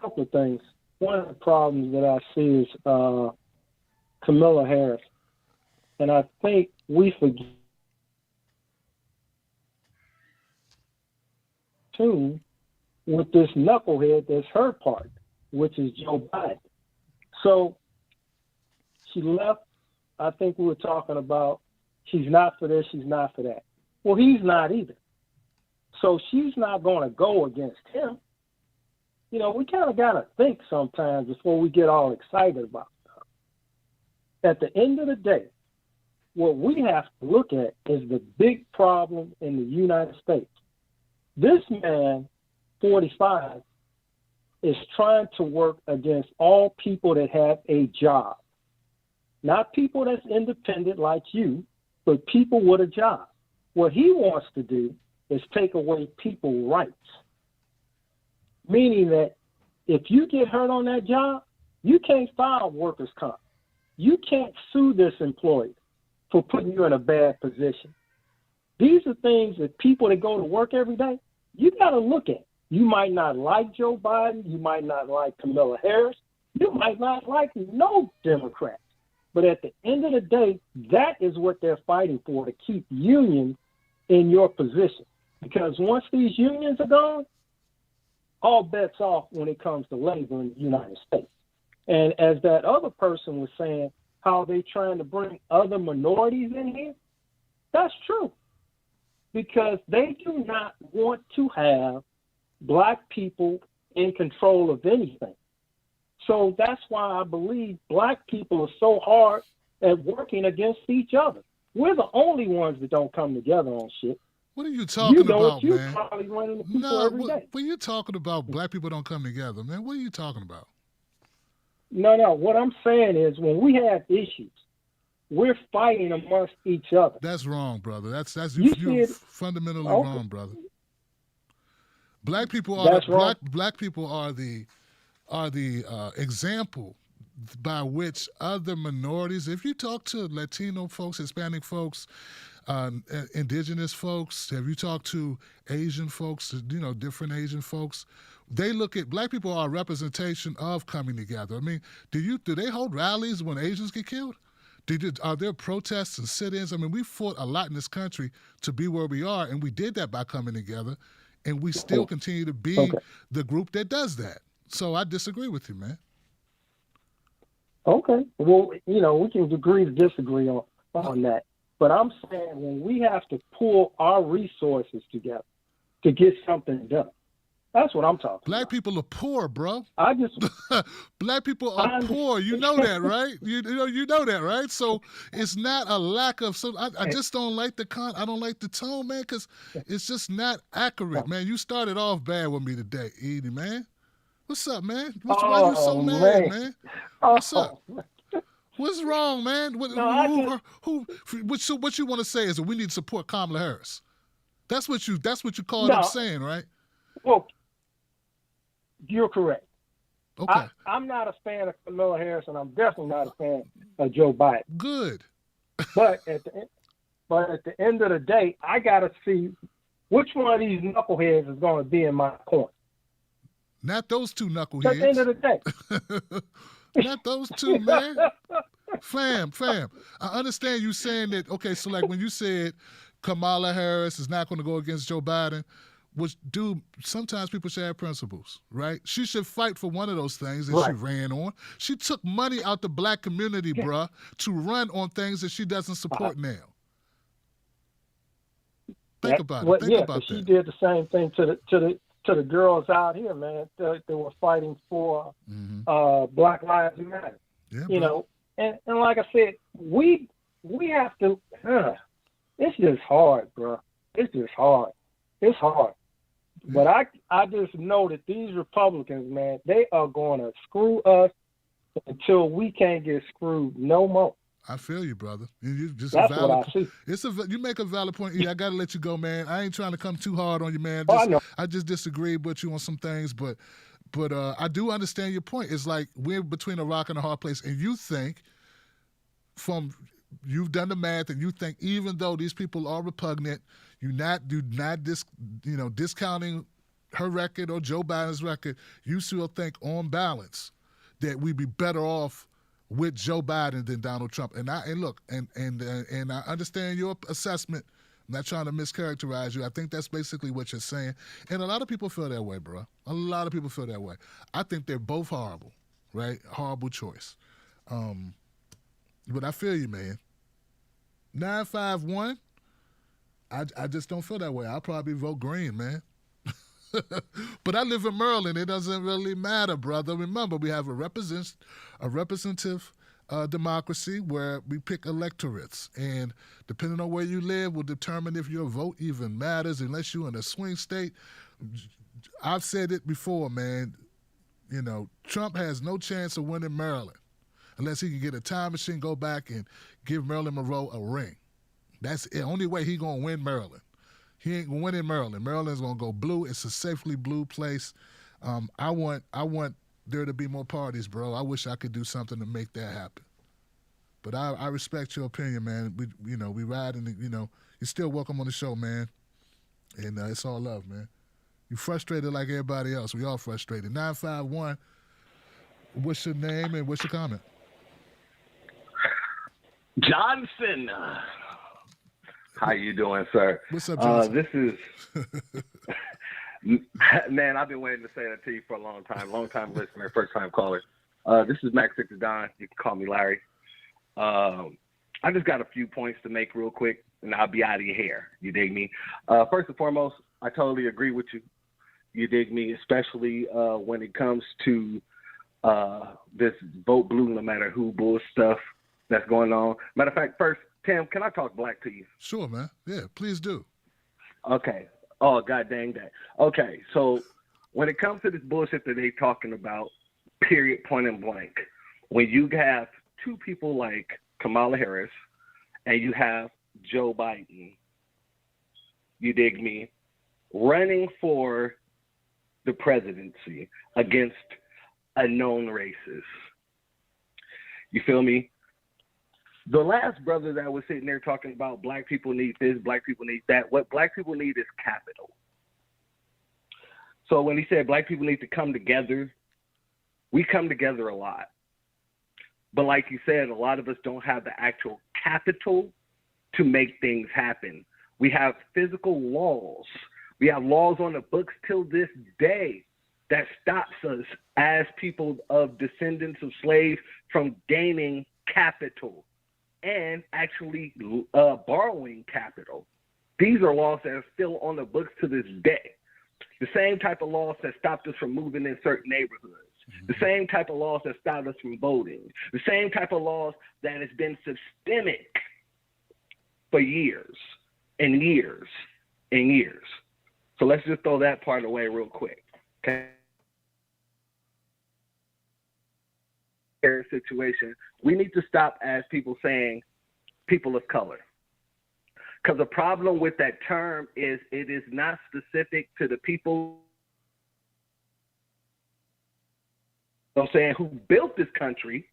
Couple of things. One of the problems that I see is Kamala Harris. And I think we forget too with this knucklehead that's her part, which is Joe Biden. So she left. I think we were talking about she's not for this, she's not for that. Well, he's not either. So she's not going to go against him. We kind of got to think sometimes before we get all excited about stuff. At the end of the day, what we have to look at is the big problem in the United States. This man, 45, is trying to work against all people that have a job. Not people that's independent like you, but people with a job. What he wants to do is take away people's rights. Meaning that if you get hurt on that job, you can't file workers' comp. You can't sue this employee for putting you in a bad position. These are things that people that go to work every day, you got to look at. You might not like Joe Biden. You might not like Kamala Harris. You might not like no Democrats. But at the end of the day, that is what they're fighting for, to keep unions in your position. Because once these unions are gone, all bets off when it comes to labor in the United States. And as that other person was saying, how they trying to bring other minorities in here, that's true. Because they do not want to have black people in control of anything. So that's why I believe black people are so hard at working against each other. We're the only ones that don't come together on shit. What are you talking about, you man? probably run into people No, every day. what are you talking about? Black people don't come together, man. What are you talking about? No. What I'm saying is when we have issues, we're fighting amongst each other. That's wrong, brother. You you're said- fundamentally Okay. wrong, brother. Black people That's wrong. black people are the example by which other minorities, if you talk to Latino folks, Hispanic folks, indigenous folks, have you talked to Asian folks, different Asian folks, they look at black people are a representation of coming together. I mean, do they hold rallies when Asians get killed? Are there protests and sit-ins? I mean, we fought a lot in this country to be where we are, and we did that by coming together, and we still continue to be the group that does that. So I disagree with you, man. Okay. Well, we can agree to disagree on that. But I'm saying when we have to pull our resources together to get something done, that's what I'm talking Black people are poor, bro. Black people I are poor. You know that, right? You know that, right? So it's not a lack of some. I just don't like I don't like the tone, man, because it's just not accurate, man. You started off bad with me today, Edie, man. What's up, man? Why you so mad, man? What's up? What's wrong, man? What you want to say is that we need to support Kamala Harris. That's what you called up saying, right? Well, you're correct. Okay. I'm not a fan of Kamala Harris, and I'm definitely not a fan of Joe Biden. Good. But at the end of the day, I got to see which one of these knuckleheads is going to be in my corner. Not those two knuckleheads. At the end of the day. Not those two, man. Fam. I understand you saying that, okay, so like when you said Kamala Harris is not going to go against Joe Biden, which, dude, sometimes people should have principles, right? She should fight for one of those things that she ran on. She took money out the black community, bruh, to run on things that she doesn't support now. Think about it. She did the same thing to the girls out here, man. They were fighting for Black Lives Matter. Yeah, and like I said, we have to. It's just hard, bro. It's just hard. It's hard. But I just know that these Republicans, man, they are going to screw us until we can't get screwed no more. I feel you, brother. That's what I see. You make a valid point. I got to let you go, man. I ain't trying to come too hard on you, man. I know. I just disagree with you on some things, but I do understand your point. It's like we're between a rock and a hard place, and you think you've done the math, and you think even though these people are repugnant, you're not discounting her record or Joe Biden's record. You still think on balance that we'd be better off with Joe Biden than Donald Trump. And I understand your assessment. I'm not trying to mischaracterize you. I think that's basically what you're saying. And a lot of people feel that way, bro. A lot of people feel that way. I think they're both horrible, right? Horrible choice. But I feel you, man. 951, I just don't feel that way. I'll probably vote green, man. But I live in Maryland. It doesn't really matter, brother. Remember, we have a representative democracy where we pick electorates. And depending on where you live will determine if your vote even matters unless you're in a swing state. I've said it before, man. Trump has no chance of winning Maryland unless he can get a time machine, go back and give Marilyn Monroe a ring. That's the only way he going to win Maryland. He ain't going to win in Maryland. Maryland's going to go blue. It's a safely blue place. I want there to be more parties, bro. I wish I could do something to make that happen. But I respect your opinion, man. We ride and you're still welcome on the show, man. And it's all love, man. You frustrated like everybody else. We all frustrated. 951. What's your name and what's your comment? Johnson. How you doing, sir? What's up, Johnson? This is man. I've been waiting to say that to you for a long time listener, first time caller. This is Max Victor Don. You can call me Larry. I just got a few points to make real quick, and I'll be out of your hair. You dig me? First and foremost, I totally agree with you. You dig me, especially when it comes to this vote blue, no matter who bull stuff that's going on. Matter of fact, first, Tim, can I talk black to you? Sure, man. Yeah, please do. Okay. Oh, god dang that. Okay, so when it comes to this bullshit that they talking about, period, point and blank, when you have two people like Kamala Harris and you have Joe Biden, you dig me, running for the presidency against unknown races. You feel me? The last brother that was sitting there talking about black people need this, black people need that. What black people need is capital. So when he said black people need to come together, we come together a lot. But like you said, a lot of us don't have the actual capital to make things happen. We have physical laws. We have laws on the books till this day that stops us as people of descendants of slaves from gaining capital and actually borrowing capital. These are laws that are still on the books to this day. The same type of laws that stopped us from moving in certain neighborhoods. The same type of laws that stopped us from voting. The same type of laws that has been systemic for years and years and years. So let's just throw that part away real quick. Okay. Situation, we need to stop as people saying people of color. Because the problem with that term is it is not specific to the people, I'm saying, who built this country,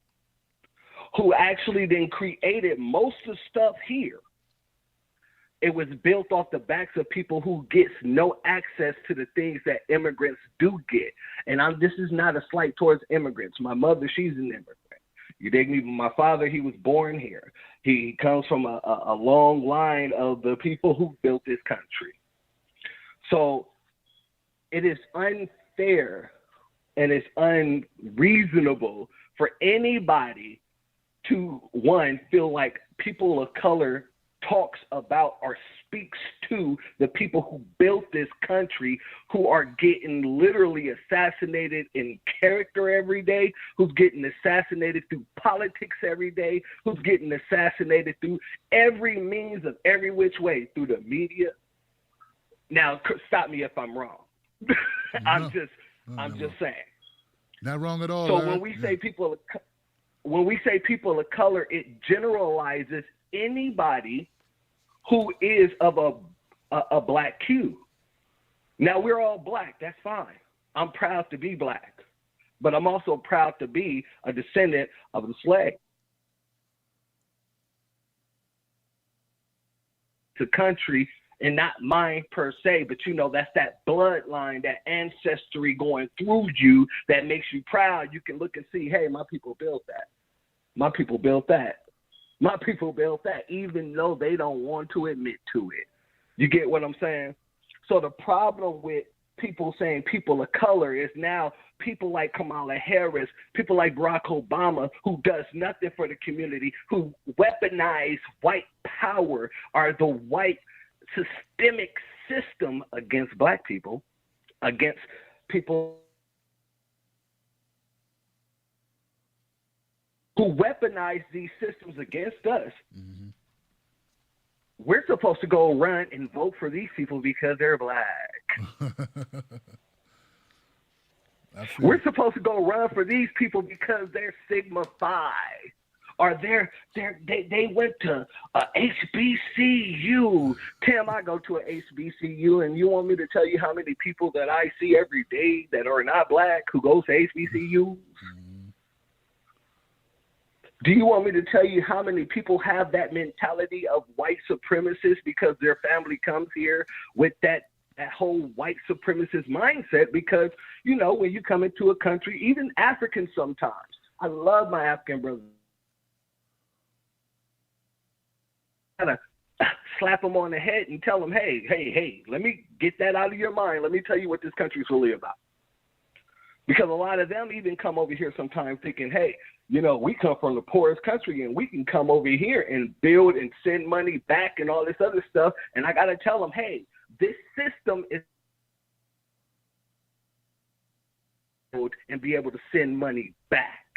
who actually then created most of the stuff here. It was built off the backs of people who gets no access to the things that immigrants do get. And this is not a slight towards immigrants. My mother, she's an immigrant. You dig me? My father, he was born here. He comes from a long line of the people who built this country. So it is unfair and it's unreasonable for anybody to, one, feel like people of color talks about or speaks to the people who built this country, who are getting literally assassinated in character every day, who's getting assassinated through politics every day, who's getting assassinated through every means of every which way, through the media. Now, stop me if I'm wrong. I'm just saying. Not wrong at all. So when we say people of color, it generalizes anybody who is of a black hue. Now, we're all black. That's fine. I'm proud to be black. But I'm also proud to be a descendant of the slave. The country, and not mine per se, but that's that bloodline, that ancestry going through you that makes you proud. You can look and see, hey, my people built that. My people built that. My people built that, even though they don't want to admit to it. You get what I'm saying? So the problem with people saying people of color is now people like Kamala Harris, people like Barack Obama, who does nothing for the community, who weaponize white power, are the white systemic system against black people, against people who weaponize these systems against us. Mm-hmm. We're supposed to go run and vote for these people because they're black. We're supposed to go run for these people because they're Sigma Phi, or they went to HBCU. Tim, I go to a HBCU, and you want me to tell you how many people that I see every day that are not black who go to HBCUs? Do you want me to tell you how many people have that mentality of white supremacists because their family comes here with that whole white supremacist mindset? Because, when you come into a country, even Africans sometimes, I love my African brothers. Kind of slap them on the head and tell them, hey, let me get that out of your mind. Let me tell you what this country's really about. Because a lot of them even come over here sometimes thinking, hey, we come from the poorest country and we can come over here and build and send money back and all this other stuff. And I got to tell them, hey, this system is and be able to send money back.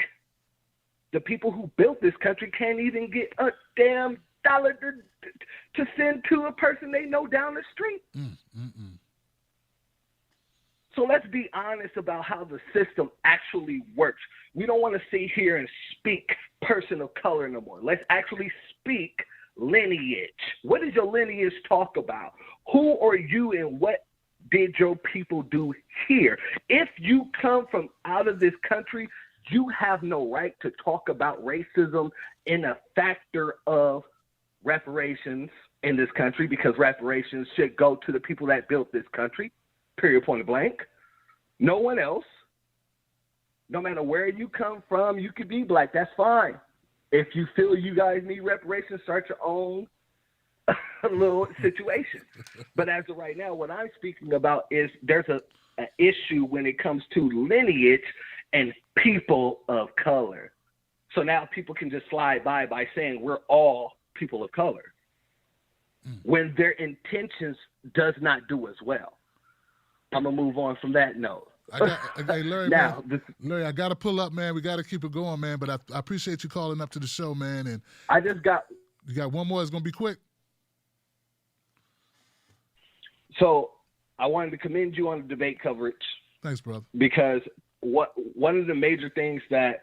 The people who built this country can't even get a damn to send to a person they know down the street. So let's be honest about how the system actually works. We don't want to sit here and speak person of color no more. Let's actually speak lineage. What does your lineage talk about? Who are you and what did your people do here? If you come from out of this country, you have no right to talk about racism in a factor of reparations in this country, because reparations should go to the people that built this country, period, point blank. No one else. No matter where you come from, you could be black. That's fine. If you feel you guys need reparations, start your own little situation. But as of right now, what I'm speaking about is there's an issue when it comes to lineage and people of color. So now people can just slide by saying we're all people of color when their intentions does not do as well. I'm going to move on from that note. Hey, Larry, now, man, Larry, I got to pull up, man. We got to keep it going, man. But I appreciate you calling up to the show, man. And you got one more. It's going to be quick. So I wanted to commend you on the debate coverage. Thanks, brother. Because one of the major things that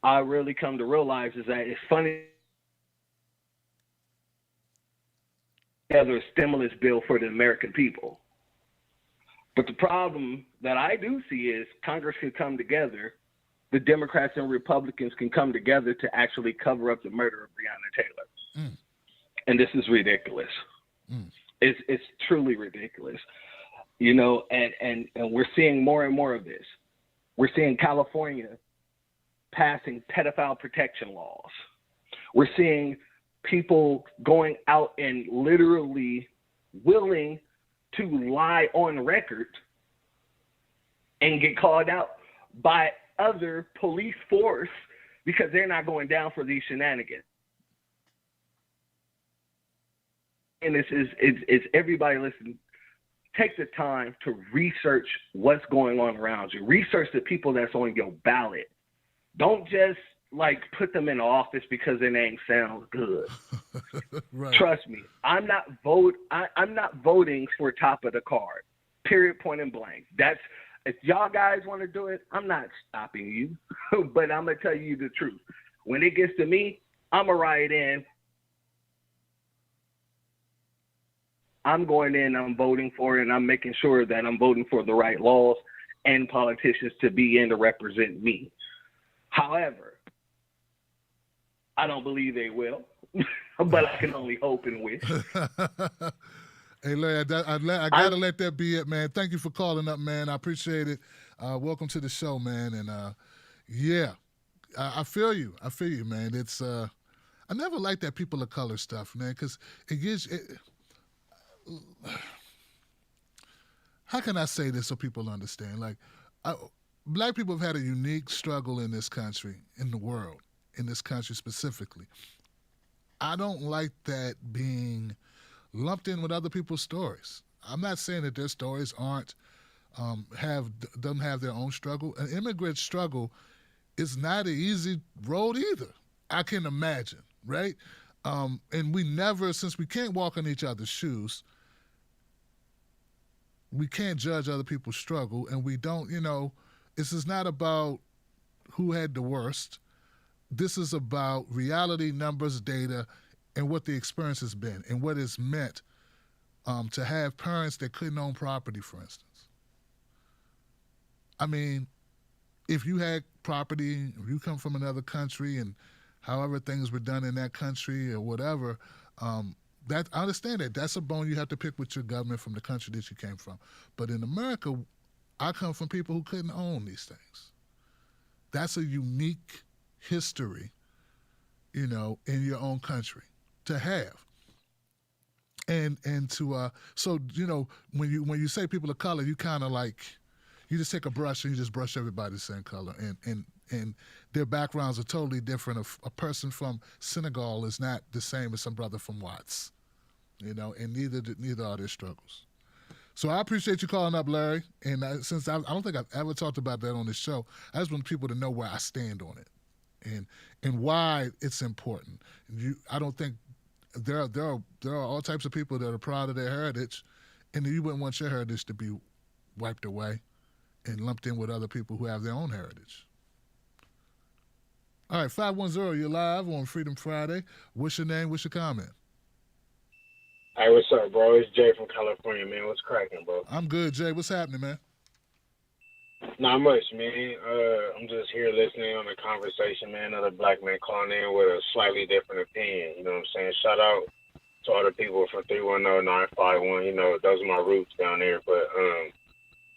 I really come to realize is that it's funny together a stimulus bill for the American people. But the problem that I do see is Congress can come together, the Democrats and Republicans can come together to actually cover up the murder of Breonna Taylor. And this is ridiculous. It's truly ridiculous. You know, and we're seeing more and more of this. We're seeing California passing pedophile protection laws. We're seeing people going out and literally willing to lie on record and get called out by other police force because they're not going down for these shenanigans. And it's everybody listen, take the time to research what's going on around you. Research the people that's on your ballot. Don't just like put them in office because their name sounds good. Right. Trust me, I'm not voting for top of the card. Period, point and blank. That's if y'all guys want to do it, I'm not stopping you. But I'm gonna tell you the truth. When it gets to me, I'ma ride in. I'm going in, I'm voting for it, and I'm making sure that I'm voting for the right laws and politicians to be in to represent me. However, I don't believe they will, but I can only hope and wish. Hey, Larry, I got to let that be it, man. Thank you for calling up, man. I appreciate it. Welcome to the show, man. And, yeah, I feel you. I feel you, man. It's I never liked that people of color stuff, man, because it gives how can I say this so people understand? Like, black people have had a unique struggle in this country, in the world, in this country specifically. I don't like that being lumped in with other people's stories. I'm not saying that their stories aren't don't have their own struggle. An immigrant struggle is not an easy road either. I can imagine, right? And we never, since we can't walk in each other's shoes, we can't judge other people's struggle, and we don't, this is not about who had the worst. This is about reality, numbers, data, and what the experience has been and what it's meant to have parents that couldn't own property, for instance. I mean, if you had property, if you come from another country and however things were done in that country or whatever, I understand that. That's a bone you have to pick with your government from the country that you came from. But in America, I come from people who couldn't own these things. That's a unique history, in your own country to have. And to so when you say people of color, you kind of like you just take a brush and you just brush everybody the same color, and their backgrounds are totally different. A person from Senegal is not the same as some brother from Watts, and neither are their struggles. So I appreciate you calling up, Larry. And since I don't think I've ever talked about that on this show, I just want people to know where I stand on it and why it's important. I don't think there are all types of people that are proud of their heritage, and you wouldn't want your heritage to be wiped away and lumped in with other people who have their own heritage. All right, 510, you're live on Freedom Friday. What's your name? What's your comment? Hey, what's up, bro? It's Jay from California, man. What's cracking, bro? I'm good, Jay. What's happening, man? Not much, man. I'm just here listening on the conversation, man. Another black man calling in with a slightly different opinion. You know what I'm saying? Shout out to all the people from 310-951. You know, those are my roots down there. But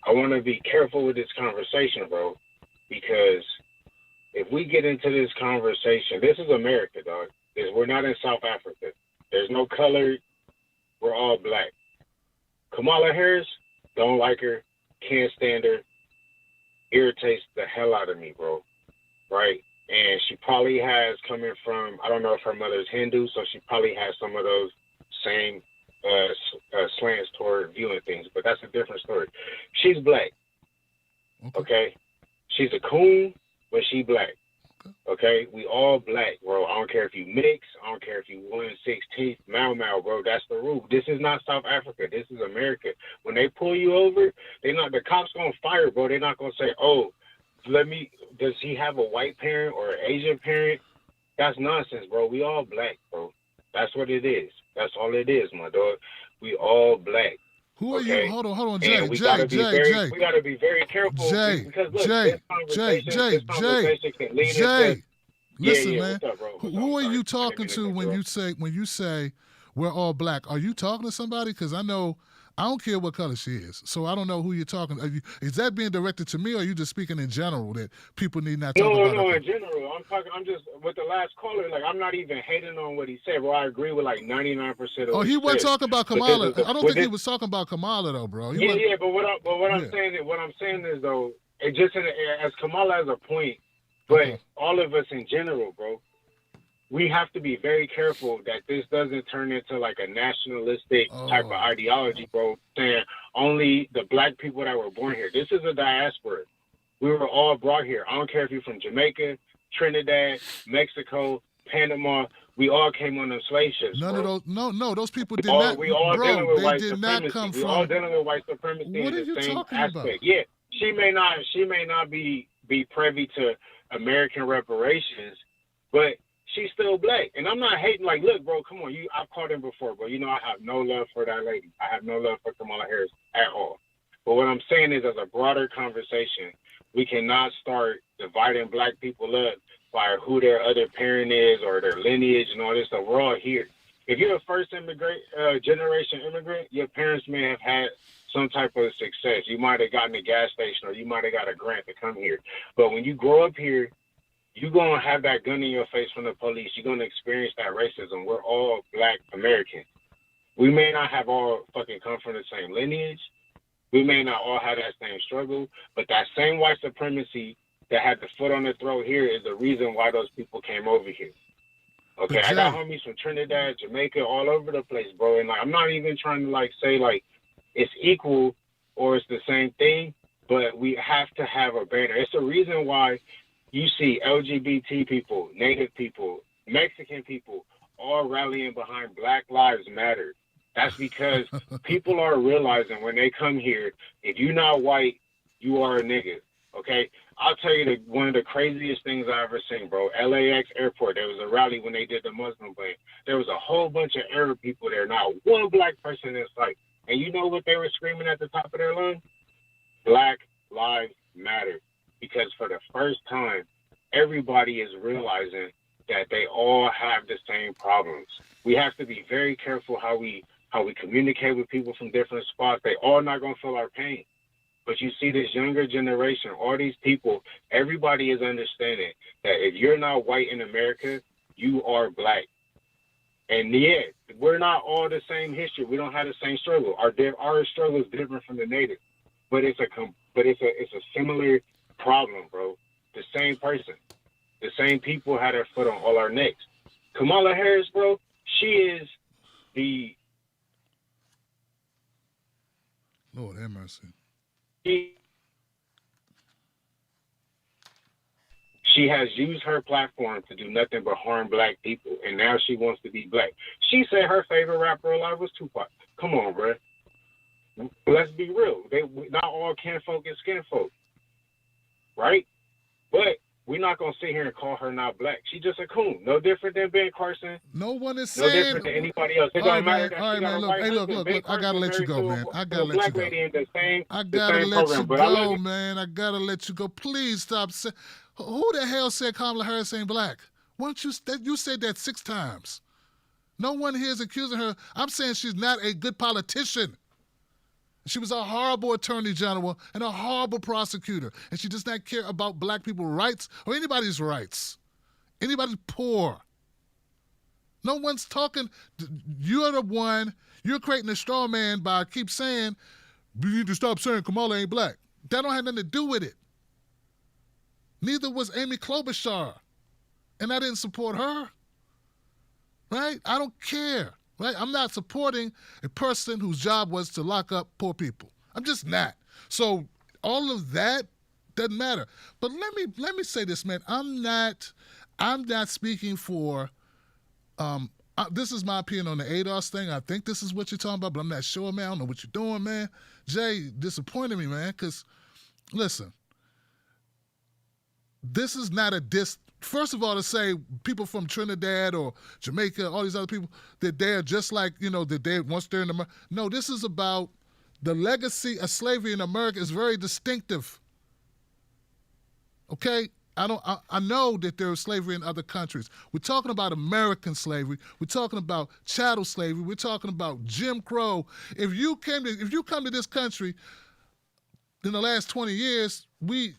I want to be careful with this conversation, bro, because if we get into this conversation, this is America, dog. We're not in South Africa. There's no color. We're all black. Kamala Harris, don't like her, can't stand her, irritates the hell out of me, bro. Right? And she probably has, coming from, I don't know if her mother's Hindu, so she probably has some of those same slants toward viewing things, but that's a different story. She's black. Okay? She's a coon, but she black. Okay? We all black, bro. I don't care if you mix. I don't care if you 1/16th Mau, bro. That's the rule. This is not South Africa. This is America. When they pull you over, the cops gonna fire, bro. They're not gonna say, oh, does he have a white parent or an Asian parent? That's nonsense, bro. We all black, bro. That's what it is. That's all it is, my dog. We all black. Who are you? Hold on, Jay. And we Jay, gotta be Jay. We gotta be very careful because look, this conversation can lead into. Listen, yeah, man. What's up, bro? Who are you talking to when you say we're all black? Are you talking to somebody? Because I don't care what color she is, so I don't know who you're talking. Is that being directed to me, or are you just speaking in general that people need not talk about? No, in general. I'm just with the last caller. Like, I'm not even hating on what he said, bro. I agree with like 99% of. Oh, he wasn't talking about Kamala. I don't think he was talking about Kamala though, bro. But what I'm saying is though, it just as Kamala has a point, but all of us in general, bro. We have to be very careful that this doesn't turn into like a nationalistic type of ideology, bro, saying only the black people that were born here. This is a diaspora. We were all brought here. I don't care if you're from Jamaica, Trinidad, Mexico, Panama. We all came on them slave ships. None of those, no, those people did all, not. We all bro, dealing with they white did supremacy. not come we from. all dealing with white supremacy What in are the you same talking aspect. about? Yeah, she may not be privy to American reparations, but she's still black. And I'm not hating, like, look, bro, come on. I've called in before, bro. You know I have no love for that lady. I have no love for Kamala Harris at all. But what I'm saying is, as a broader conversation, we cannot start dividing black people up by who their other parent is or their lineage and all this stuff. We're all here. If you're a first generation immigrant, your parents may have had some type of success. You might have gotten a gas station or you might have got a grant to come here. But when you grow up here, you're going to have that gun in your face from the police. You're going to experience that racism. We're all black Americans. We may not have all fucking come from the same lineage. We may not all have that same struggle, but that same white supremacy that had the foot on the throat here is the reason why those people came over here. Okay, I got homies from Trinidad, Jamaica, all over the place, bro. And like, I'm not even trying to like say like it's equal or it's the same thing, but we have to have a banner. It's the reason why you see LGBT people, Native people, Mexican people all rallying behind Black Lives Matter. That's because people are realizing when they come here, if you're not white, you are a nigga. Okay? I'll tell you one of the craziest things I ever seen, bro. LAX airport, there was a rally when they did the Muslim ban. There was a whole bunch of Arab people there, not one black person in sight. And you know what they were screaming at the top of their lungs? Black Lives Matter. Because for the first time, everybody is realizing that they all have the same problems. We have to be very careful how we communicate with people from different spots. They all not gonna feel our pain. But you see this younger generation, all these people, everybody is understanding that if you're not white in America, you are black. And yeah, we're not all the same history. We don't have the same struggle. Our struggle is different from the native, but it's a similar problem, bro. The same person, the same people had their foot on all our necks. Kamala Harris, bro, she is the Lord have mercy. She She has used her platform to do nothing but harm black people, and now she wants to be black. She said her favorite rapper alive was Tupac. Come on, bro. Let's be real. Not all kinfolk is skinfolk, right? But we're not going to sit here and call her not black. She's just a coon. No different than Ben Carson. No one is no saying. different than anybody else. It All right, don't matter man. All right, man. Look, hey, look. I gotta let you go, man. I gotta let you go. I gotta let you go, man. I gotta let you go. Please stop saying. Who the hell said Kamala Harris ain't black? You said that 6 times. No one here is accusing her. I'm saying she's not a good politician. She was a horrible attorney general and a horrible prosecutor. And she does not care about black people's rights or anybody's rights. Anybody's poor. No one's talking. You're the one. You're creating a straw man by keep saying, you need to stop saying Kamala ain't black. That don't have nothing to do with it. Neither was Amy Klobuchar. And I didn't support her. Right? I don't care. Right? I'm not supporting a person whose job was to lock up poor people. I'm just not. So all of that doesn't matter. But let me say this, man. I'm not speaking for. This is my opinion on the ADOS thing. I think this is what you're talking about, but I'm not sure, man. I don't know what you're doing, man. Jay disappointed me, man. Because listen, this is not a diss. First of all, to say people from Trinidad or Jamaica, all these other people, that they're just like, that they once they're in America. No, this is about the legacy of slavery in America is very distinctive. Okay? I know that there is slavery in other countries. We're talking about American slavery. We're talking about chattel slavery. We're talking about Jim Crow. If you come to this country in the last 20 years, we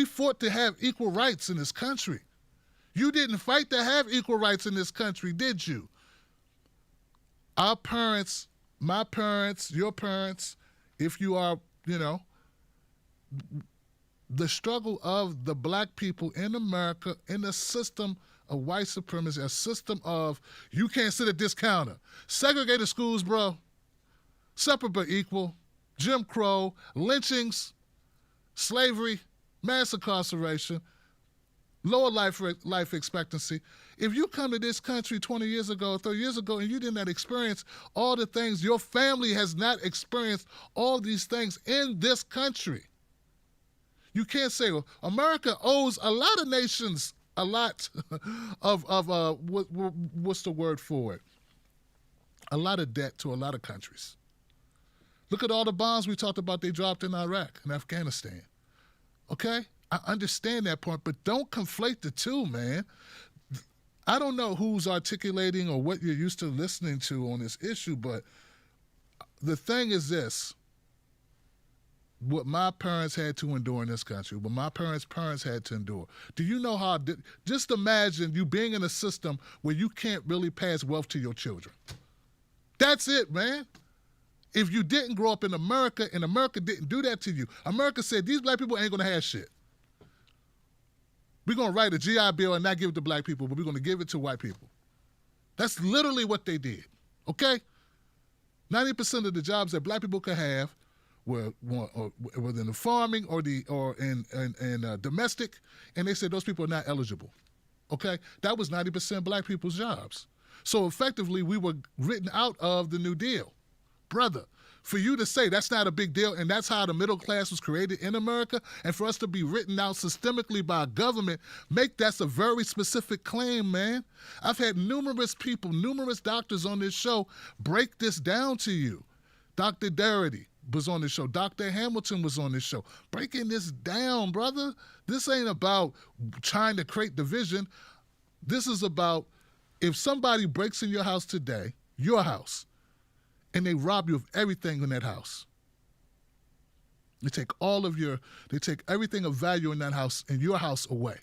fought to have equal rights in this country. You didn't fight to have equal rights in this country, did you? Our parents, my parents, your parents, if you are, the struggle of the black people in America in a system of white supremacy, a system of you can't sit at this counter. Segregated schools, bro. Separate but equal. Jim Crow, lynchings, slavery, mass incarceration, lower life expectancy. If you come to this country 20 years ago, 30 years ago, and you did not experience all the things, your family has not experienced all these things in this country. You can't say, well, America owes a lot of nations a lot of what's the word for it? A lot of debt to a lot of countries. Look at all the bombs we talked about they dropped in Iraq and Afghanistan. Okay? I understand that point, but don't conflate the two, man. I don't know who's articulating or what you're used to listening to on this issue, but the thing is this. What my parents had to endure in this country, what my parents' had to endure. Do you know how, just imagine you being in a system where you can't really pass wealth to your children. That's it, man. If you didn't grow up in America and America didn't do that to you, America said, these black people ain't going to have shit. We're going to write a GI Bill and not give it to black people, but we're going to give it to white people. That's literally what they did, okay? 90% of the jobs that black people could have were in the farming or in domestic, and they said those people are not eligible, okay? That was 90% black people's jobs. So effectively, we were written out of the New Deal. Brother, for you to say that's not a big deal and that's how the middle class was created in America, and for us to be written out systemically by a government, that's a very specific claim, man. I've had numerous people, numerous doctors on this show break this down to you. Dr. Darity was on this show. Dr. Hamilton was on this show. Breaking this down, brother. This ain't about trying to create division. This is about if somebody breaks in your house today, your house, and they rob you of everything in that house. They take everything of value in that house and your house away.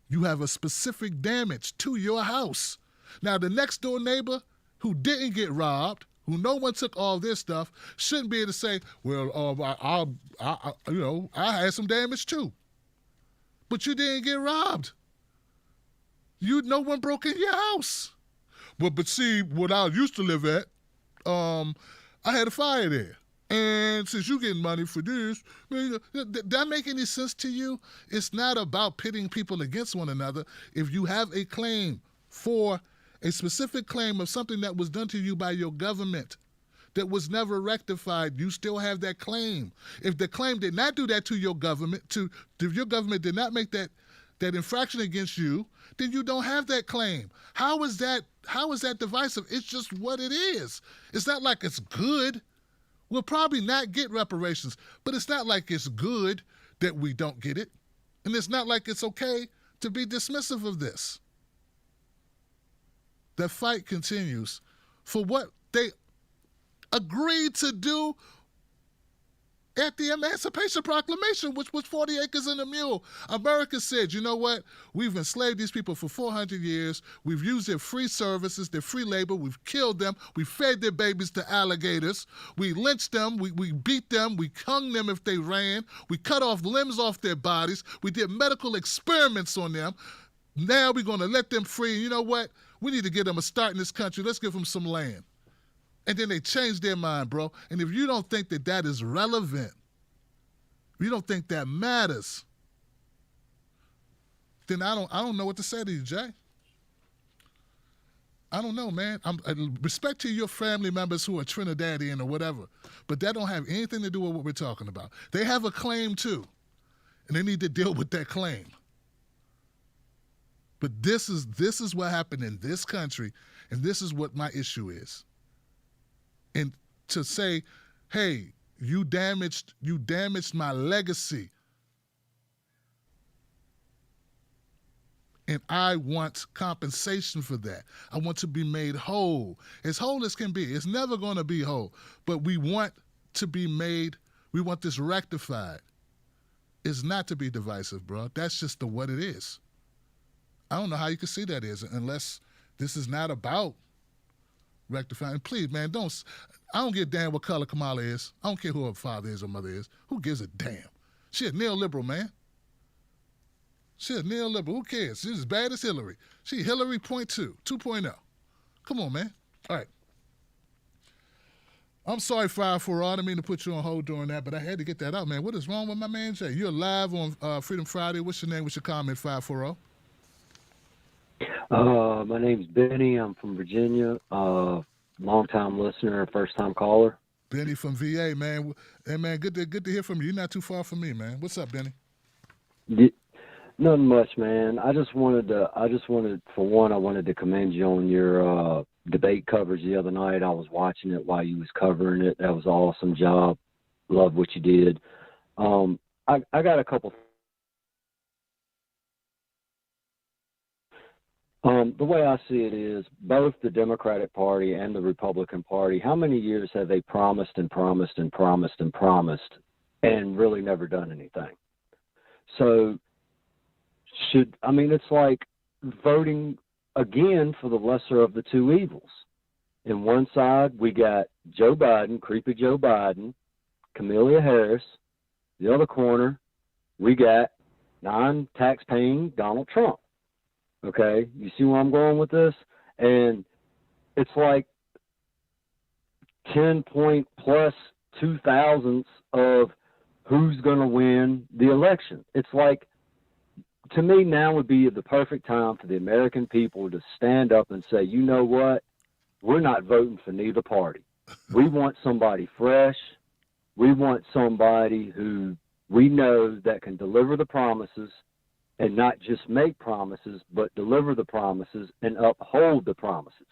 You have a specific damage to your house. Now, the next door neighbor who didn't get robbed, who no one took all this stuff, shouldn't be able to say, well, I had some damage too. But you didn't get robbed. No one broke in your house. But see, what I used to live at, I had a fire there. And since you're getting money for this, does that make any sense to you? It's not about pitting people against one another. If you have a claim for a specific claim of something that was done to you by your government that was never rectified, you still have that claim. If the claim did not do that to your government, if your government did not make that infraction against you, then you don't have that claim. How is that divisive? It's just what it is. It's not like it's good. We'll probably not get reparations, but it's not like it's good that we don't get it. And it's not like it's okay to be dismissive of this. The fight continues for what they agreed to do at the Emancipation Proclamation, which was 40 acres and a mule. America said, you know what? We've enslaved these people for 400 years. We've used their free services, their free labor. We've killed them. We fed their babies to alligators. We lynched them. We beat them. We hung them if they ran. We cut off limbs off their bodies. We did medical experiments on them. Now we're going to let them free. You know what? We need to get them a start in this country. Let's give them some land. And then they changed their mind, bro. And if you don't think that is relevant, if you don't think that matters, then I don't know what to say to you, Jay. I don't know, man. Respect to your family members who are Trinidadian or whatever, but that don't have anything to do with what we're talking about. They have a claim too, and they need to deal with that claim. But this is what happened in this country, and this is what my issue is. And to say, hey, you damaged my legacy, and I want compensation for that. I want to be made whole as can be. It's never going to be whole, but we want to be made, we want this rectified. It's not to be divisive, bro. That's just what it is. I don't know how you can see that is unless this is not about rectifying. Please, man, I don't give a damn what color Kamala is. I don't care who her father is or mother is. Who gives a damn? She a neoliberal, man. She a neoliberal. Who cares? She's as bad as Hillary. She Hillary 2.0. Come on, man. All right. I'm sorry, 540. I didn't mean to put you on hold during that, but I had to get that out, man. What is wrong with my man Jay? You're live on Freedom Friday. What's your name? What's your comment, 540? My name's Benny. I'm from Virginia. Long-time listener, first-time caller. Benny from VA, man. Hey, man, good to hear from you. You're not too far from me, man. What's up, Benny? Nothing much, man. I wanted to commend you on your debate coverage the other night. I was watching it while you was covering it. That was an awesome job. Love what you did. I got a couple. The way I see it is both the Democratic Party and the Republican Party, how many years have they promised and promised and promised and promised and really never done anything? So it's like voting again for the lesser of the two evils. In one side, we got Joe Biden, creepy Joe Biden, Kamala Harris. The other corner, we got non-tax-paying Donald Trump. Okay, you see where I'm going with this? And it's like 10+ 2,000ths of who's going to win the election. It's like, to me, now would be the perfect time for the American people to stand up and say, you know what? We're not voting for neither party. We want somebody fresh. We want somebody who we know that can deliver the promises and not just make promises, but deliver the promises and uphold the promises.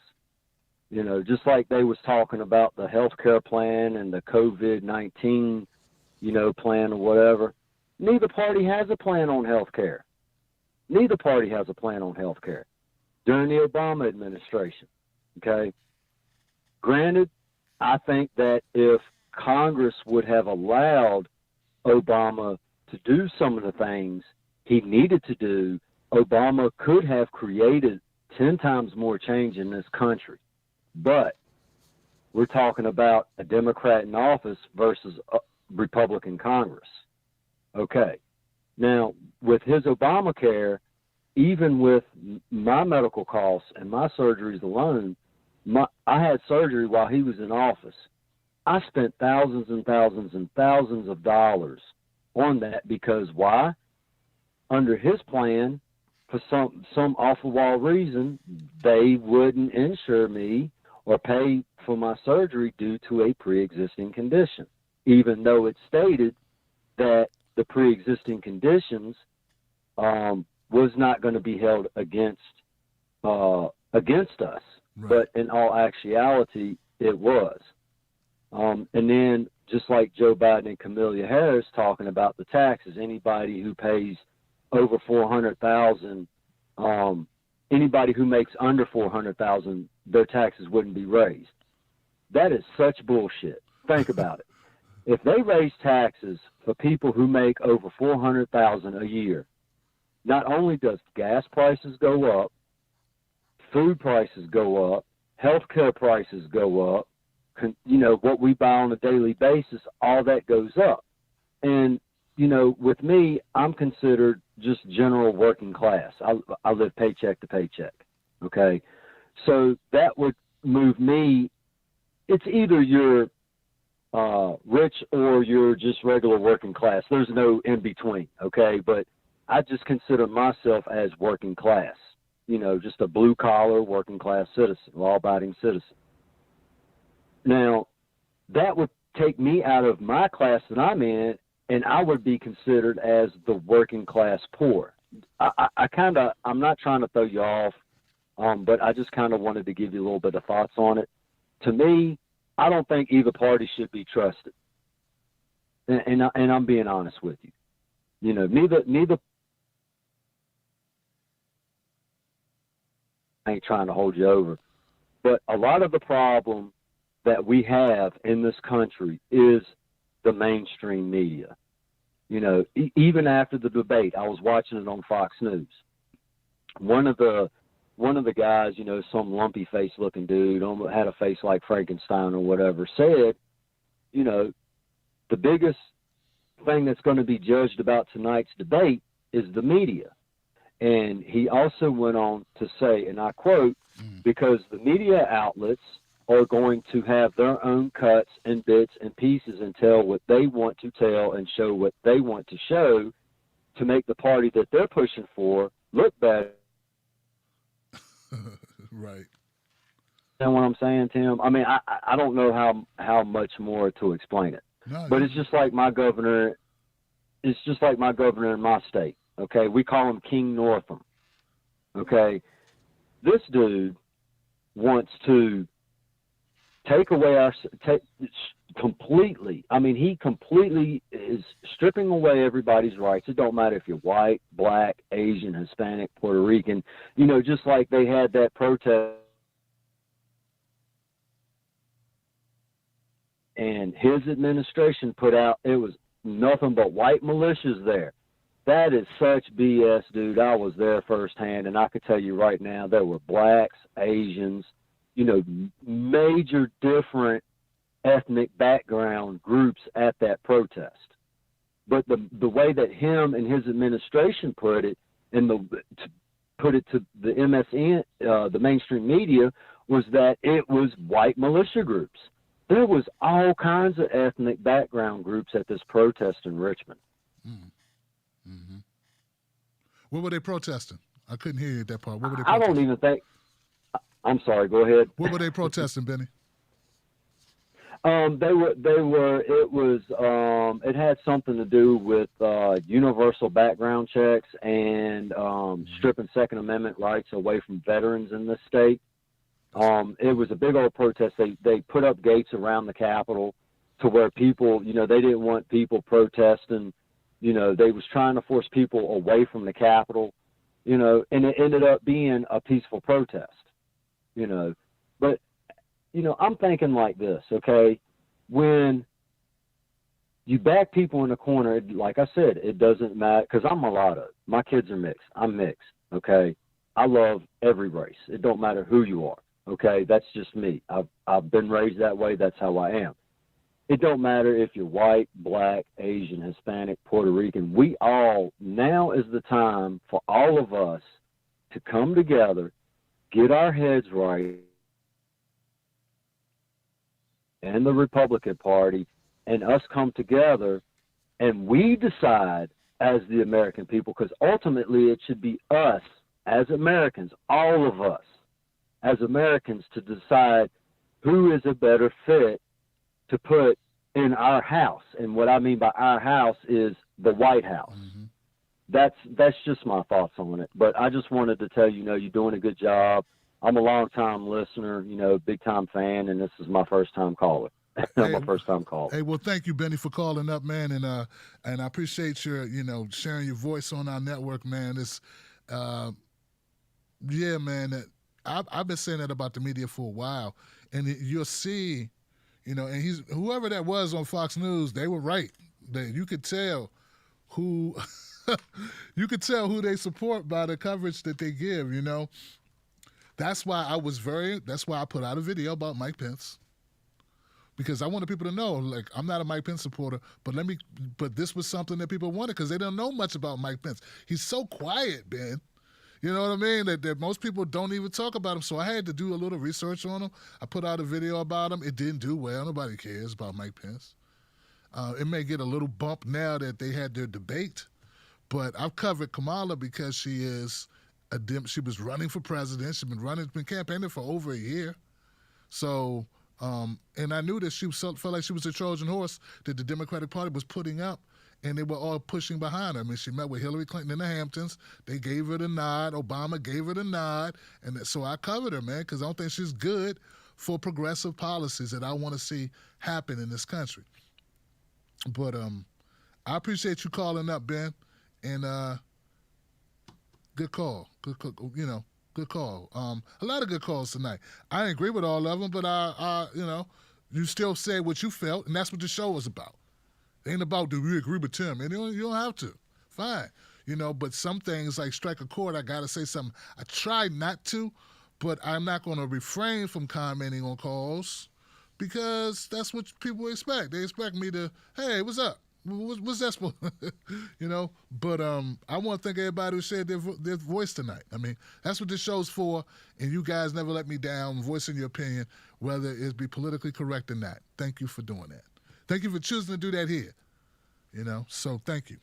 You know, just like they was talking about the healthcare plan and the COVID-19, plan or whatever. Neither party has a plan on healthcare. Neither party has a plan on healthcare during the Obama administration. Okay. Granted, I think that if Congress would have allowed Obama to do some of the things he needed to do, Obama could have created 10 times more change in this country. But we're talking about a Democrat in office versus a Republican Congress. Okay. Now, with his Obamacare, even with my medical costs and my surgeries alone, I had surgery while he was in office. I spent thousands and thousands and thousands of dollars on that because why? Under his plan, for some off-the-wall reason, they wouldn't insure me or pay for my surgery due to a pre-existing condition, even though it stated that the pre-existing conditions was not going to be held against us. Right. But in all actuality, it was. And then just like Joe Biden and Kamala Harris talking about the taxes, anybody who pays over 400,000, anybody who makes under 400,000, their taxes wouldn't be raised. That is such bullshit. Think about it. If they raise taxes for people who make over 400,000 a year, not only does gas prices go up, food prices go up, healthcare prices go up, what we buy on a daily basis, all that goes up. And, with me, I'm considered just general working class. I live paycheck to paycheck, okay? So that would move me. It's either you're rich or you're just regular working class. There's no in between, okay? But I just consider myself as working class, just a blue-collar working class citizen, law-abiding citizen. Now, that would take me out of my class that I'm in, and I would be considered as the working class poor. I'm not trying to throw you off, but I just kind of wanted to give you a little bit of thoughts on it. To me, I don't think either party should be trusted. And I'm being honest with you. Neither I ain't trying to hold you over. But a lot of the problem that we have in this country is the mainstream media. Even after the debate, I was watching it on Fox News. One of the guys, some lumpy face looking dude, had a face like Frankenstein or whatever, said, the biggest thing that's going to be judged about tonight's debate is the media. And he also went on to say, and I quote, because the media outlets are going to have their own cuts and bits and pieces and tell what they want to tell and show what they want to show to make the party that they're pushing for look better. Right. You know what I'm saying, Tim? I mean, I don't know how much more to explain it. No, but it's just like my governor. It's just like my governor in my state. Okay, we call him King Northam. Okay, this dude wants to take away completely. I mean, he completely is stripping away everybody's rights. It don't matter if you're white, black, Asian, Hispanic, Puerto Rican. Just like they had that protest. And his administration put out, it was nothing but white militias there. That is such BS, dude. I was there firsthand, and I could tell you right now, there were blacks, Asians, major different ethnic background groups at that protest. But the way that him and his administration put it, and put it to the MSN, the mainstream media, was that it was white militia groups. There was all kinds of ethnic background groups at this protest in Richmond. Mm-hmm. What were they protesting? I couldn't hear you at that part. What were they protesting? I don't even think. I'm sorry. Go ahead. What were they protesting, Benny? It had something to do with universal background checks and stripping Second Amendment rights away from veterans in this state. It was a big old protest. They put up gates around the Capitol to where people, they didn't want people protesting. They was trying to force people away from the Capitol, and it ended up being a peaceful protest, But, I'm thinking like this, okay? When you back people in the corner, like I said, it doesn't matter, because I'm mulatto. My kids are mixed. I'm mixed, okay? I love every race. It don't matter who you are, okay? That's just me. I've been raised that way. That's how I am. It don't matter if you're white, black, Asian, Hispanic, Puerto Rican. Now is the time for all of us to come together, get our heads right, and the Republican Party and us come together and we decide as the American people, because ultimately it should be us as Americans, all of us as Americans, to decide who is a better fit to put in our house. And what I mean by our house is the White House. That's just my thoughts on it. But I just wanted to tell you, you're doing a good job. I'm a long-time listener, big-time fan, and this is my first-time caller. My first-time caller. Hey, well, thank you, Benny, for calling up, man, and I appreciate your, sharing your voice on our network, man. It's, yeah, man. I've been saying that about the media for a while, and you'll see, and whoever that was on Fox News, they were right. You could tell who, you could tell who they support by the coverage that they give. That's why I put out a video about Mike Pence. Because I wanted people to know, like, I'm not a Mike Pence supporter, but this was something that people wanted because they don't know much about Mike Pence. He's so quiet, Ben. You know what I mean? That most people don't even talk about him. So I had to do a little research on him. I put out a video about him. It didn't do well. Nobody cares about Mike Pence. It may get a little bump now that they had their debate, but I've covered Kamala because she is she was running for president. She's been campaigning for over a year. So. And I knew that she felt like she was a Trojan horse that the Democratic Party was putting up, and they were all pushing behind her. I mean, she met with Hillary Clinton in the Hamptons. They gave her the nod. Obama gave her the nod. And so I covered her, man, because I don't think she's good for progressive policies that I want to see happen in this country. But I appreciate you calling up, Ben, and good call. Good call. A lot of good calls tonight. I didn't agree with all of them, but you still said what you felt, and that's what the show was about. It ain't about, do we agree with Tim? And you don't have to. Fine. But some things like strike a chord, I got to say something. I try not to, but I'm not going to refrain from commenting on calls because that's what people expect. They expect me to, hey, what's up? What's that supposed But I want to thank everybody who shared their voice tonight. I mean, that's what this show's for, and you guys never let me down voicing your opinion, whether it be politically correct or not. Thank you for doing that. Thank you for choosing to do that here. So thank you.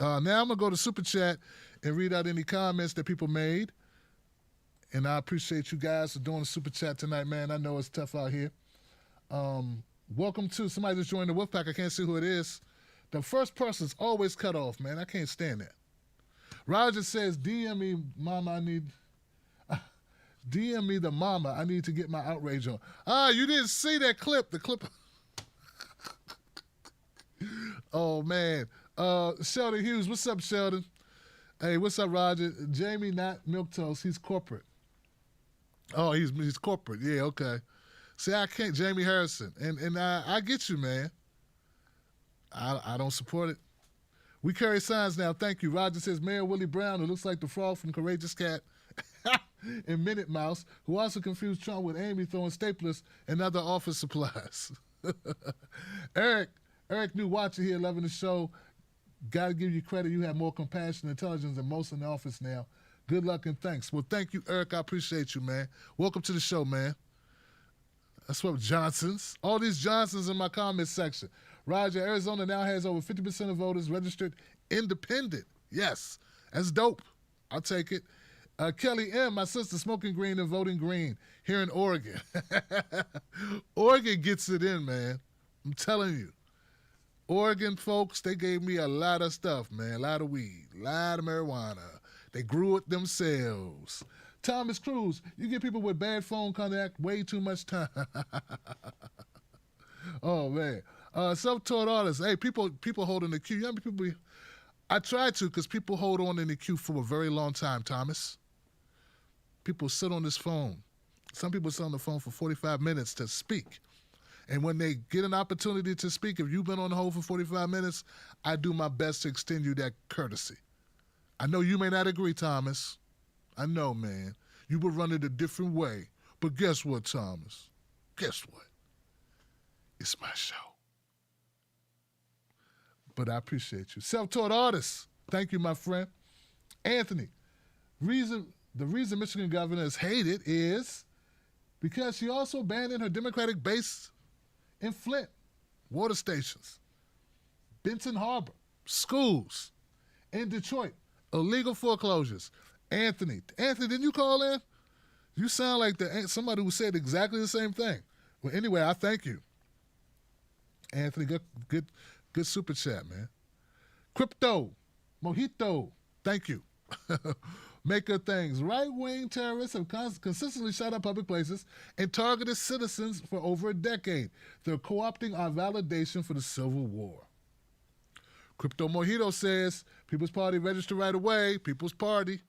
Now I'm going to go to Super Chat and read out any comments that people made. And I appreciate you guys for doing the Super Chat tonight, man. I know it's tough out here. Welcome to somebody just joined the Wolfpack. I can't see who it is. The first person's always cut off, man. I can't stand that. Roger says, DM me, mama, DM me the mama. I need to get my outrage on. You didn't see that clip. The clip. Oh, man. Sheldon Hughes. What's up, Sheldon? Hey, what's up, Roger? Jamie, not milquetoast. He's corporate. Oh, he's corporate. Yeah, okay. See, I can't, Jamie Harrison. And I get you, man. I don't support it. We carry signs now. Thank you. Roger says, Mayor Willie Brown, who looks like the frog from Courageous Cat and Minute Mouse, who also confused Trump with Amy throwing staplers and other office supplies. Eric new watcher here, loving the show. Got to give you credit. You have more compassion and intelligence than most in the office now. Good luck and thanks. Well, thank you, Eric. I appreciate you, man. Welcome to the show, man. That's what Johnsons. All these Johnsons in my comments section. Roger, Arizona now has over 50% of voters registered independent. Yes, that's dope. I'll take it. Kelly M., my sister, smoking green and voting green here in Oregon. Oregon gets it in, man. I'm telling you. Oregon folks, they gave me a lot of stuff, man. A lot of weed, a lot of marijuana. They grew it themselves. Thomas Cruz, you give people with bad phone contact way too much time. Oh, man. Self-taught artists. Hey, people hold in the queue. You know how many people... I try to because people hold on in the queue for a very long time, Thomas. People sit on this phone. Some people sit on the phone for 45 minutes to speak. And when they get an opportunity to speak, if you've been on the hold for 45 minutes, I do my best to extend you that courtesy. I know you may not agree, Thomas. I know, man. You would run it a different way. But guess what, Thomas? Guess what? It's my show. But I appreciate you. Self-taught artists. Thank you, my friend. Anthony, the reason Michigan governor is hated is because she also abandoned her Democratic base in Flint, water stations, Benton Harbor, schools, in Detroit, illegal foreclosures. Anthony, didn't you call in? You sound like somebody who said exactly the same thing. Well, anyway, I thank you. Anthony, good super chat, man. Crypto, Mojito, thank you. Make good things. Right-wing terrorists have consistently shot up public places and targeted citizens for over a decade. They're co-opting our validation for the Civil War. Crypto Mojito says, People's Party register right away. People's Party.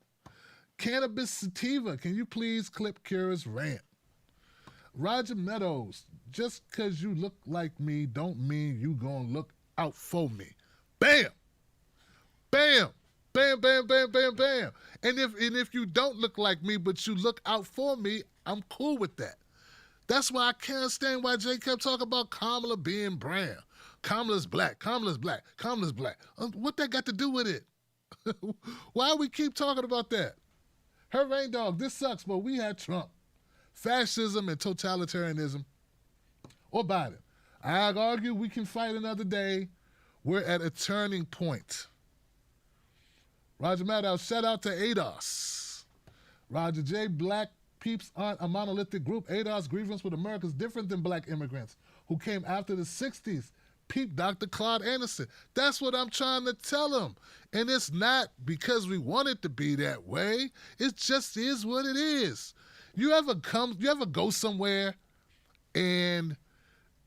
Cannabis Sativa, can you please clip Kira's rant? Roger Meadows, just because you look like me don't mean you gonna look out for me. Bam! Bam! Bam, bam, bam, bam, bam. And if you don't look like me, but you look out for me, I'm cool with that. That's why I can't stand why Jay kept talking about Kamala being brown. Kamala's black, Kamala's black, Kamala's black. What that got to do with it? Why we keep talking about that? Her rain dog, this sucks, but we had Trump. Fascism and totalitarianism. Or Biden. I'd argue we can fight another day. We're at a turning point. Roger Maddow, shout out to ADOS. Roger J. Black peeps aren't a monolithic group. ADOS grievance with America is different than black immigrants who came after the 60s. Peep Dr. Claude Anderson. That's what I'm trying to tell him. And it's not because we want it to be that way. It just is what it is. You ever go somewhere and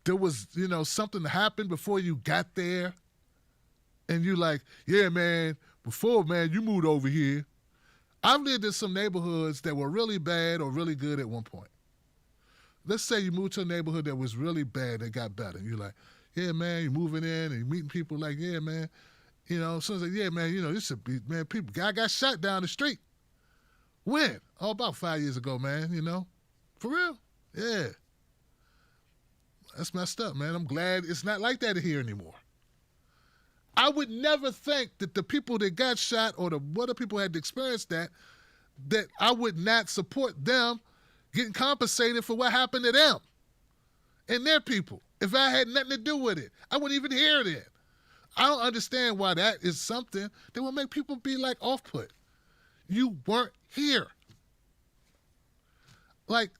there was, something happened before you got there? And you like, yeah, man, before, man, you moved over here. I've lived in some neighborhoods that were really bad or really good at one point. Let's say you moved to a neighborhood that was really bad and got better. And you're like, yeah, man, you're moving in and you're meeting people like, yeah, man. Someone's like, yeah, man, this should be, man, guy got shot down the street. When? Oh, about 5 years ago, man, For real? Yeah. That's messed up, man. I'm glad it's not like that here anymore. I would never think that the people that got shot or the other people had to experience that I would not support them getting compensated for what happened to them and their people. If I had nothing to do with it, I wouldn't even hear it. I don't understand why that is something that will make people be like off-put. You weren't here. Like,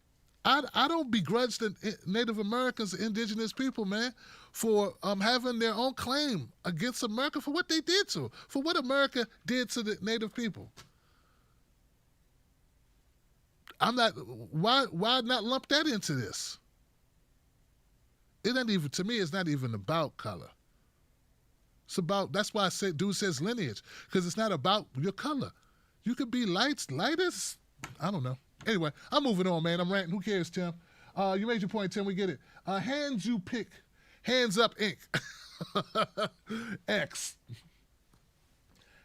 I don't begrudge the Native Americans, indigenous people, man, for having their own claim against America for what they did for what America did to the Native people. Why not lump that into this? It ain't even, to me, it's not even about color. It's about, that's why I say, dude says lineage, because it's not about your color. You could be lightest, I don't know. Anyway, I'm moving on, man. I'm ranting. Who cares, Tim? You made your point, Tim. We get it. Hands you pick. Hands up, Inc. X.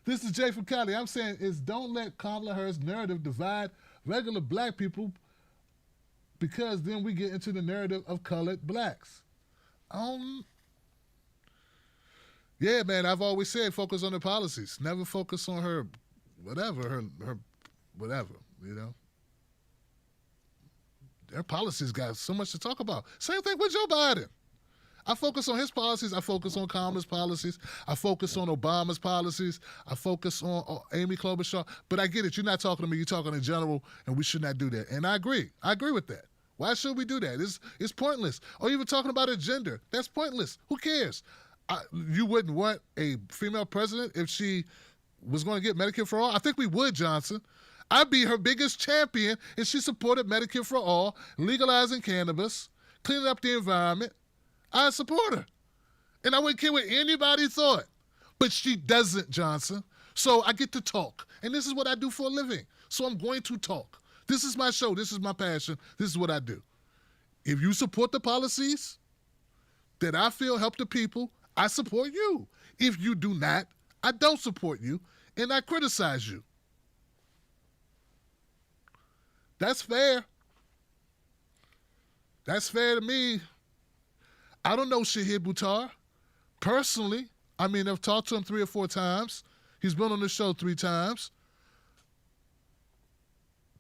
This is Jay from Cali. I'm saying is don't let Kamala Harris' narrative divide regular black people because then we get into the narrative of colored blacks. Yeah, man, I've always said focus on the policies. Never focus on her whatever, her whatever, Their policies got so much to talk about. Same thing with Joe Biden. I focus on his policies. I focus on Kamala's policies. I focus on Obama's policies. I focus on Amy Klobuchar. But I get it. You're not talking to me. You're talking in general, and we should not do that. And I agree. I agree with that. Why should we do that? It's pointless. Or even talking about a gender. That's pointless. Who cares? You wouldn't want a female president if she was going to get Medicare for all? I think we would, Johnson. I'd be her biggest champion if she supported Medicare for all, legalizing cannabis, cleaning up the environment. I'd support her. And I wouldn't care what anybody thought. But she doesn't, Johnson. So I get to talk. And this is what I do for a living. So I'm going to talk. This is my show. This is my passion. This is what I do. If you support the policies that I feel help the people, I support you. If you do not, I don't support you, and I criticize you. That's fair. That's fair to me. I don't know Shahid Buttar personally. I mean, I've talked to him 3 or 4 times. He's been on the show 3 times.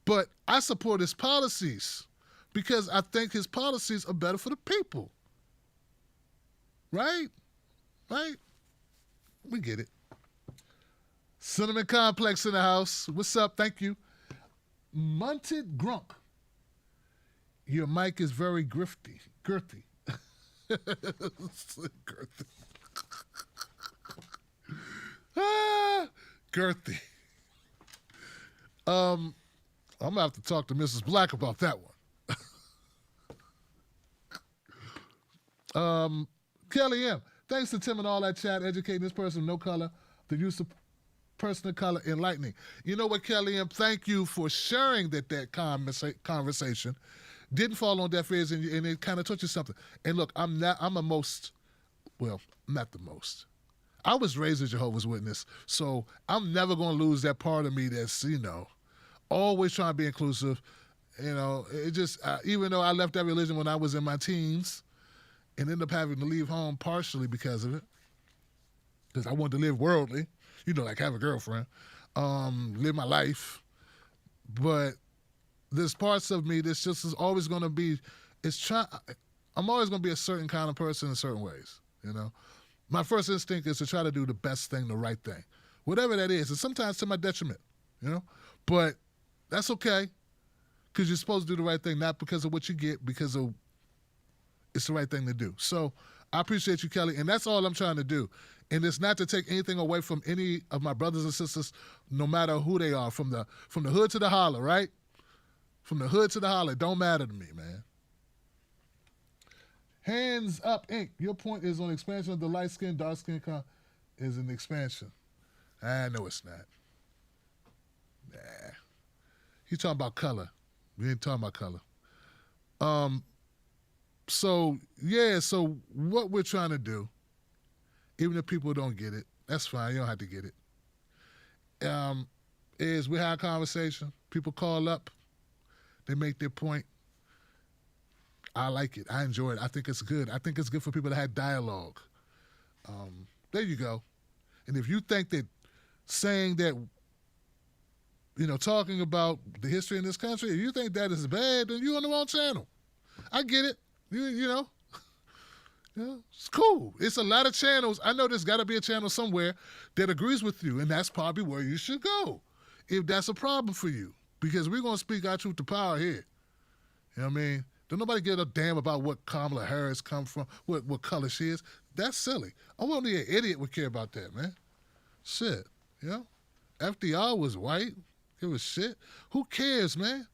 But I support his policies. because I think his policies are better for the people. Right? Right? We get it. Cinnamon Complex in the house. What's up? Thank you. Munted Grunk. Your mic is very girthy. Girthy. Girthy. I'm gonna have to talk to Mrs. Black about that one. Kelly M. Thanks to Tim and all that chat, educating this person of no color, the use of person of color, enlightening. You know what, Kelly M? Thank you for sharing that conversation didn't fall on deaf ears, and it kind of taught you something. And look, I'm not the most. I was raised a Jehovah's Witness, so I'm never going to lose that part of me that's, always trying to be inclusive. It just, even though I left that religion when I was in my teens and ended up having to leave home partially because of it, because I wanted to live worldly, like have a girlfriend, live my life. But there's parts of me that's just is always going to be, I'm always going to be a certain kind of person in certain ways, My first instinct is to try to do the best thing, the right thing, whatever that is, and sometimes to my detriment, But that's okay, because you're supposed to do the right thing, not because of what you get, because of it's the right thing to do. So I appreciate you, Kelly, and that's all I'm trying to do. And it's not to take anything away from any of my brothers and sisters, no matter who they are, from the hood to the holler, right? From the hood to the holler, it don't matter to me, man. Hands Up, Inc. Your point is on expansion of the light skin, dark skin is an expansion. No, it's not. Nah. He's talking about color. We ain't talking about color. So what we're trying to do, even if people don't get it, that's fine. You don't have to get it. Is we have a conversation. People call up. They make their point. I like it. I enjoy it. I think it's good. I think it's good for people to have dialogue. There you go. And if you think that saying that, talking about the history in this country, if you think that is bad, then you're on the wrong channel. I get it. It's cool. It's a lot of channels. I know there's got to be a channel somewhere that agrees with you, and that's probably where you should go if that's a problem for you, because we're going to speak our truth to power here. You know what I mean? Don't nobody give a damn about what Kamala Harris come from, what color she is. That's silly. Only an idiot would care about that, man. Shit, FDR was white. It was shit. Who cares, man?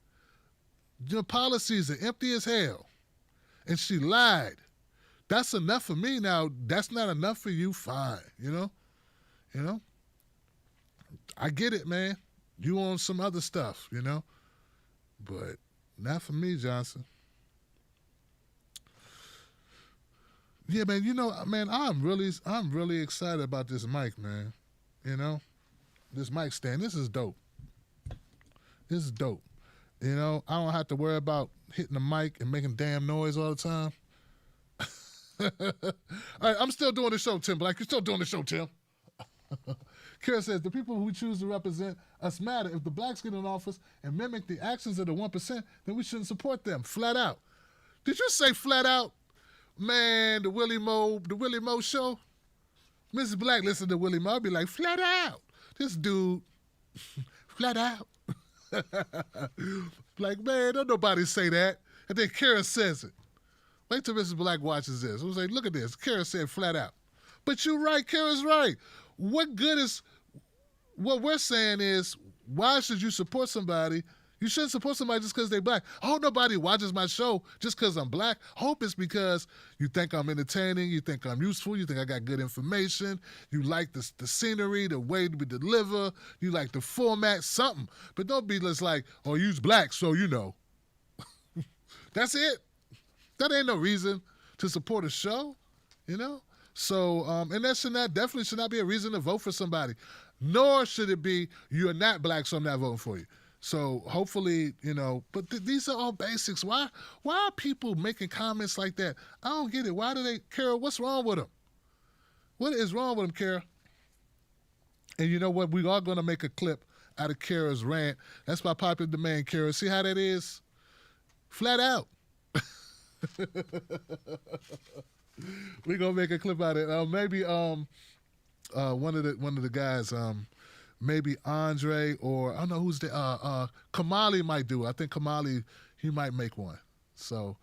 Your policies are empty as hell. And she lied. That's enough for me. Now, that's not enough for you, fine, I get it, man. You on some other stuff, But not for me, Johnson. Yeah, man, I'm really excited about this mic, man. This mic stand. This is dope. I don't have to worry about hitting the mic and making damn noise all the time. All right, I'm still doing the show, Tim Black. You're still doing the show, Tim. Kara says, the people who choose to represent us matter. If the blacks get in office and mimic the actions of the 1%, then we shouldn't support them, flat out. Did you say flat out? Man, the Willie Moe show? Mrs. Black listened to Willie Moe. I'd be like, flat out. This dude, flat out. Like, man, don't nobody say that. And then Kara says it. Wait till Mrs. Black watches this. I was like, look at this. Kara said flat out. But you're right. Kara's right. What we're saying is, why should you support somebody? You shouldn't support somebody just because they're black. I hope nobody watches my show just because I'm black. I hope it's because you think I'm entertaining, you think I'm useful, you think I got good information, you like the scenery, the way we deliver, you like the format, something. But don't be just like, oh, you's black, so you know. That's it. That ain't no reason to support a show, So, and that definitely should not be a reason to vote for somebody. Nor should it be, you're not black, so I'm not voting for you. So hopefully, but these are all basics. Why are people making comments like that? I don't get it. Why do they, Kara, what's wrong with them? What is wrong with them, Kara? And you know what? We are going to make a clip out of Kara's rant. That's by popular demand, Kara. See how that is? Flat out. We're gonna make a clip out of it. Maybe one of the guys, maybe Andre, or I don't know who's the Kamali might do it. I think Kamali, he might make one. So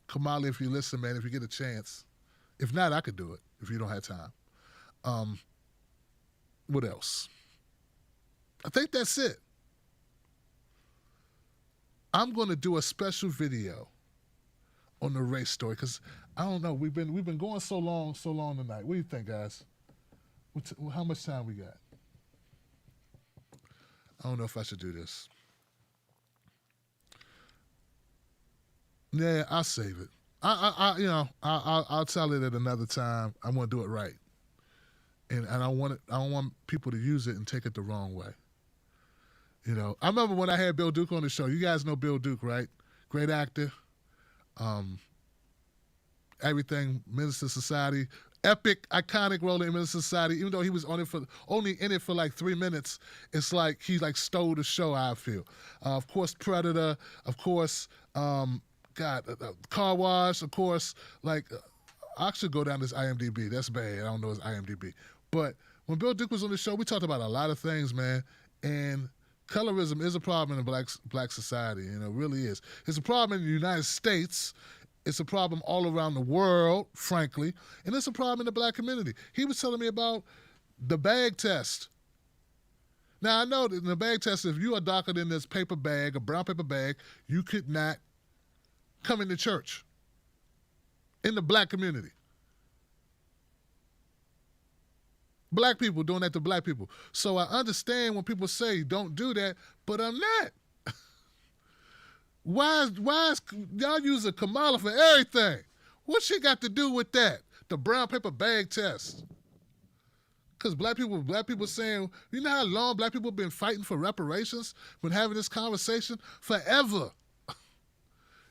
Kamali, if you listen, man, if you get a chance. If not, I could do it if you don't have time. What else? I think that's it. I'm going to do a special video on the race story because I don't know. We've been going so long tonight. What do you think, guys? How much time we got? I don't know if I should do this. Yeah, I'll save it. I'll tell it at another time. I want to do it right, and I don't want people to use it and take it the wrong way. You know, I remember when I had Bill Duke on the show. You guys know Bill Duke, right? Great actor. Everything, Minister Society, epic, iconic role in Minister Society. Even though he was only in it for like 3 minutes, it's like he like stole the show. I feel. Of course, Predator. Of course, Car Wash. Of course, I should go down this IMDb. That's bad. I don't know his IMDb. But when Bill Duke was on the show, we talked about a lot of things, man. And colorism is a problem in the black society. You know, it really is. It's a problem in the United States. It's a problem all around the world, frankly. And it's a problem in the black community. He was telling me about the bag test. Now, I know that in the bag test, if you are darker than this paper bag, a brown paper bag, you could not come into church in the black community. Black people doing that to black people. So I understand when people say don't do that, but I'm not. Why is y'all using Kamala for everything? What she got to do with that? The brown paper bag test. Because black people saying, you know how long black people been fighting for reparations, been having this conversation forever.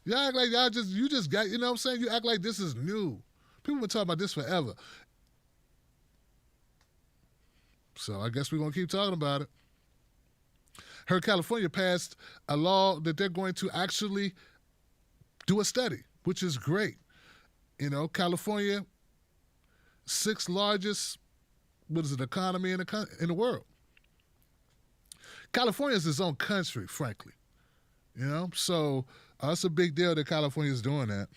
Y'all act like you just got, you know what I'm saying? You act like this is new. People been talking about this forever. So I guess we're going to keep talking about it. Heard California passed a law that they're going to actually do a study, which is great. You know, California, 6th largest, economy in the world. California is its own country, frankly. You know, so it's a big deal that California is doing that.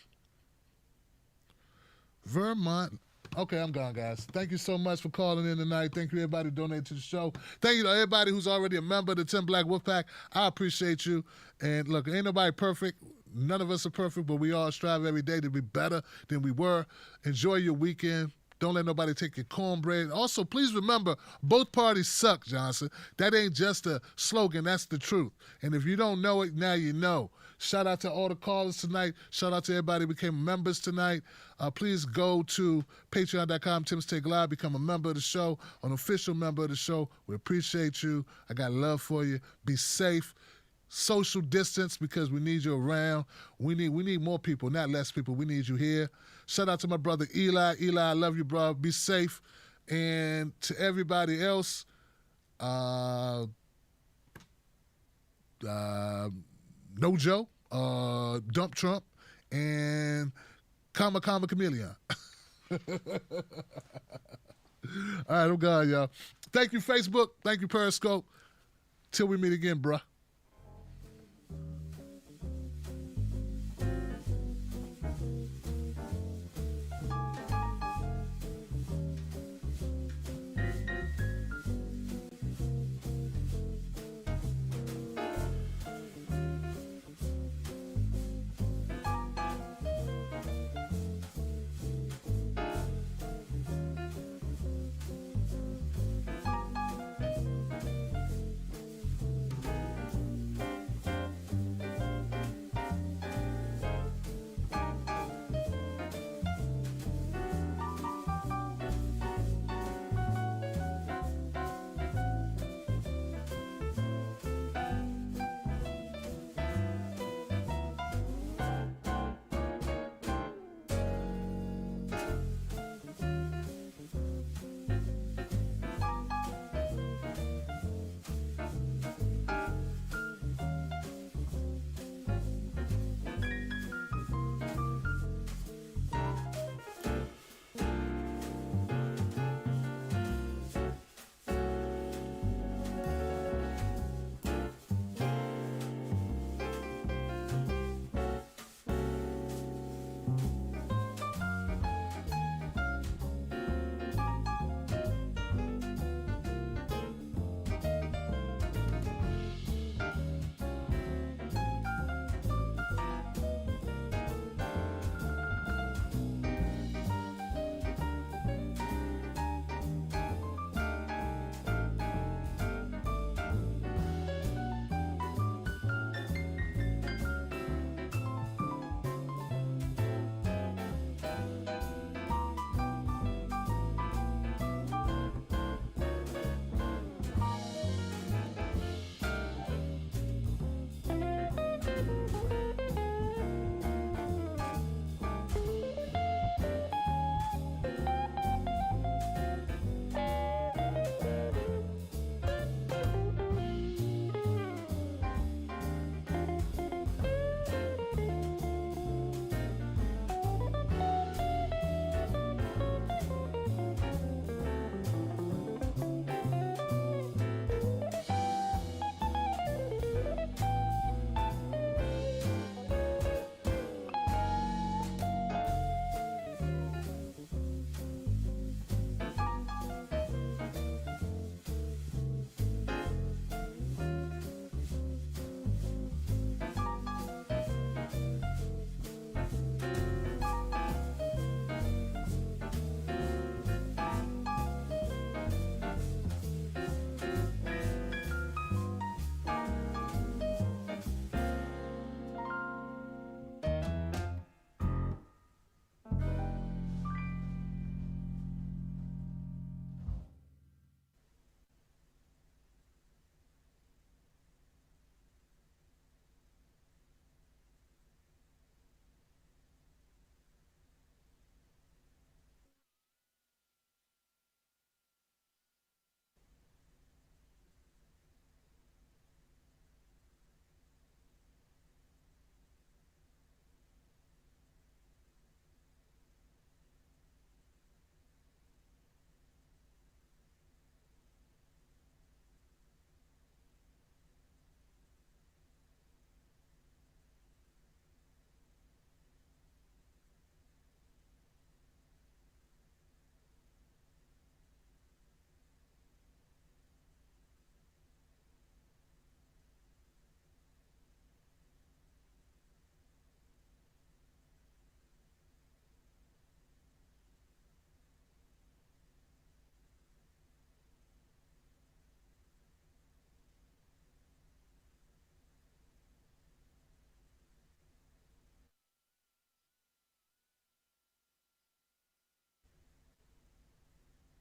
Vermont. Okay, I'm gone, guys. Thank you so much for calling in tonight. Thank you, everybody, who donated to the show. Thank you to everybody who's already a member of the 10 Black Wolfpack. I appreciate you. And look, ain't nobody perfect. None of us are perfect, but we all strive every day to be better than we were. Enjoy your weekend. Don't let nobody take your cornbread. Also, please remember, both parties suck, Johnson. That ain't just a slogan. That's the truth. And if you don't know it, now you know. Shout out to all the callers tonight. Shout out to everybody who became members tonight. Please go to patreon.com, Tim's Take Live, become a member of the show, an official member of the show. We appreciate you. I got love for you. Be safe. Social distance, because we need you around. We need more people, not less people. We need you here. Shout out to my brother Eli. Eli, I love you, bro. Be safe. And to everybody else, No Joe, Dump Trump, and Comma Chameleon. All right, I'm gone, y'all. Thank you, Facebook. Thank you, Periscope. Till we meet again, bruh.